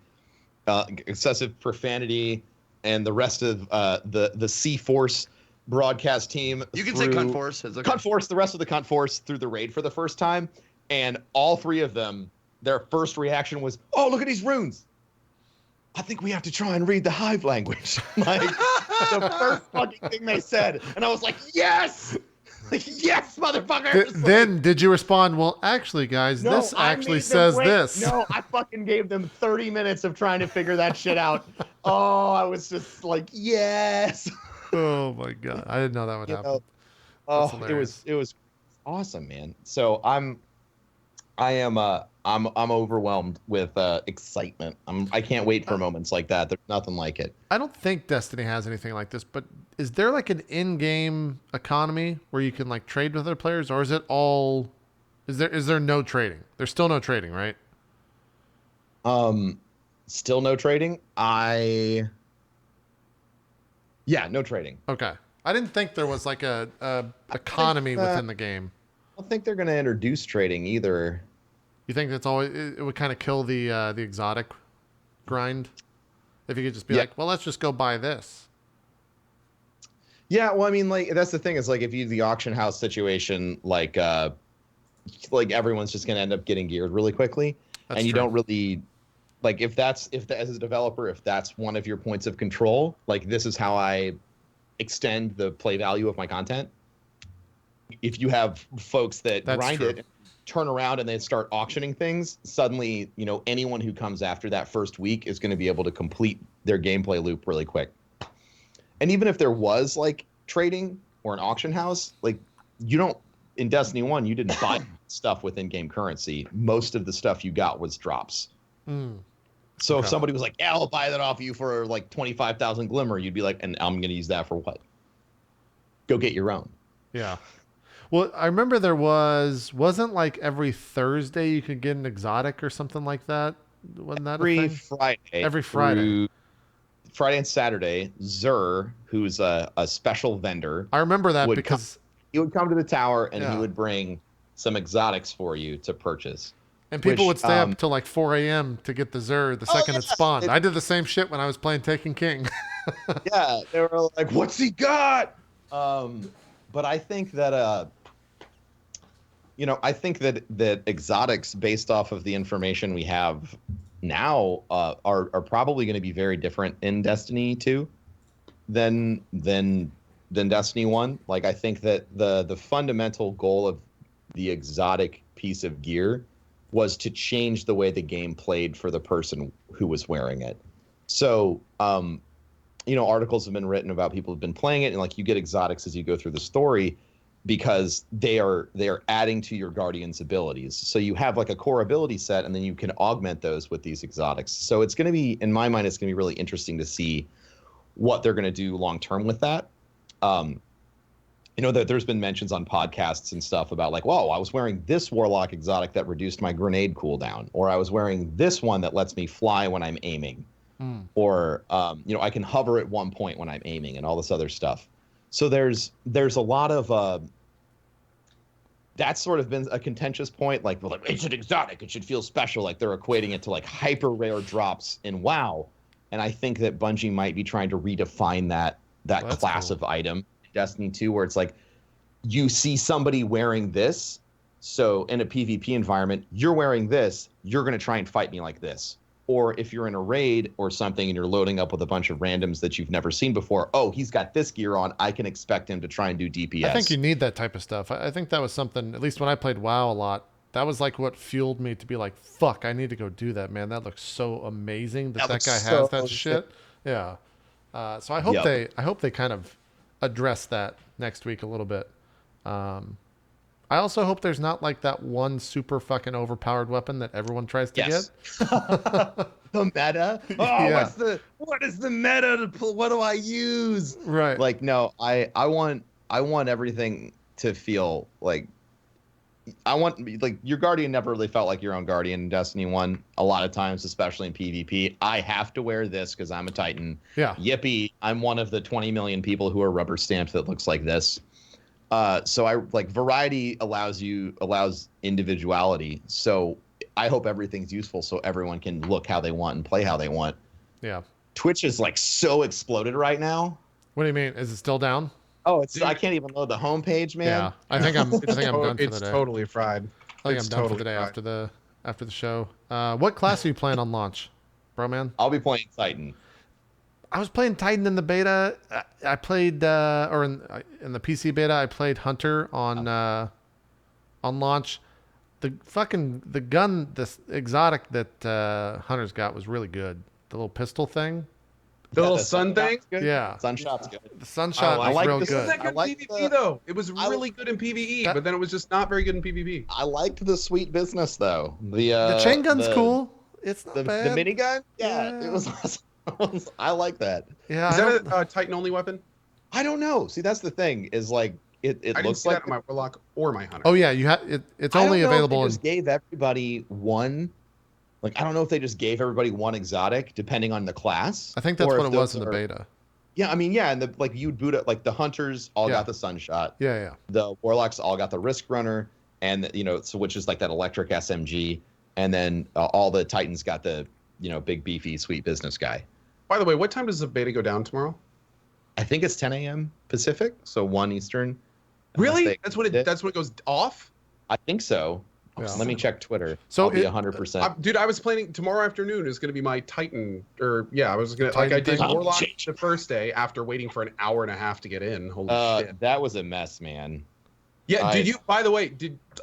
excessive profanity and the rest of the C-Force broadcast team. You can say Cunt Force. It's okay. Cunt Force, the rest of the Cunt Force through the raid for the first time. And all 3 of them, their first reaction was, oh, look at these runes. I think we have to try and read the Hive language. Like, the first fucking thing they said. And I was like, yes! Like, yes, motherfucker! Then did you respond, well, actually, guys, this actually says this. No, I fucking gave them 30 minutes of trying to figure that shit out. Oh, I was just like, yes! Oh, my God. I didn't know that would happen. Oh, it was awesome, man. So I'm overwhelmed with excitement. I can't wait for moments like that. There's nothing like it. I don't think Destiny has anything like this, but is there like an in-game economy where you can like trade with other players, or is it all? Is there no trading? There's still no trading, right? Still no trading. Yeah, no trading. Okay, I didn't think there was like a economy within the game. I don't think they're going to introduce trading either. You think that's always it would kind of kill the exotic grind if you could just be like, well, let's just go buy this. Yeah, well, I mean, like that's the thing is like if you do the auction house situation, like everyone's just going to end up getting geared really quickly, That's and you true. don't really like if as a developer, if that's one of your points of control, like this is how I extend the play value of my content. If you have folks that grind true. it, turn around and they start auctioning things, suddenly, you know, anyone who comes after that first week is going to be able to complete their gameplay loop really quick. And even if there was like trading or an auction house, like you don't, in Destiny 1, you didn't buy stuff with in-game currency. Most of the stuff you got was drops. So if somebody was like, yeah, I'll buy that off you for like 25,000 glimmer, you'd be like, and I'm going to use that for what? Go get your own. Yeah. Well, I remember there wasn't like every Thursday you could get an exotic or something like that. Wasn't that Every a thing? Friday. Every Friday. Friday and Saturday, Zur, who's a special vendor. I remember that would because he would come to the tower and Yeah. he would bring some exotics for you to purchase. and people which, would stay up till like 4 a.m. to get the Zur the second it yeah. spawned. I did the same shit when I was playing Taken King. Yeah, they were like, "What's he got?" But I think that you know, I think that exotics, based off of the information we have now, are probably going to be very different in Destiny 2 than Destiny 1. Like, I think that the fundamental goal of the exotic piece of gear was to change the way the game played for the person who was wearing it. So, you know, articles have been written about people who've been playing it, and like you get exotics as you go through the story because they are adding to your Guardian's abilities. So you have like a core ability set, and then you can augment those with these exotics. So it's going to be, in my mind, it's going to be really interesting to see what they're going to do long term with that. You know, that there's been mentions on podcasts and stuff about like, whoa, I was wearing this Warlock exotic that reduced my grenade cooldown, or I was wearing this one that lets me fly when I'm aiming, or you know, I can hover at one point when I'm aiming, and all this other stuff. So there's a lot of that's sort of been a contentious point. Like, well, like, it's an exotic, it should feel special. Like they're equating it to like hyper rare drops in WoW, and I think that Bungie might be trying to redefine that That's class cool. of item. Destiny 2, where it's like you see somebody wearing this, so in a PvP environment you're wearing this, you're going to try and fight me like this. Or if you're in a raid or something and you're loading up with a bunch of randoms that you've never seen before, oh, he's got this gear on, I can expect him to try and do DPS. I think you need that type of stuff. I think that was something, at least when I played WoW a lot, that was like what fueled me to be like, fuck, I need to go do that, man. That looks so amazing that looks guy so has that sick. shit. Yeah. So I hope Yep. I hope they kind of address that next week a little bit. I also hope there's not like that one super fucking overpowered weapon that everyone tries to Yes. get. The meta. Oh, Yeah. what is the meta to pull? What do I use? Right. Like, no, I want everything to feel like I want, like, your Guardian never really felt like your own Guardian in Destiny 1 a lot of times, especially in PvP. I have to wear this because I'm a Titan. Yeah. Yippee, I'm one of the 20 million people who are rubber stamped that looks like this. So I like variety allows individuality. So I hope everything's useful so everyone can look how they want and play how they want. Yeah. Twitch is like so exploded right now. What do you mean? Is it still down? Oh, I can't even load the homepage, man. Yeah. I think I'm done for It's the day. totally fried. I think It's I'm done for totally the day fried. after the show. What class are you playing on launch, Broman? I'll be playing Titan. I was playing Titan in the beta. I played or in the PC beta. I played Hunter on launch. The gun, this exotic that Hunter's got was really good. The little pistol thing. The little the sun thing? Sunshot's good. Yeah. Sunshot's good. The sunshot I was like real this. good. It wasn't that good I like in PvP the- though. It was really good in PvE, That- but then it was just not very good in PvP. I liked the sweet business though. The chain gun's cool. It's not The bad. minigun? Yeah, Yeah. it was awesome. I like that. Yeah. Is I that don't- a Titan only weapon? I don't know. See, that's the thing. Is like it I didn't looks see like that on my Warlock or my Hunter. Oh yeah, you have it. It's I don't only know if available They in. just gave everybody one. Like, I don't know if they just gave everybody one exotic depending on the class. I think that's or what if it was those in the are- beta. Yeah, I mean, yeah, and the like you'd boot it like the hunters all Yeah. got the sunshot. Yeah, yeah. The warlocks all got the risk runner, and you know, so which is like that electric SMG, and then all the titans got the big beefy sweet business guy. By the way, what time does the beta go down tomorrow? I think it's 10 a.m. Pacific, so 1 Eastern. unless Really? they- That's when it goes off? I think so. Yeah. Let me check Twitter. So I'll be it- 100%. Dude, I was planning tomorrow afternoon is going to be my Titan, or yeah, I was going to like Titan I did thing? Warlock the first day after waiting for an hour and a half to get in. Holy shit! That was a mess, man. Yeah, I- did you? By the way,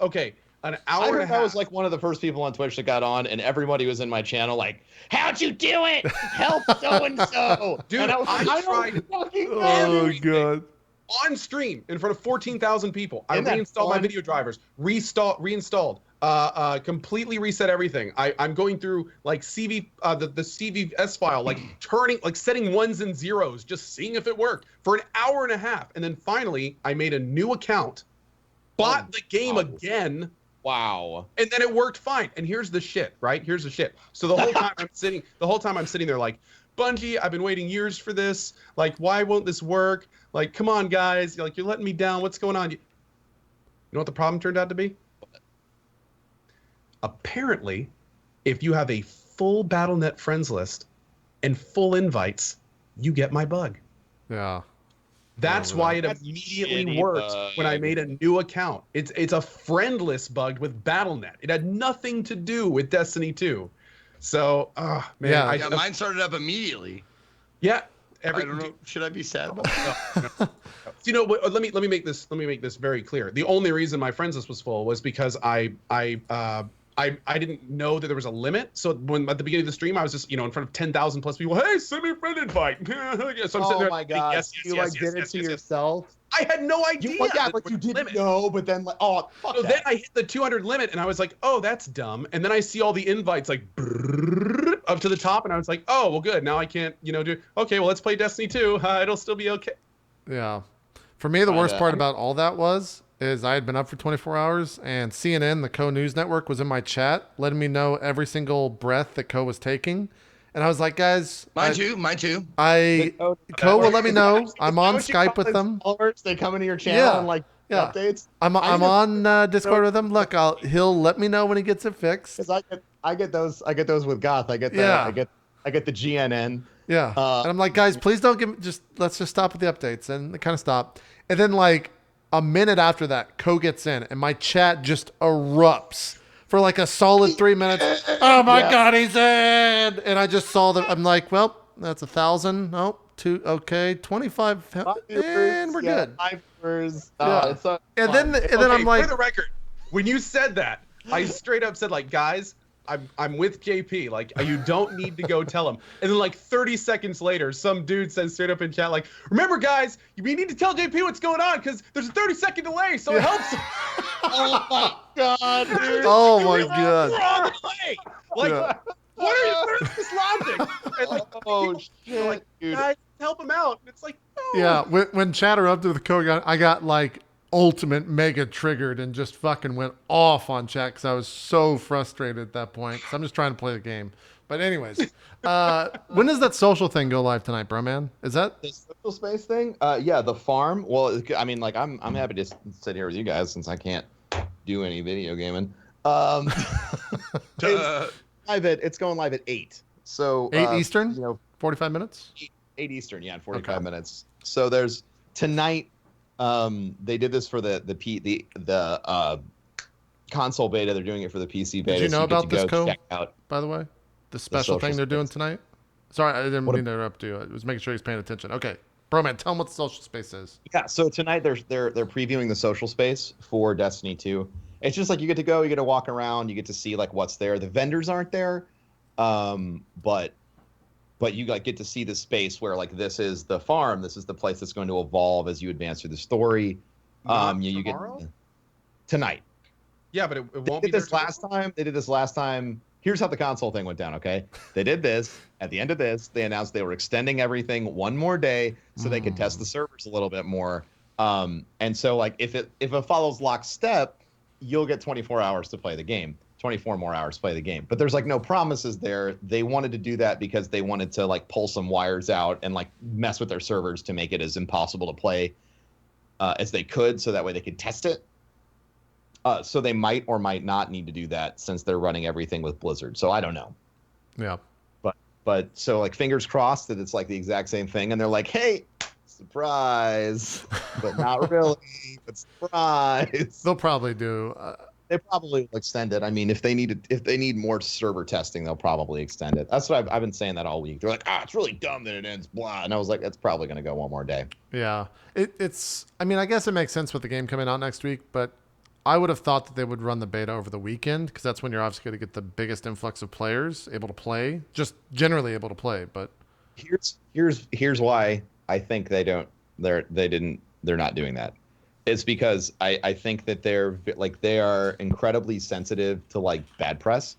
okay, an I hour and a heard I half. was like one of the first people on Twitch that got on, and everybody was in my channel like, "How'd you do it? Help so and so." Dude, and I was like, I I tried don't fucking know. Oh god. on stream in front of 14,000 people. I Isn't that reinstalled my fun? video drivers, reinstalled, completely reset everything. I'm going through like the CVS file, like setting ones and zeros, just seeing if it worked for an hour and a half. And then finally, I made a new account, bought the game wow. again, Wow. and then it worked fine. And here's the shit, right? Here's the shit. So the whole time I'm sitting there like, Bungie, I've been waiting years for this. Like, why won't this work? Like, come on, guys. Like, you're letting me down. What's going on? You know what the problem turned out to be? Apparently, if you have a full BattleNet friends list and full invites, you get my bug. Yeah. That's why it That's immediately shitty worked when I bug. made a new account. It's a friend list bug with BattleNet. It had nothing to do with Destiny 2. So, man, Yeah. Yeah, mine started up immediately. yeah. I don't know. Should I be sad about that? You know what? Let me make this very clear. The only reason my friends list was full was because I didn't know that there was a limit. So when at the beginning of the stream, I was just in front of 10,000 plus people. Hey, send me a friend invite. So I'm sitting Oh there. my god. Yes, you like did it to yourself? I had no idea. Yeah, that but there you was a didn't limit. know, but then like, oh, fuck So that. then I hit the 200 limit, and I was like, oh, that's dumb. And then I see all the invites like brrrr, up to the top, and I was like, oh, well, good. Now I can't, do. Okay, well, let's play Destiny 2. It'll still be okay. Yeah. For me, the worst Kinda. part about all that is I had been up for 24 hours, and CNN, the Co News Network, was in my chat, letting me know every single breath that Co was taking. And I was like, guys, Mine too. Co will let me know. I'm on What you Skype call with those them. followers? They come into your channel Yeah. and like Yeah. updates. I'm on Discord with him. Look, he'll let me know when he gets it fixed. Because I get those with Goth. I get that. Yeah. I get the GNN. Yeah. And I'm like, guys, please don't let's just stop with the updates. And it kind of stopped. And then like a minute after that, Co gets in and my chat just erupts for like a solid 3 minutes. Oh my God, he's in. And I just saw that. I'm like, well, that's 1,000. Oh, two. Okay. 25. And we're good. 5 viewers. Yeah. It's so And fun. then Okay, I'm like, for the record, when you said that, I straight up said like, guys, I'm with JP. Like, you don't need to go tell him. And then like 30 seconds later, some dude says straight up in chat like, remember guys, you need to tell JP what's going on because there's a 30-second delay, so it helps. Oh my god, dude. oh my God. We're on the way. Like, Yeah. what are you? Where's this logic? And like, Oh people shit, are like, dude. guys, help him out. And it's like, no. Yeah, when Chatter up to the Co, I got like ultimate mega triggered and just fucking went off on chat because I was so frustrated at that point. So I'm just trying to play the game. But anyways, when does that social thing go live tonight, bro, man? Is that? The social space thing? Yeah, the farm. Well, I mean, like, I'm happy to sit here with you guys since I can't do any video gaming. It's going live at 8. So 8 Eastern? 45 minutes? 8 Eastern, yeah, in 45 minutes. So there's tonight. They did this for the console beta. They're doing it for the PC beta. Did you know so about get to this, go Co? check out. By the way, the special thing social they're doing space. tonight. Sorry, I didn't What mean to interrupt you. I was making sure he's paying attention. Okay, bro, man, tell him what the social space is. Yeah, so tonight they're previewing the social space for Destiny 2. It's just like you get to go, you get to walk around, you get to see like what's there. The vendors aren't there, but you like get to see the space where like this is the farm, this is the place that's going to evolve as you advance through the story. You get tomorrow? tonight. Yeah, but it They won't be did this there last time. They did this last time. Here's how the console thing went down, okay? They did this. At the end of this, they announced they were extending everything one more day so they could test the servers a little bit more. And so like if it follows lockstep, you'll get 24 hours to play the game. 24 more hours to play the game. But there's like no promises there. They wanted to do that because they wanted to like pull some wires out and like mess with their servers to make it as impossible to play as they could, so that way they could test it. So they might or might not need to do that since they're running everything with Blizzard. So I don't know. Yeah. But so like fingers crossed that it's like the exact same thing. And they're like, hey, surprise, but not really, but surprise. They'll probably do. They probably will extend it. I mean, if they need more server testing, they'll probably extend it. That's what I've been saying that all week. They're like, it's really dumb that it ends, blah. And I was like, that's probably going to go one more day. Yeah. It's, I mean, I guess it makes sense with the game coming out next week, but I would have thought that they would run the beta over the weekend because that's when you're obviously going to get the biggest influx of players able to play, just generally able to play. But Here's why I think they're not doing that. It's because I think that they are incredibly sensitive to like bad press.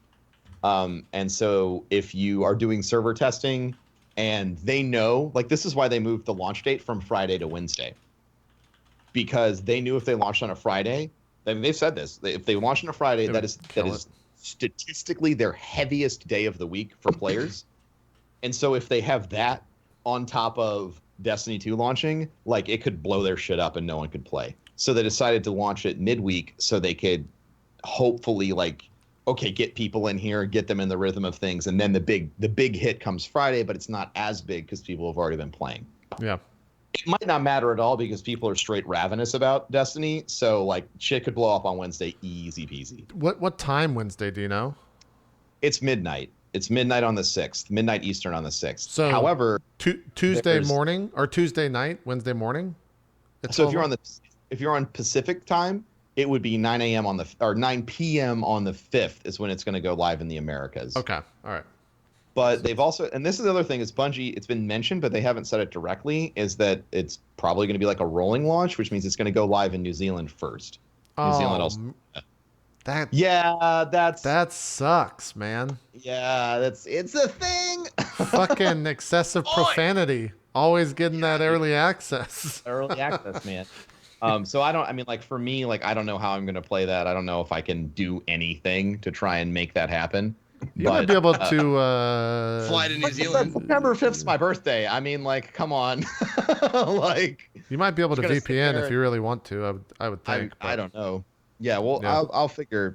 And so if you are doing server testing and they know, like, this is why they moved the launch date from Friday to Wednesday, because they knew if they launched on a Friday, I mean, they've said this, if they launch on a Friday, that is statistically their heaviest day of the week for players. And so if they have that on top of Destiny 2 launching, like, it could blow their shit up and no one could play. So they decided to launch it midweek so they could hopefully, like, okay, get people in here, get them in the rhythm of things, and then the big hit comes Friday, but it's not as big because people have already been playing. Yeah. It might not matter at all because people are straight ravenous about Destiny, so like shit could blow up on Wednesday, easy peasy. What time Wednesday, do you know? It's midnight. It's midnight on the 6th, midnight Eastern on the 6th. So however, Tuesday morning or Tuesday night, Wednesday morning? So if you're on Pacific time, it would be 9 a.m. or 9 p.m. on the 5th is when it's going to go live in the Americas. Okay. All right. But they've also, and this is the other thing, is Bungie, it's been mentioned, but they haven't said it directly, is that it's probably going to be like a rolling launch, which means it's going to go live in New Zealand first. New Zealand also. That sucks, man. Yeah, it's a thing. Fucking excessive profanity. Always getting that early access. Early access, man. So for me, like, I don't know how I'm going to play that. I don't know if I can do anything to try and make that happen. You might be able to fly to New Zealand. September 5th's my birthday. I mean, like, come on. Like, you might be able to VPN if you really want to. I would think. I don't know. Yeah, well, yeah.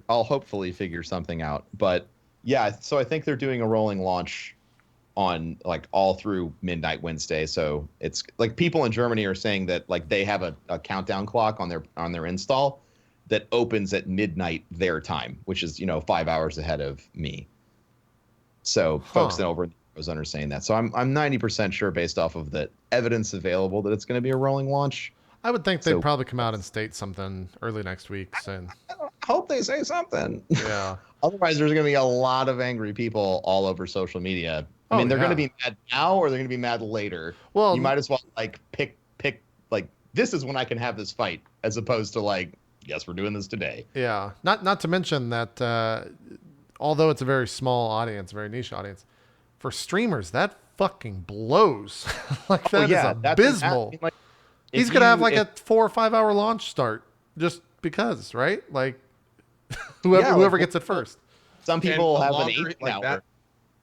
I'll hopefully figure something out. But yeah, so I think they're doing a rolling launch on like all through midnight Wednesday. So it's like people in Germany are saying that like they have a countdown clock on their install that opens at midnight their time, which is 5 hours ahead of me. So folks over in Arizona are saying that. So I'm 90% sure based off of the evidence available that it's going to be a rolling launch. I would think they'd probably come out and state something early next week soon. I hope they say something. Yeah. Otherwise, there's going to be a lot of angry people all over social media. I mean, they're going to be mad now or they're going to be mad later. Well, you might as well like pick like, this is when I can have this fight, as opposed to like, yes, we're doing this today. Yeah. Not to mention that although it's a very small audience, very niche audience, for streamers that fucking blows. Like that is abysmal. Like, he's gonna have like a 4 or 5 hour launch start just because, right? Like whoever gets it first. Some people have an 8 hour. That,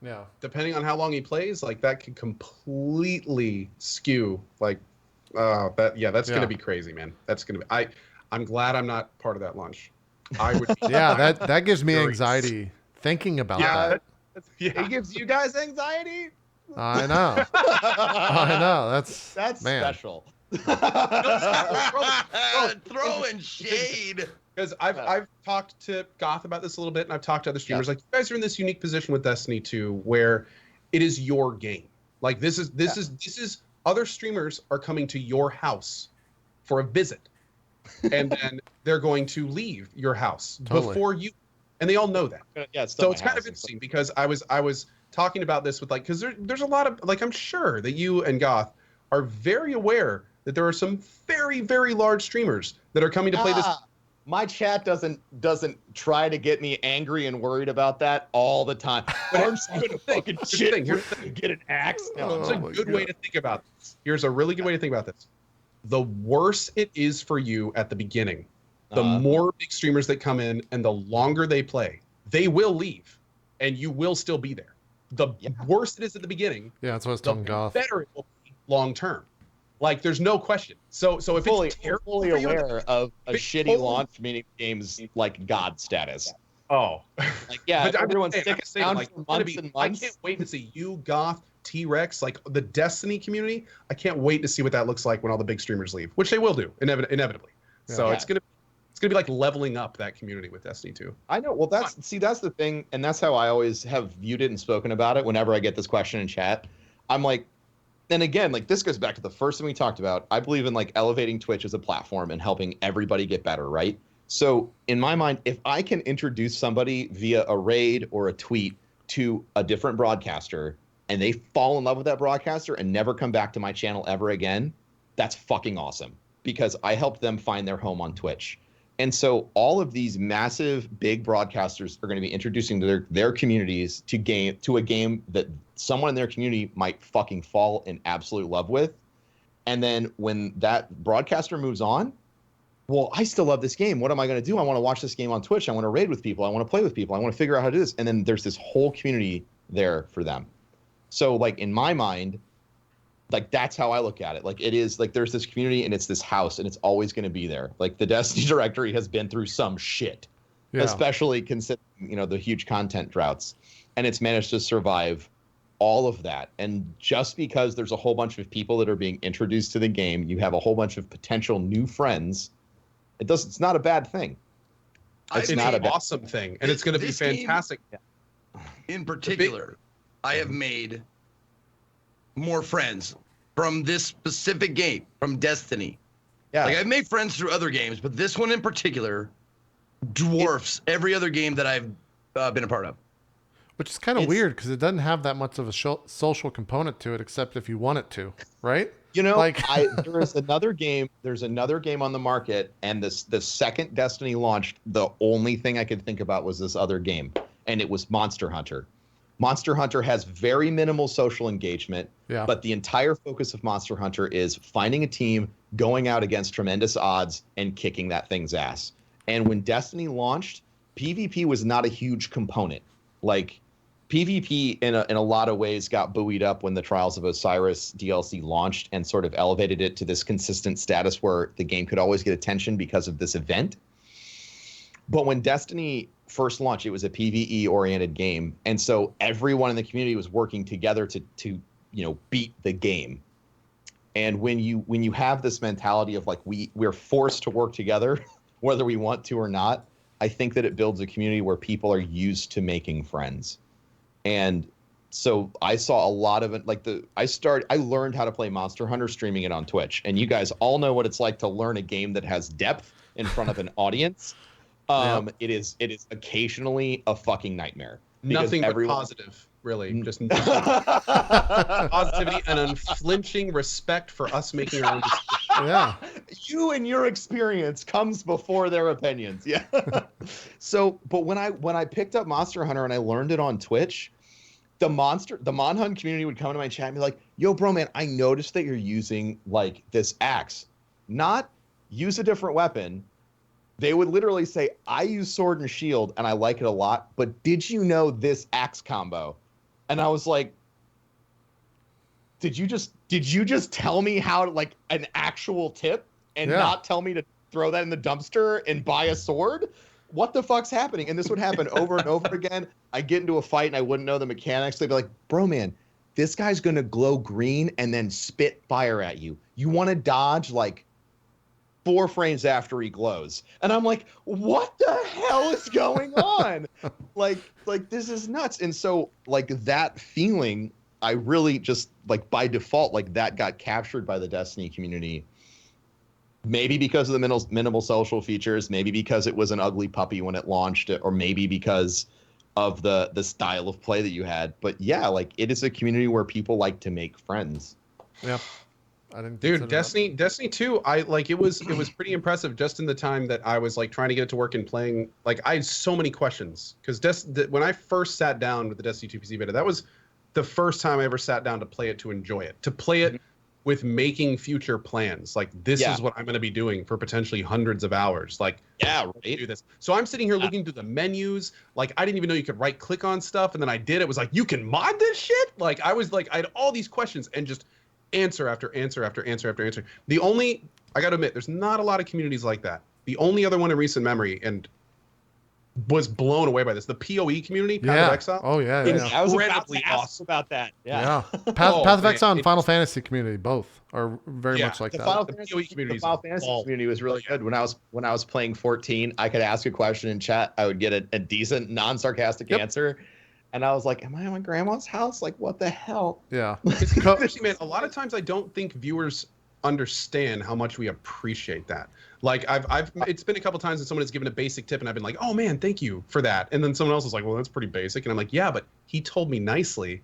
yeah. Depending on how long he plays, like that could completely skew. Like, that's gonna be crazy, man. That's gonna be. I'm glad I'm not part of that launch. I would. That gives me anxiety thinking about that. It gives you guys anxiety. I know. I know. That's special. Throwing shade. Because I've talked to Goth about this a little bit, and I've talked to other streamers. Like, you guys are in this unique position with Destiny 2 where it is your game. Like, this is other streamers are coming to your house for a visit, and then they're going to leave your house before you, and they all know that. Yeah. So it's kind of interesting because I was talking about this with like, because there's a lot of like, I'm sure that you and Goth are very aware that there are some very, very large streamers that are coming to play this. My chat doesn't try to get me angry and worried about that all the time. But I'm just gonna fucking shit. Get an axe. Here's a good way to think about this. Here's a really good way to think about this. The worse it is for you at the beginning, the more big streamers that come in and the longer they play, they will leave, and you will still be there. The worse it is at the beginning, that's what I was telling Goth. Better it will be long term. Like, there's no question. So if it's fully aware of a shitty launch, meaning games like God status. Oh, like everyone's sticking around like, for months and months. I can't wait to see you, Goth, T-Rex, like the Destiny community. I can't wait to see what that looks like when all the big streamers leave, which they will do inevitably. So it's gonna be like leveling up that community with Destiny 2. I know. Well, that's the thing, and that's how I always have viewed it and spoken about it. Whenever I get this question in chat, I'm like. And again, like, this goes back to the first thing we talked about. I believe in like elevating Twitch as a platform and helping everybody get better, right? So in my mind, if I can introduce somebody via a raid or a tweet to a different broadcaster and they fall in love with that broadcaster and never come back to my channel ever again, that's fucking awesome because I helped them find their home on Twitch. And so all of these massive big broadcasters are going to be introducing their communities to a game that someone in their community might fucking fall in absolute love with. And then when that broadcaster moves on, well, I still love this game. What am I going to do? I want to watch this game on Twitch. I want to raid with people. I want to play with people. I want to figure out how to do this. And then there's this whole community there for them. So like in my mind, like that's how I look at it. Like it is like there's this community and it's this house and it's always going to be there. Like the Destiny directory has been through some shit, especially considering, you know, the huge content droughts, and it's managed to survive all of that. And just because there's a whole bunch of people that are being introduced to the game, you have a whole bunch of potential new friends. It's not a bad thing. It's not an awesome thing, and it's going to be fantastic. In particular, I have made more friends from this specific game, from Destiny. Yeah. Like I've made friends through other games, but this one in particular dwarfs every other game that I've been a part of. Which is kind of weird because it doesn't have that much of a social component to it, except if you want it to, right? You know, like there's another game on the market, and the second Destiny launched, the only thing I could think about was this other game, and it was Monster Hunter. Monster Hunter has very minimal social engagement, but the entire focus of Monster Hunter is finding a team, going out against tremendous odds, and kicking that thing's ass. And when Destiny launched, PvP was not a huge component. Like, PvP in a lot of ways got buoyed up when the Trials of Osiris DLC launched and sort of elevated it to this consistent status where the game could always get attention because of this event. But when Destiny first launched, it was a PvE-oriented game, and so everyone in the community was working together to beat the game. And when you have this mentality of like we're forced to work together, whether we want to or not, I think that it builds a community where people are used to making friends. And so I saw a lot of it. Like I learned how to play Monster Hunter streaming it on Twitch, and you guys all know what it's like to learn a game that has depth in front of an audience. It is occasionally a fucking nightmare. Nothing but positive, really. Just positivity and unflinching respect for us making our own decisions. Yeah. You and your experience comes before their opinions. Yeah. So, but when I picked up Monster Hunter and I learned it on Twitch, the Mon Hun community would come to my chat and be like, "Yo, bro, man, I noticed that you're using like this axe. Not use a different weapon." They would literally say, "I use sword and shield and I like it a lot, but did you know this axe combo?" And I was like, Did you just tell me how to, like, an actual tip and not tell me to throw that in the dumpster and buy a sword? What the fuck's happening? And this would happen over and over again. I get into a fight and I wouldn't know the mechanics. They'd be like, "Bro, man, this guy's going to glow green and then spit fire at you. You want to dodge like 4 frames after he glows." And I'm like, what the hell is going on? like this is nuts. And so like that feeling, I really just like by default, like that got captured by the Destiny community. Maybe because of the minimal social features, maybe because it was an ugly puppy when it launched, or maybe because of the style of play that you had. But yeah, like it is a community where people like to make friends. Yeah. I didn't Dude, Destiny 2, it was pretty impressive just in the time that I was like trying to get it to work and playing. Like I had so many questions because when I first sat down with the Destiny 2 PC beta, that was the first time I ever sat down to play it, to enjoy it, to play it with making future plans. Like this is what I'm going to be doing for potentially hundreds of hours. Like, right. Do this. So I'm sitting here looking through the menus. Like I didn't even know you could right click on stuff. And then I did. It was like, you can mod this shit. Like I had all these questions and just answer after answer after answer after answer. I got to admit, there's not a lot of communities like that. The only other one in recent memory, and was blown away by this, the PoE community, Path of Exile. Oh yeah. I was Incredibly about to ask awesome about that. Yeah. Path of Exile and Final Fantasy community both are very much like that. The Final Fantasy community was really good. When I was playing 14, I could ask a question in chat. I would get a decent, non-sarcastic answer. And I was like, am I at my grandma's house? Like, what the hell? Yeah. Especially, man, a lot of times I don't think viewers understand how much we appreciate that. Like it's been a couple times that someone has given a basic tip and I've been like, oh man, thank you for that. And then someone else is like, well, that's pretty basic. And I'm like, yeah, but he told me nicely.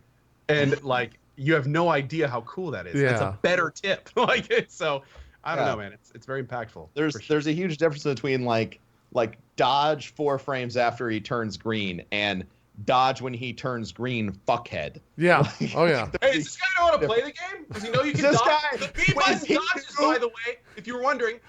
And like, you have no idea how cool that is. Yeah. It's a better tip. So I don't know, man. It's very impactful. There's a huge difference between like dodge 4 frames after he turns green and dodge when he turns green, fuckhead. Yeah. Oh yeah. Hey, does this guy know how to play the game? Does he know you can This dodge? guy- The B button dodges, by the way, if you were wondering.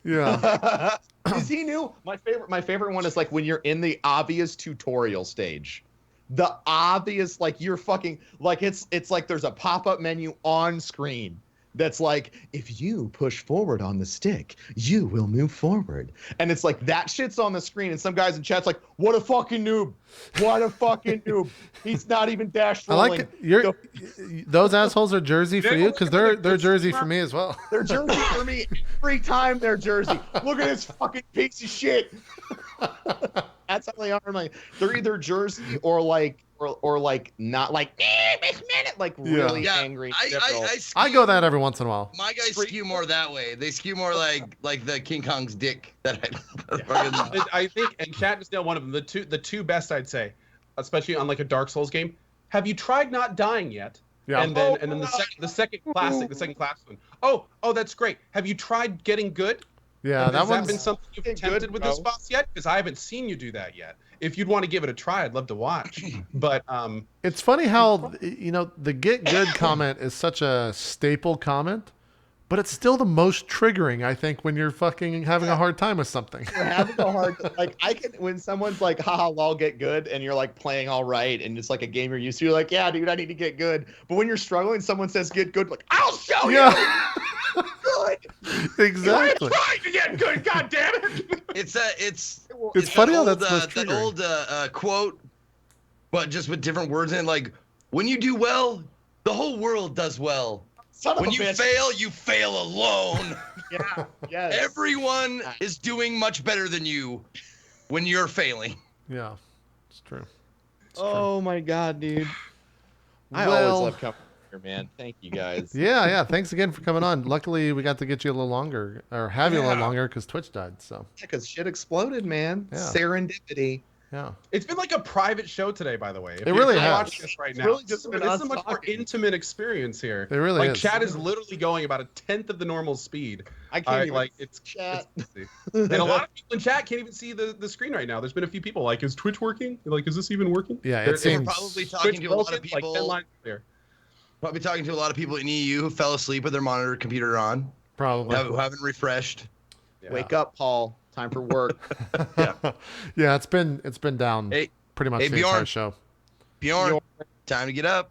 Yeah. Is he new? My favorite one is like when you're in the obvious tutorial stage. The obvious, like you're fucking like it's like there's a pop-up menu on screen that's like, if you push forward on the stick, you will move forward. And it's like that shit's on the screen, and some guys in chat's like, what a fucking noob. What a fucking noob. He's not even dash I rolling. like those assholes are Jersey for you because they're Jersey for me as well. They're Jersey for me every time they're Jersey. Look at this fucking piece of shit. That's how they are. Like they're either Jersey or like not like like really angry. I go that every once in a while. My guys skew more that way. They skew more like the King Kong's dick that I think, and chat is now one of them. The two best I'd say, especially on like a Dark Souls game. Have you tried not dying yet? Yeah. And then the second classic one. Oh, that's great. Have you tried getting good? Yeah, Has that that one's been something you've attempted with this boss yet? Because I haven't seen you do that yet. If you'd want to give it a try, I'd love to watch. But it's funny how the get good comment is such a staple comment, but it's still the most triggering, I think, when you're fucking having a hard time with something. You're having a hard like I can when someone's like, haha, lol, get good, and you're like playing all right, and it's like a game you're used to, you're like, yeah, dude, I need to get good. But when you're struggling, someone says get good, like, I'll show you. Good. Exactly. I'm trying to get good, God damn it! It's funny how that's that old quote, but just with different words in it. Like, when you do well, the whole world does well. When you fail, you fail alone. Yeah. Yes. Everyone is doing much better than you when you're failing. Yeah, it's true. Oh my god, dude. I always love coming here, man. Thank you guys. Yeah. Thanks again for coming on. Luckily, we got to get you a little longer, or have you a little longer, because Twitch died. So. Because shit exploded, man. Yeah. Serendipity. Yeah. It's been like a private show today, by the way. If It really you're has. watching this right now, really just been it's us a much more talking. intimate experience here. It really like is. chat is literally going about 1/10 of the normal speed. I can't even like it's chat. and a lot of people in chat can't even see the screen right now. There's been a few people like, is Twitch working? Like, is this even working? Yeah, They're- it seems. We're probably Twitch talking to a lot of broken, like 10 people. lines clear. Probably talking to a lot of people in EU who fell asleep with their monitor computer on, Probably. who haven't refreshed. Yeah. Wake up, Paul. Time for work. Yeah, it's been down Hey, pretty much hey, the entire Bjorn. show. Bjorn, time to get up.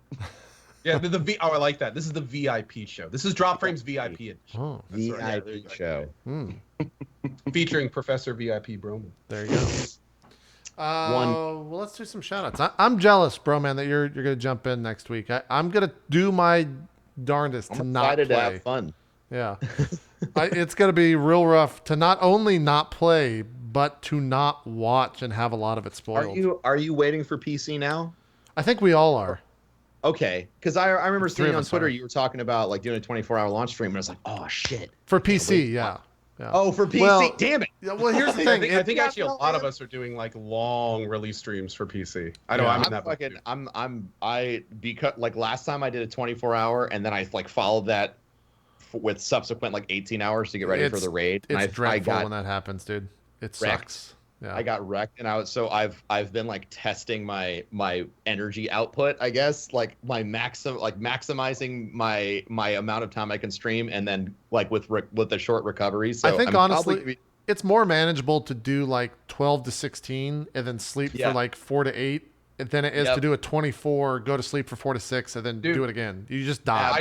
Yeah, I like that. This is the VIP show. This is Drop Frame's VIP edition. Oh, That's right. Yeah, there you VIP go. show. Featuring Professor VIP Broman. there you go. Well, let's do some shout outs. I'm jealous, bro, man, that you're gonna jump in next week. I'm gonna do my darndest to I'm not excited play. to have fun. Yeah, it's gonna be real rough to not only not play, but to not watch and have a lot of it spoiled. Are you waiting for PC now? I think we all are. Okay, because I remember Three seeing of on us Twitter are. you were talking about like doing a 24-hour launch stream, and I was like, oh shit. For PC, yeah. Oh, for PC. Well- Damn it. Yeah, well, here's the I thing. think actually a lot of us are doing like long release streams for PC. I know Yeah. I'm in I'm that. fucking because like last time I did a 24-hour and then I like followed that with subsequent like 18 hours to get ready for the raid. And It's dreadful when that happens, dude. It wrecked. sucks. Yeah. I got wrecked, and I've been like testing my energy output, I guess, like maximizing my amount of time I can stream, and then like with the short recovery. So I think I'm honestly, probably- it's more manageable to do like 12 to 16 and then sleep Yeah. for like 4 to 8 than it is Yep. to do a 24, go to sleep for 4 to 6, and then Dude. do it again. You just die.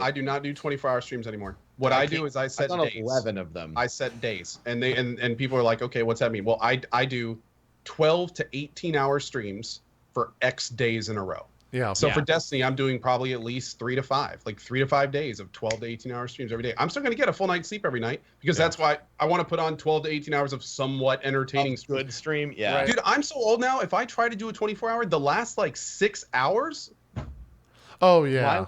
I do not do 24-hour streams anymore. What I do is I set I've done days. 11 of them. I set days, and people are like, okay, what's that mean? Well, I do 12 to 18-hour streams for X days in a row. Yeah. So Yeah. for Destiny, I'm doing probably at least 3 to 5, like 3 to 5 days of 12 to 18-hour streams every day. I'm still going to get a full night's sleep every night because that's why I want to put on 12 to 18 hours of somewhat entertaining stream. Good stream, yeah. Dude, I'm so old now. If I try to do a 24-hour, the last like 6 hours, Oh yeah.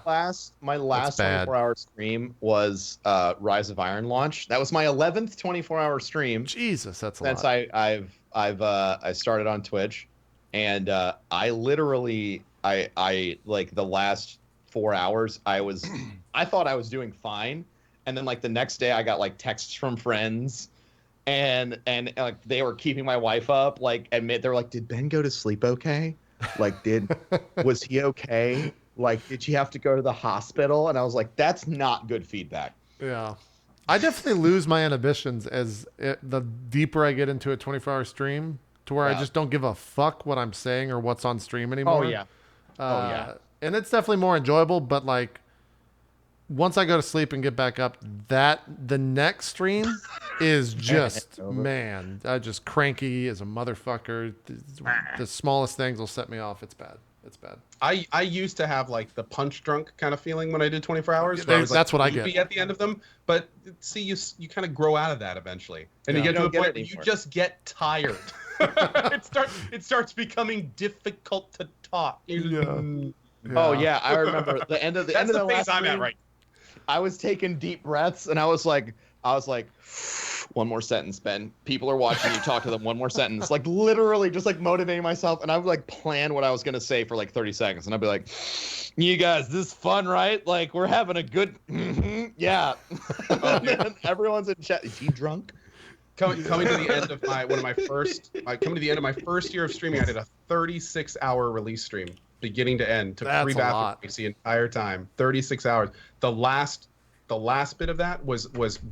My last bad. 24-hour stream was Rise of Iron launch. That was my 11th 24-hour stream Jesus, that's a since lot. I started on Twitch, and I literally I like the last 4 hours I thought I was doing fine, and then like the next day I got like texts from friends, and like they were keeping my wife up, like they're like, did Ben go to sleep okay? Like was he okay? Like, did she have to go to the hospital? And I was like, that's not good feedback. Yeah. I definitely lose my inhibitions the deeper I get into a 24-hour stream, to where I Yeah. just don't give a fuck what I'm saying or what's on stream anymore. Oh yeah. And it's definitely more enjoyable, but like once I go to sleep and get back up, the next stream is just man, I just cranky as a motherfucker. The smallest things will set me off. It's bad. It's bad. I used to have like the punch drunk kind of feeling when I did 24 hours. where I was, That's like, what I get. sleepy at the end of them. But see, you kind of grow out of that eventually, and Yeah. you get to You a don't point get it where you anymore. just get tired. it starts becoming difficult to talk. Oh yeah, I remember the end of the That's end of the the phase last I'm at stream, right. I was taking deep breaths, and I was like, one more sentence, Ben. People are watching you. Talk to them. One more sentence. Like literally, just like motivating myself, and I would like plan what I was gonna say for like 30 seconds, and I'd be like, "You guys, this is fun, right? Like we're having a good, yeah." And then everyone's in chat. Is he drunk? Coming to the end of coming to the end of my first year of streaming, I did a 36-hour release stream, beginning to end. Took That's 3 a bathroom lot. breaks the entire time. 36 hours. The last bit of that was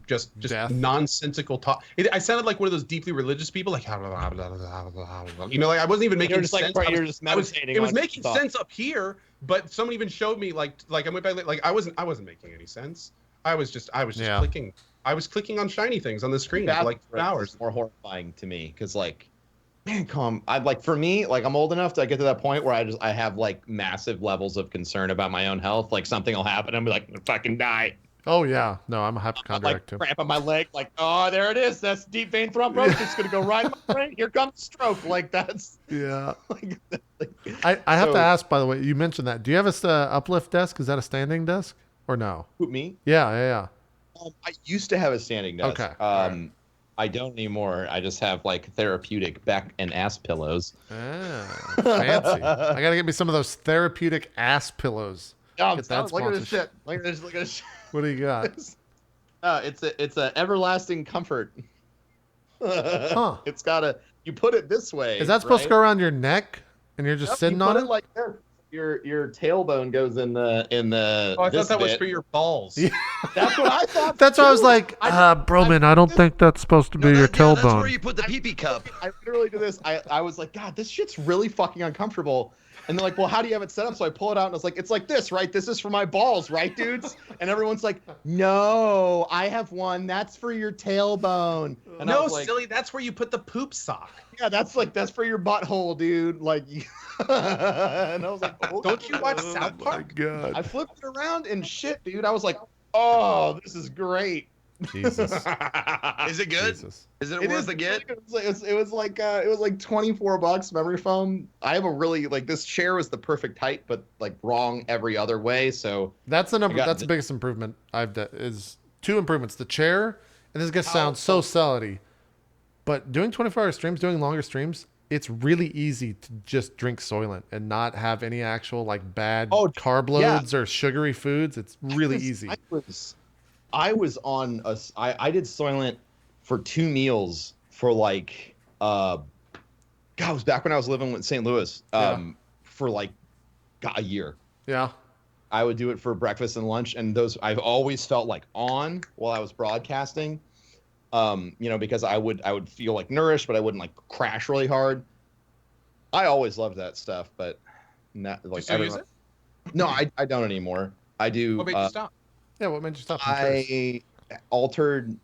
just Death. nonsensical talk. I sounded like one of those deeply religious people, like like I wasn't even making You're just like sense. you're just meditating. It was on making thought. sense up here, but someone even showed me like I went back, like I wasn't making any sense. I was just Yeah. clicking. I was clicking on shiny things on the screen for like 2 hours. It's more horrifying to me because like, man, I'd like for me, like I'm old enough to get to that point where I have like massive levels of concern about my own health. Like something will happen, I'm like, I'm gonna fucking die. Oh yeah. No, I'm a I'm hypochondriac like too. cramp on my leg, like, oh, there it is. That's deep vein thrombosis. It's gonna go right in my brain. Here comes stroke. Like that's Yeah. like, I have So- to ask, by the way, you mentioned that. Do you have a uplift desk? Is that a standing desk or no? who, me? Yeah. I used to have a standing desk. Okay, all I don't anymore. I just have like therapeutic back and ass pillows. Ah, fancy. I gotta get me some of those therapeutic ass pillows. Oh, Get that look at this sponsorship. shit. Look at this. Look at this. What do you got? It's a everlasting comfort. Huh. It's got you put it this way. Is that supposed to go around your neck and you're just Yep, sitting you on put it? like this. Your tailbone goes in the Oh, I this thought that was bit. for your balls. Yeah. That's what I thought. That's why I was too. like, Broman, I don't think that's supposed to be your That's where tailbone. you put the pee-pee cup. I literally do this. I was like, God, this shit's really fucking uncomfortable. And they're like, well, how do you have it set up? So I pull it out and it's like this, right? This is for my balls, right, dudes? And everyone's like, no, I have one. That's for your tailbone. And I No, was like, silly. That's where you put the poop sock. yeah, that's for your butthole, dude. Like, and I was like, oh, Don't you watch South Oh my Park? god. I flipped it around and shit, dude. I was like, oh, this is great. Jesus. Is it good? Jesus. Is it It worth is a get? It was like $24 memory foam. I have a really like this chair was the perfect height, but like wrong every other way. So That's the number. I got That's the the- biggest improvement I've done. Is 2 improvements: the chair, and this is gonna sound so selly, but doing 24-hour streams, doing longer streams, it's really easy to just drink Soylent and not have any actual like bad carb yeah. loads or sugary foods. It's really easy. I was on I did Soylent for 2 meals for like God, it was back when I was living in St. Louis for like a year. Yeah. I would do it for breakfast and lunch, and those I've always felt like on while I was broadcasting. Because I would feel like nourished, but I wouldn't like crash really hard. I always loved that stuff, but not like still use everyone. No, I don't anymore. I do. What made you stop? Yeah. What made you stop? I'm curious. I altered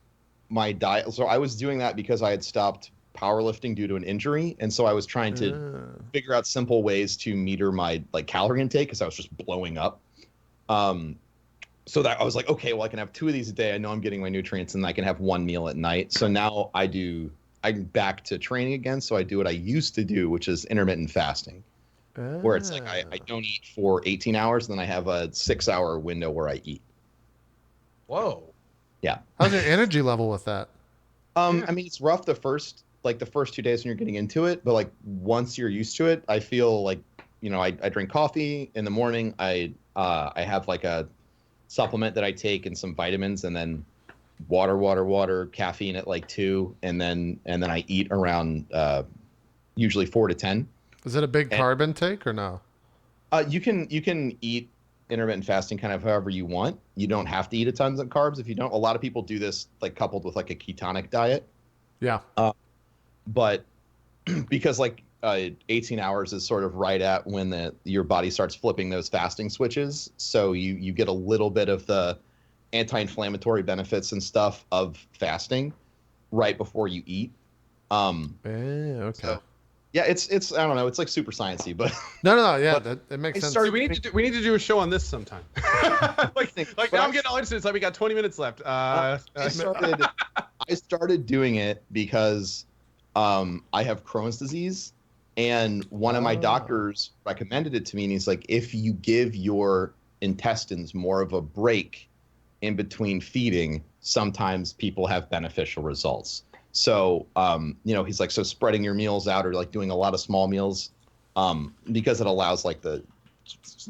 my diet. So I was doing that because I had stopped powerlifting due to an injury, and so I was trying to figure out simple ways to meter my like calorie intake because I was just blowing up. So that I was like, okay, well I can have 2 of these a day. I know I'm getting my nutrients, and I can have 1 meal at night. So now I'm back to training again. So I do what I used to do, which is intermittent fasting. where it's like I don't eat for 18 hours, and then I have a 6-hour window where I eat. Whoa. Yeah. How's your energy level with that? I mean, it's rough the first 2 days when you're getting into it, but like once you're used to it, I feel like, I drink coffee in the morning. I have like a supplement that I take and some vitamins, and then water, caffeine at like 2, and then I eat around usually 4 to 10. Is it a big carb intake or no? You can eat intermittent fasting kind of however you want. You don't have to eat a tons of carbs if you don't. A lot of people do this like coupled with like a ketonic diet. Yeah. But because like 18 hours is sort of right at when your body starts flipping those fasting switches, so you get a little bit of the anti-inflammatory benefits and stuff of fasting right before you eat. Okay. So, yeah, it's I don't know, it's like super sciencey, but No, yeah, that makes sense. We need to do a show on this sometime. like now I'm getting all interested. It's like we got 20 minutes left. I started doing it because I have Crohn's disease, and one of my doctors recommended it to me, and he's like, if you give your intestines more of a break in between feeding, sometimes people have beneficial results. So, he's like, so spreading your meals out or like doing a lot of small meals, because it allows like a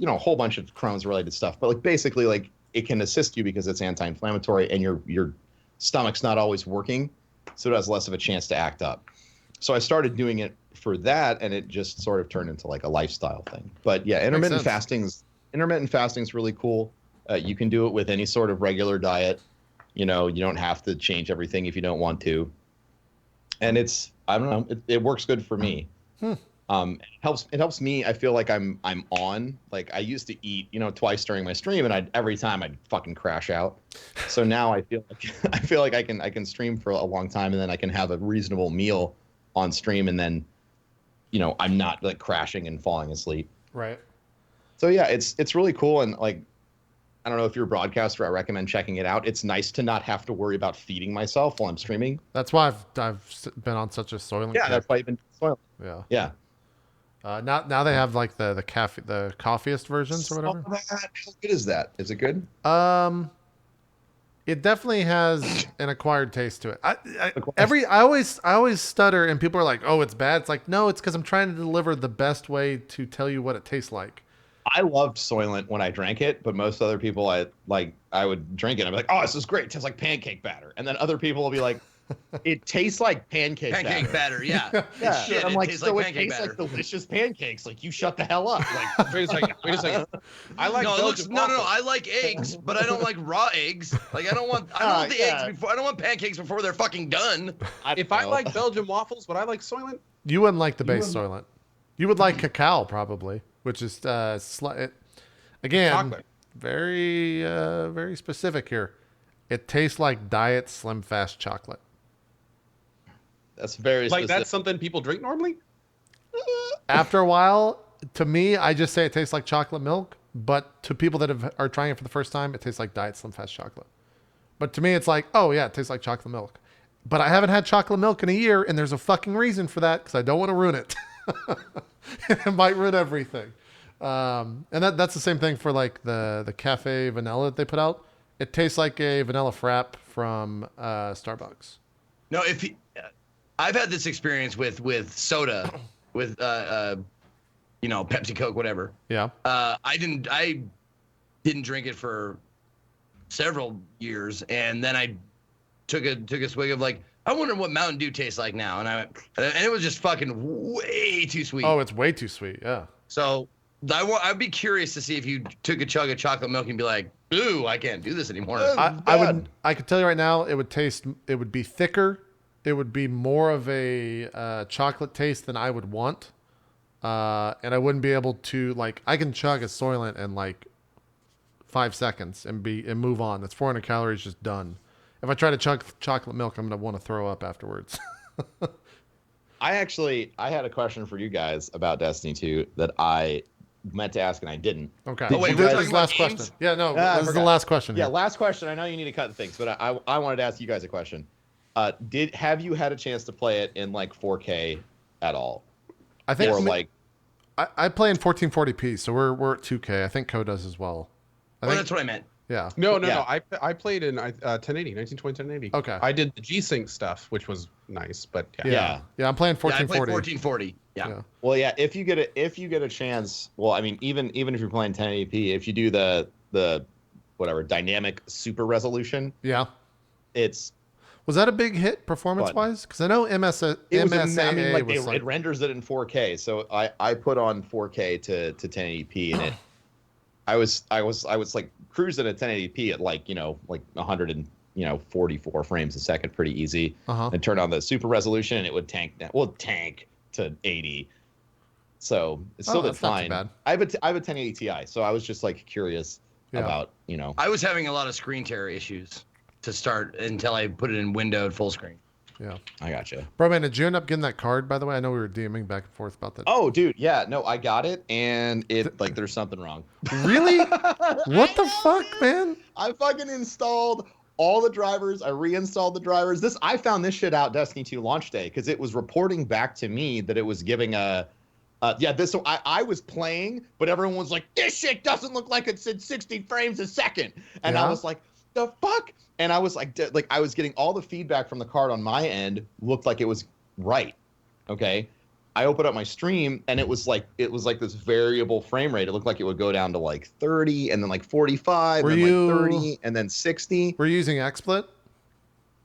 whole bunch of Crohn's related stuff, but like basically like it can assist you because it's anti-inflammatory and your stomach's not always working. So it has less of a chance to act up. So I started doing it for that, and it just sort of turned into like a lifestyle thing. But yeah, intermittent fasting's really cool. You can do it with any sort of regular diet. You don't have to change everything if you don't want to. And I don't know, it works good for me. It helps me. I feel like I'm on. Like I used to eat, twice during my stream, and every time I'd fucking crash out. So now I feel like I can stream for a long time, and then I can have a reasonable meal on stream, and then I'm not like crashing and falling asleep. Right. So yeah, it's really cool, and like I don't know if you're a broadcaster, I recommend checking it out. It's nice to not have to worry about feeding myself while I'm streaming. That's why I've been on such a Soylent. Yeah, that's why I've been Soylent. Yeah. Yeah. Now they have like the coffeeist versions or whatever. How good is that? Is it good? It definitely has an acquired taste to it. I always stutter, and people are like, "Oh, it's bad." It's like, no, it's because I'm trying to deliver the best way to tell you what it tastes like. I loved Soylent when I drank it, but most other people I would drink it and I'd be like, "Oh, this is great. It tastes like pancake batter." And then other people will be like, "It tastes like pancake batter." Yeah. Yeah. Shit, I'm like, tastes so like it pancake tastes batter. like delicious pancakes. Like, you shut the hell up. Like, Wait a second. I like Belgian no. waffles. I like eggs, but I don't like raw eggs. Like I don't want the eggs before. I don't want pancakes before they're fucking done. If I like Belgian waffles, would I like Soylent? You wouldn't like the base Soylent. You would like cacao probably, which is again Chocolate. very very specific here. It tastes like Diet Slim Fast chocolate. that's very Like specific. that's something people drink normally? After a while, to me, I just say it tastes like chocolate milk. But to people that are trying it for the first time, it tastes like Diet Slim Fast chocolate. But to me, it's like, oh yeah, it tastes like chocolate milk. But I haven't had chocolate milk in a year, and there's a fucking reason for that because I don't want to ruin it. It might ruin everything. And that's the same thing for like the cafe vanilla that they put out. It tastes like a vanilla frap from Starbucks. No, I've had this experience with soda, with Pepsi, Coke, whatever. Yeah. I didn't drink it for several years, and then I took a swig of like, I wonder what Mountain Dew tastes like now, and it was just fucking way too sweet. Oh, it's way too sweet. Yeah. So I'd be curious to see if you took a chug of chocolate milk and be like, ooh, I can't do this anymore. I could tell you right now, it would be thicker. It would be more of a chocolate taste than I would want. And I wouldn't be able to I can chug a Soylent in like 5 seconds and move on. That's 400 calories just done. If I try to chug chocolate milk, I'm going to want to throw up afterwards. I had a question for you guys about Destiny 2 that I meant to ask and I didn't. Okay. Oh, wait, this we're is talking the last about question. games? Yeah, no, I this is the forgot. last question. Yeah, here. last question. I know you need to cut things, but I wanted to ask you guys a question. Have you had a chance to play it in like 4K at all? I think or like I play in 1440p, so we're at 2K. I think Co does as well. That's what I meant. Yeah. No. Yeah. I played in 1080, 1920, 1080. Okay. I did the G-Sync stuff, which was nice, but Yeah. I'm playing Yeah, I played 1440. 1440. Yeah. Well, yeah. If you get a chance, well, I mean, even if you're playing 1080p, if you do the whatever dynamic super resolution, Yeah. it's Was that a big hit performance-wise? Because I know it was. MSAA I mean, like was it renders it in 4K. So I put on 4K to 1080p, and I was like cruising at 1080p at like 144 frames a second, pretty easy. And turn on the super resolution, and it would tank to 80. So it still did that's not too fine. bad. I have a 1080 Ti, so I was just like curious about I was having a lot of screen tear issues to start until I put it in windowed full screen. Yeah. I gotcha. Broman, did you end up getting that card, by the way? I know we were DMing back and forth about that. Oh, dude, yeah, no, I got it, and there's something wrong. Really? What the fuck, man? I fucking installed all the drivers. I reinstalled the drivers. I found this shit out Destiny 2 launch day because it was reporting back to me that it was giving I was playing, but everyone was like, this shit doesn't look like it's at 60 frames a second. And I was like, the fuck? And I was like I was getting all the feedback from the card on my end, looked like it was right. Okay. I opened up my stream and it was like this variable frame rate. It looked like it would go down to like 30 and then like 45 and like 30 and then 60. Were you using XSplit?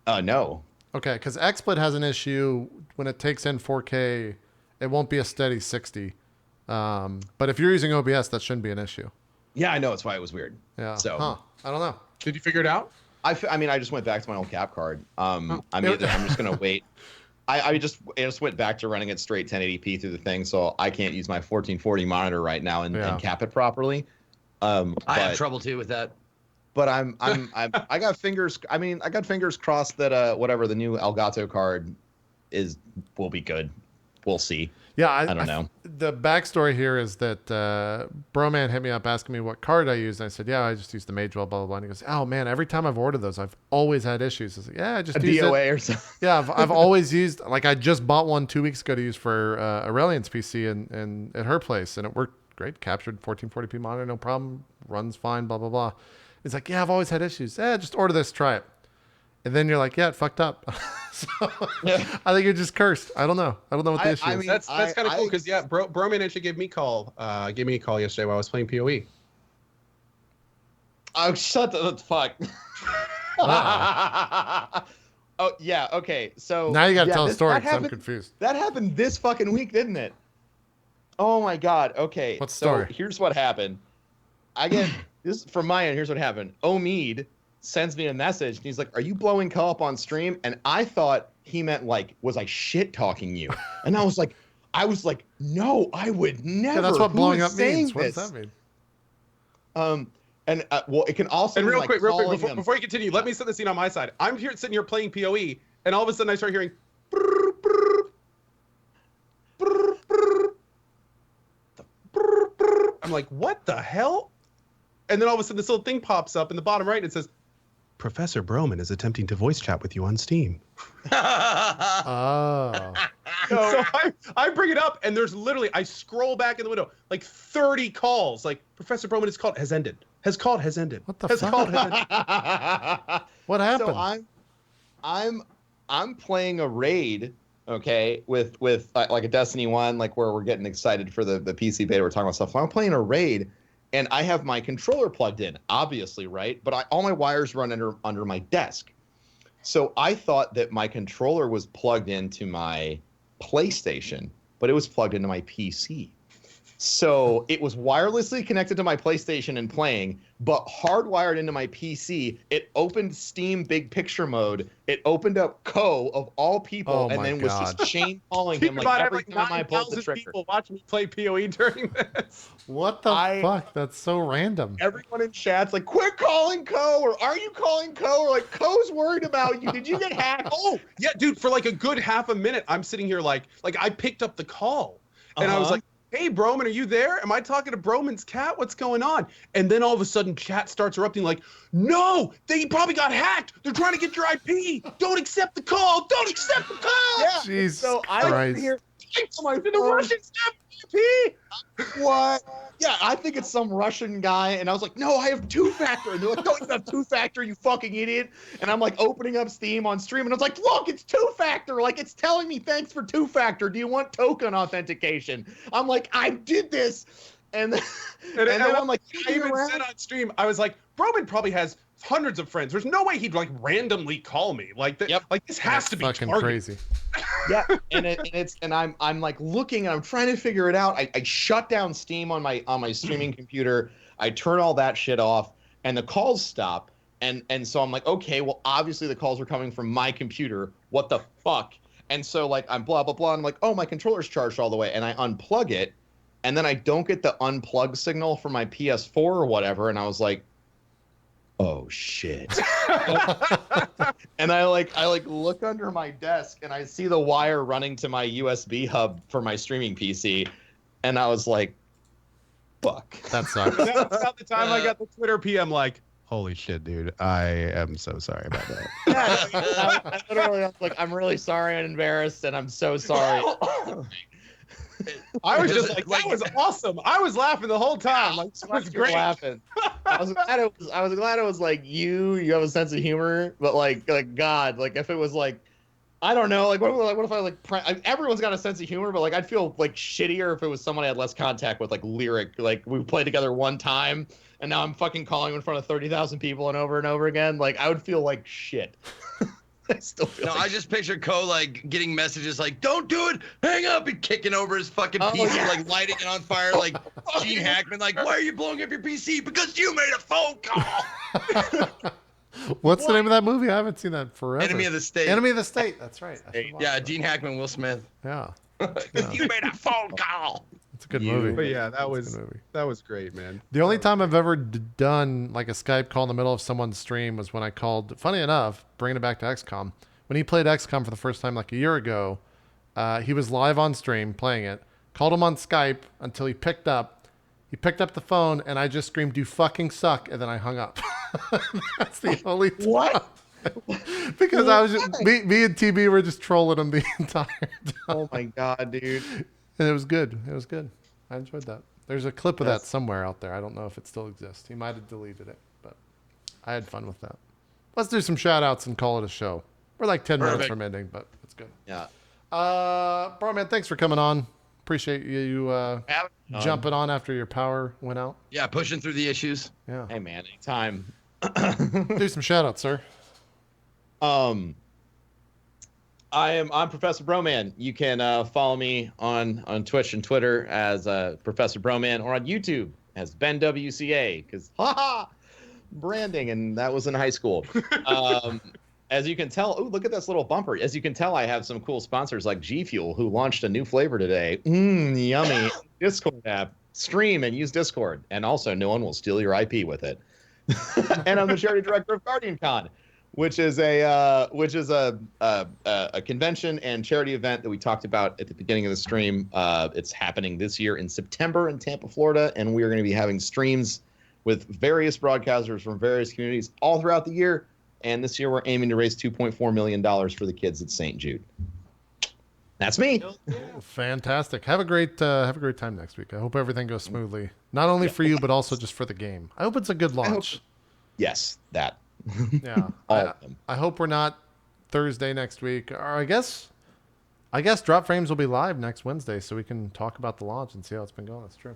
No. Okay, because XSplit has an issue when it takes in 4K, it won't be a steady 60. But if you're using OBS, that shouldn't be an issue. Yeah, I know. That's why it was weird. Yeah. So I don't know. did you figure it out? I mean, I just went back to my old cap card. I'm just gonna wait. I just went back to running it straight 1080p through the thing, so I can't use my 1440 monitor right now and cap it properly. I have trouble too with that. But I got fingers. I mean, I got fingers crossed that whatever the new Elgato card will be good. We'll see. Yeah, I don't know. The backstory here is that Broman hit me up asking me what card I used. And I said, yeah, I just used the MageWell, blah, blah, blah. And he goes, oh, man, every time I've ordered those, I've always had issues. I was like, yeah, I just used DOA it. or something. Yeah, I've always used, like I just bought one 2 weeks ago to use for Aurelian's PC and at her place. And it worked great. Captured 1440p monitor, no problem. Runs fine, blah, blah, blah. It's like, yeah, I've always had issues. Just order this, try it. And then you're like, yeah, it fucked up. So I think you're just cursed. I don't know. I don't know what the issue is. Mean, that's kind of cool because Broman actually gave me a call yesterday while I was playing PoE. Oh, shut the fuck. Oh yeah, okay. So now you gotta tell a story because I'm confused. That happened this fucking week, didn't it? Oh my god. Okay. What story? So here's what happened. This from my end. Here's what happened. Omid sends me a message and he's like, "Are you blowing co-op on stream?" And I thought he meant like, was I shit talking you? And I was like, no, I would never. Yeah, that's what blowing up means. This? What does that mean? Well, it can also. And real like quick, before you continue, let me set the scene on my side. I'm sitting here playing PoE, and all of a sudden I start hearing. Brr, brr, brr, brr, brr, brr. I'm like, what the hell? And then all of a sudden this little thing pops up in the bottom right and it says, Professor Broman is attempting to voice chat with you on Steam. Oh. So I bring it up and there's literally, I scroll back in the window, like 30 calls. Like, Professor Broman has ended. Has ended. What the has fuck? called, has ended. What happened? So I'm playing a raid, okay, with like a Destiny 1, like where we're getting excited for the PC beta, we're talking about stuff. So I'm playing a raid and I have my controller plugged in, obviously, right? But all my wires run under my desk. So I thought that my controller was plugged into my PlayStation, but it was plugged into my PC. So it was wirelessly connected to my PlayStation and playing, but hardwired into my PC. It opened Steam Big Picture mode. It opened up of all people, and then was just chain calling him like every time I pulled the trigger. People watch me play PoE during this. What the fuck? That's so random. Everyone in chat's like, quit calling or are you calling Or like, Co's worried about you. Did you get hacked? Oh, yeah, dude, for like a good half a minute, I'm sitting here like I picked up the call, and I was like, hey, Broman, are you there? Am I talking to Broman's cat? What's going on? And then all of a sudden, chat starts erupting like, no, they probably got hacked. They're trying to get your IP. Don't accept the call. Don't accept the call. Yeah. Jesus so I'm Christ. here. The Russians have P? What? Yeah, I think it's some Russian guy, and I was like, no, I have two-factor. And they're like, no, you have two-factor, you fucking idiot. And I'm like opening up Steam on stream, and I was like, look, it's two-factor. Like, it's telling me thanks for two-factor. Do you want token authentication? I'm like, I did this. And then I'm like, I even said on stream, I was like, Broman probably has hundreds of friends. There's no way he'd like randomly call me. Like, like this has to be fucking targeted. crazy. yeah, and I'm like looking and I'm trying to figure it out. I shut down Steam on my streaming computer. I turn all that shit off, and the calls stop. And so I'm like, okay, well obviously the calls are coming from my computer. What the fuck? And so like I'm blah blah blah. And I'm like, oh, my controller's charged all the way, and I unplug it, and then I don't get the unplug signal from my PS4 or whatever, and I was like, oh shit. And I look under my desk and I see the wire running to my USB hub for my streaming PC, and I was like, fuck. That sucks. That was about the time I got the Twitter PM like, holy shit, dude, I am so sorry about that. Yeah, I literally was like, I'm really sorry and embarrassed, and I'm so sorry. I was just like, that was awesome. I was laughing the whole time. Like, it was great. Laughing. I was glad it was like you have a sense of humor, but like God, like if it was like, I don't know, like what if I like everyone's got a sense of humor, but like I'd feel like shittier if it was someone I had less contact with, like Lyric, like we played together one time and now I'm fucking calling him in front of 30,000 people and over again. Like I would feel like shit. I still feel I just picture Ko like getting messages like, don't do it, hang up, and kicking over his fucking PC, like lighting it on fire, like Gene Hackman, like, why are you blowing up your PC? Because you made a phone call. What's the name of that movie? I haven't seen that forever. Enemy of the State. Enemy of the State. That's right. Yeah, Gene Hackman, Will Smith. Yeah. You made a phone call. It's a good movie. But yeah, that was great, man. The only time I've ever done like a Skype call in the middle of someone's stream was when I called, funny enough, bringing it back to XCOM, when he played XCOM for the first time like a year ago. He was live on stream playing it, called him on Skype until he picked up the phone, and I just screamed, "You fucking suck," and then I hung up. That's the only time. What? Because I was just, me and TB were just trolling him the entire time. Oh my God, dude. And it was good. It was good. I enjoyed that. There's a clip of that somewhere out there. I don't know if it still exists. He might have deleted it, but I had fun with that. Let's do some shout outs and call it a show. We're like 10 minutes from ending, but it's good. Yeah. Broman, thanks for coming on. Appreciate you jumping on after your power went out. Yeah, pushing through the issues. Yeah. Hey man, anytime. Do some shout outs, sir. I'm Professor Broman. You can follow me on Twitch and Twitter as Professor Broman, or on YouTube as Ben WCA, because branding, and that was in high school. As you can tell, look at this little bumper. As you can tell, I have some cool sponsors like G Fuel, who launched a new flavor today. Yummy. Discord app. Stream and use Discord, and also no one will steal your IP with it. And I'm the charity director of GuardianCon, which is a convention and charity event that we talked about at the beginning of the stream. It's happening this year in September in Tampa, Florida, and we are going to be having streams with various broadcasters from various communities all throughout the year. And this year we're aiming to raise $2.4 million for the kids at St. Jude. That's me. Fantastic. Have a great time next week. I hope everything goes smoothly. Not only for you, but also just for the game. I hope it's a good launch. Yes, that. Yeah. I hope we're not Thursday next week. Or I guess Drop Frames will be live next Wednesday, so we can talk about the launch and see how it's been going. That's true.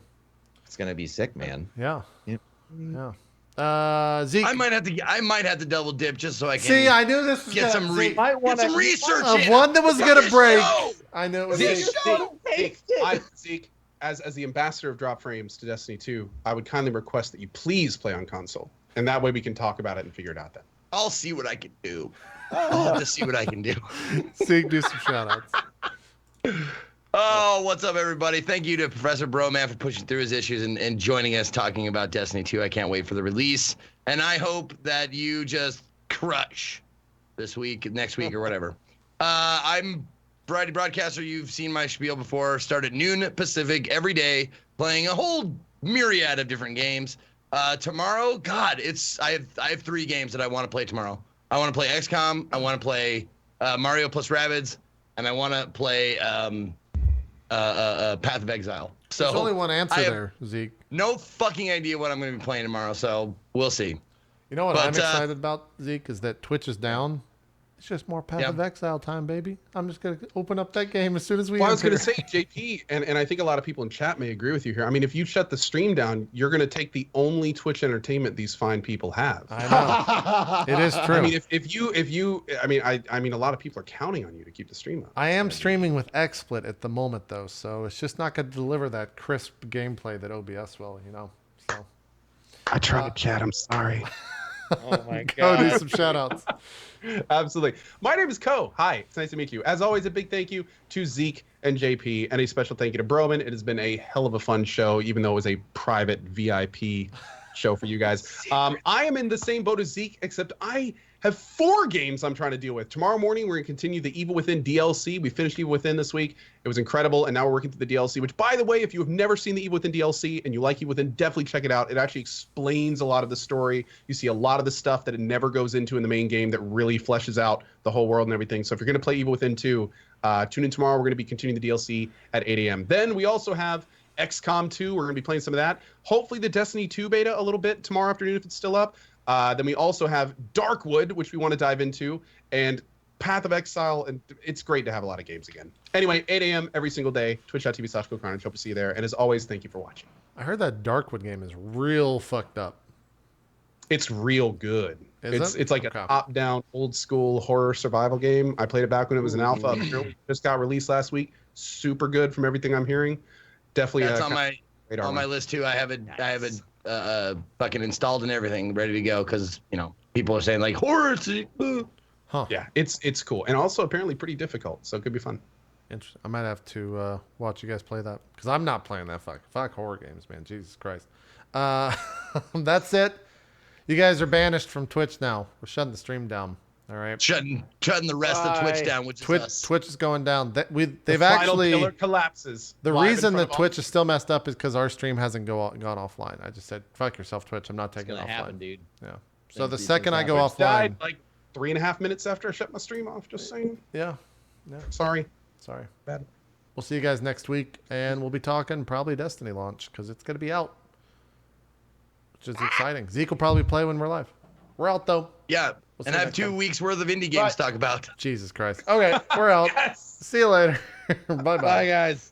It's gonna be sick, man. Yeah. Yep. Yeah. Zeke, I might have to double dip just so I can see. I knew this was get some research in. One that was gonna break. I knew it was. Zeke, as the ambassador of Drop Frames to Destiny 2, I would kindly request that you please play on console, and that way we can talk about it and figure it out then. I'll see what I can do. I'll have to see what I can do. Zeke, do some shout outs. Oh, what's up, everybody? Thank you to Professor Broman for pushing through his issues and joining us talking about Destiny 2. I can't wait for the release. And I hope that you just crush this week, next week, or whatever. I'm Variety Broadcaster. You've seen my spiel before. Start at noon Pacific every day, playing a whole myriad of different games. Tomorrow, God, I have 3 games that I want to play tomorrow. I want to play XCOM. I want to play Mario plus Rabbids. And I want to play Path of Exile. So There's only one answer I have there, Zeke. no fucking idea what I'm going to be playing tomorrow. So we'll see. You know what But, I'm excited about, Zeke, is that Twitch is down. It's just more Path Yeah. of Exile time, baby. I'm just going to open up that game as soon as we Well, I was enter. going to say, JP, and I think a lot of people in chat may agree with you here. I mean, if you shut the stream down, you're going to take the only Twitch entertainment these fine people have. I know. It is true. I mean, if you, I mean, a lot of people are counting on you to keep the stream up. I am streaming with XSplit at the moment, though, so it's just not going to deliver that crisp gameplay that OBS will, you know. So I tried to chat. I'm sorry. Oh my go do god. some shout-outs. Absolutely. My name is Ko. Hi, it's nice to meet you. As always, a big thank you to Zeke and JP, and a special thank you to Broman. It has been a hell of a fun show, even though it was a private VIP show for you guys. I am in the same boat as Zeke, except I have 4 games I'm trying to deal with. Tomorrow morning, we're going to continue the Evil Within DLC. We finished Evil Within this week. It was incredible, and now we're working through the DLC, which, by the way, if you have never seen the Evil Within DLC and you like Evil Within, definitely check it out. It actually explains a lot of the story. You see a lot of the stuff that it never goes into in the main game that really fleshes out the whole world and everything. So if you're going to play Evil Within 2, tune in tomorrow. We're going to be continuing the DLC at 8 a.m. Then we also have XCOM2. We're going to be playing some of that. Hopefully the Destiny 2 beta a little bit tomorrow afternoon if it's still up. Then we also have Darkwood, which we want to dive into, and Path of Exile, and it's great to have a lot of games again. Anyway, 8 a.m. every single day, twitch.tv/CohhCarnage. Hope to see you there. And as always, thank you for watching. I heard that Darkwood game is real fucked up. It's real good. Is it? It's like Okay. a top-down, old-school horror survival game. I played it back when it was an alpha. Just got released last week. Super good from everything I'm hearing. Definitely That's on radar my one. list too. I have it fucking installed and everything, ready to go. Because people are saying like horror. Huh. Yeah, it's cool, and also apparently pretty difficult, so it could be fun. Interesting. I might have to watch you guys play that because I'm not playing that fuck horror games, man. Jesus Christ. That's it. You guys are banished from Twitch now. We're shutting the stream down. All right. Shutting the rest of Twitch Bye. down, which is us. Twitch is going down. They've The final actually pillar collapses. the live in reason front that of all- Twitch is still messed up is because our stream hasn't gone offline. I just said fuck yourself, Twitch. I'm not It's taking it gonna offline. happen, dude. Yeah. So the These second I things go happen. offline, died like 3.5 minutes after I shut my stream off. Just saying. yeah. Sorry. Sorry. Bad. We'll see you guys next week, and we'll be talking probably Destiny launch because it's gonna be out, which is exciting. Zeke will probably play when we're live. We're out though. Yeah, We'll see and you I have next 2 time. weeks worth of indie games to talk about. Jesus Christ. Okay, we're out. Yes. See you later. Bye bye. Bye, guys.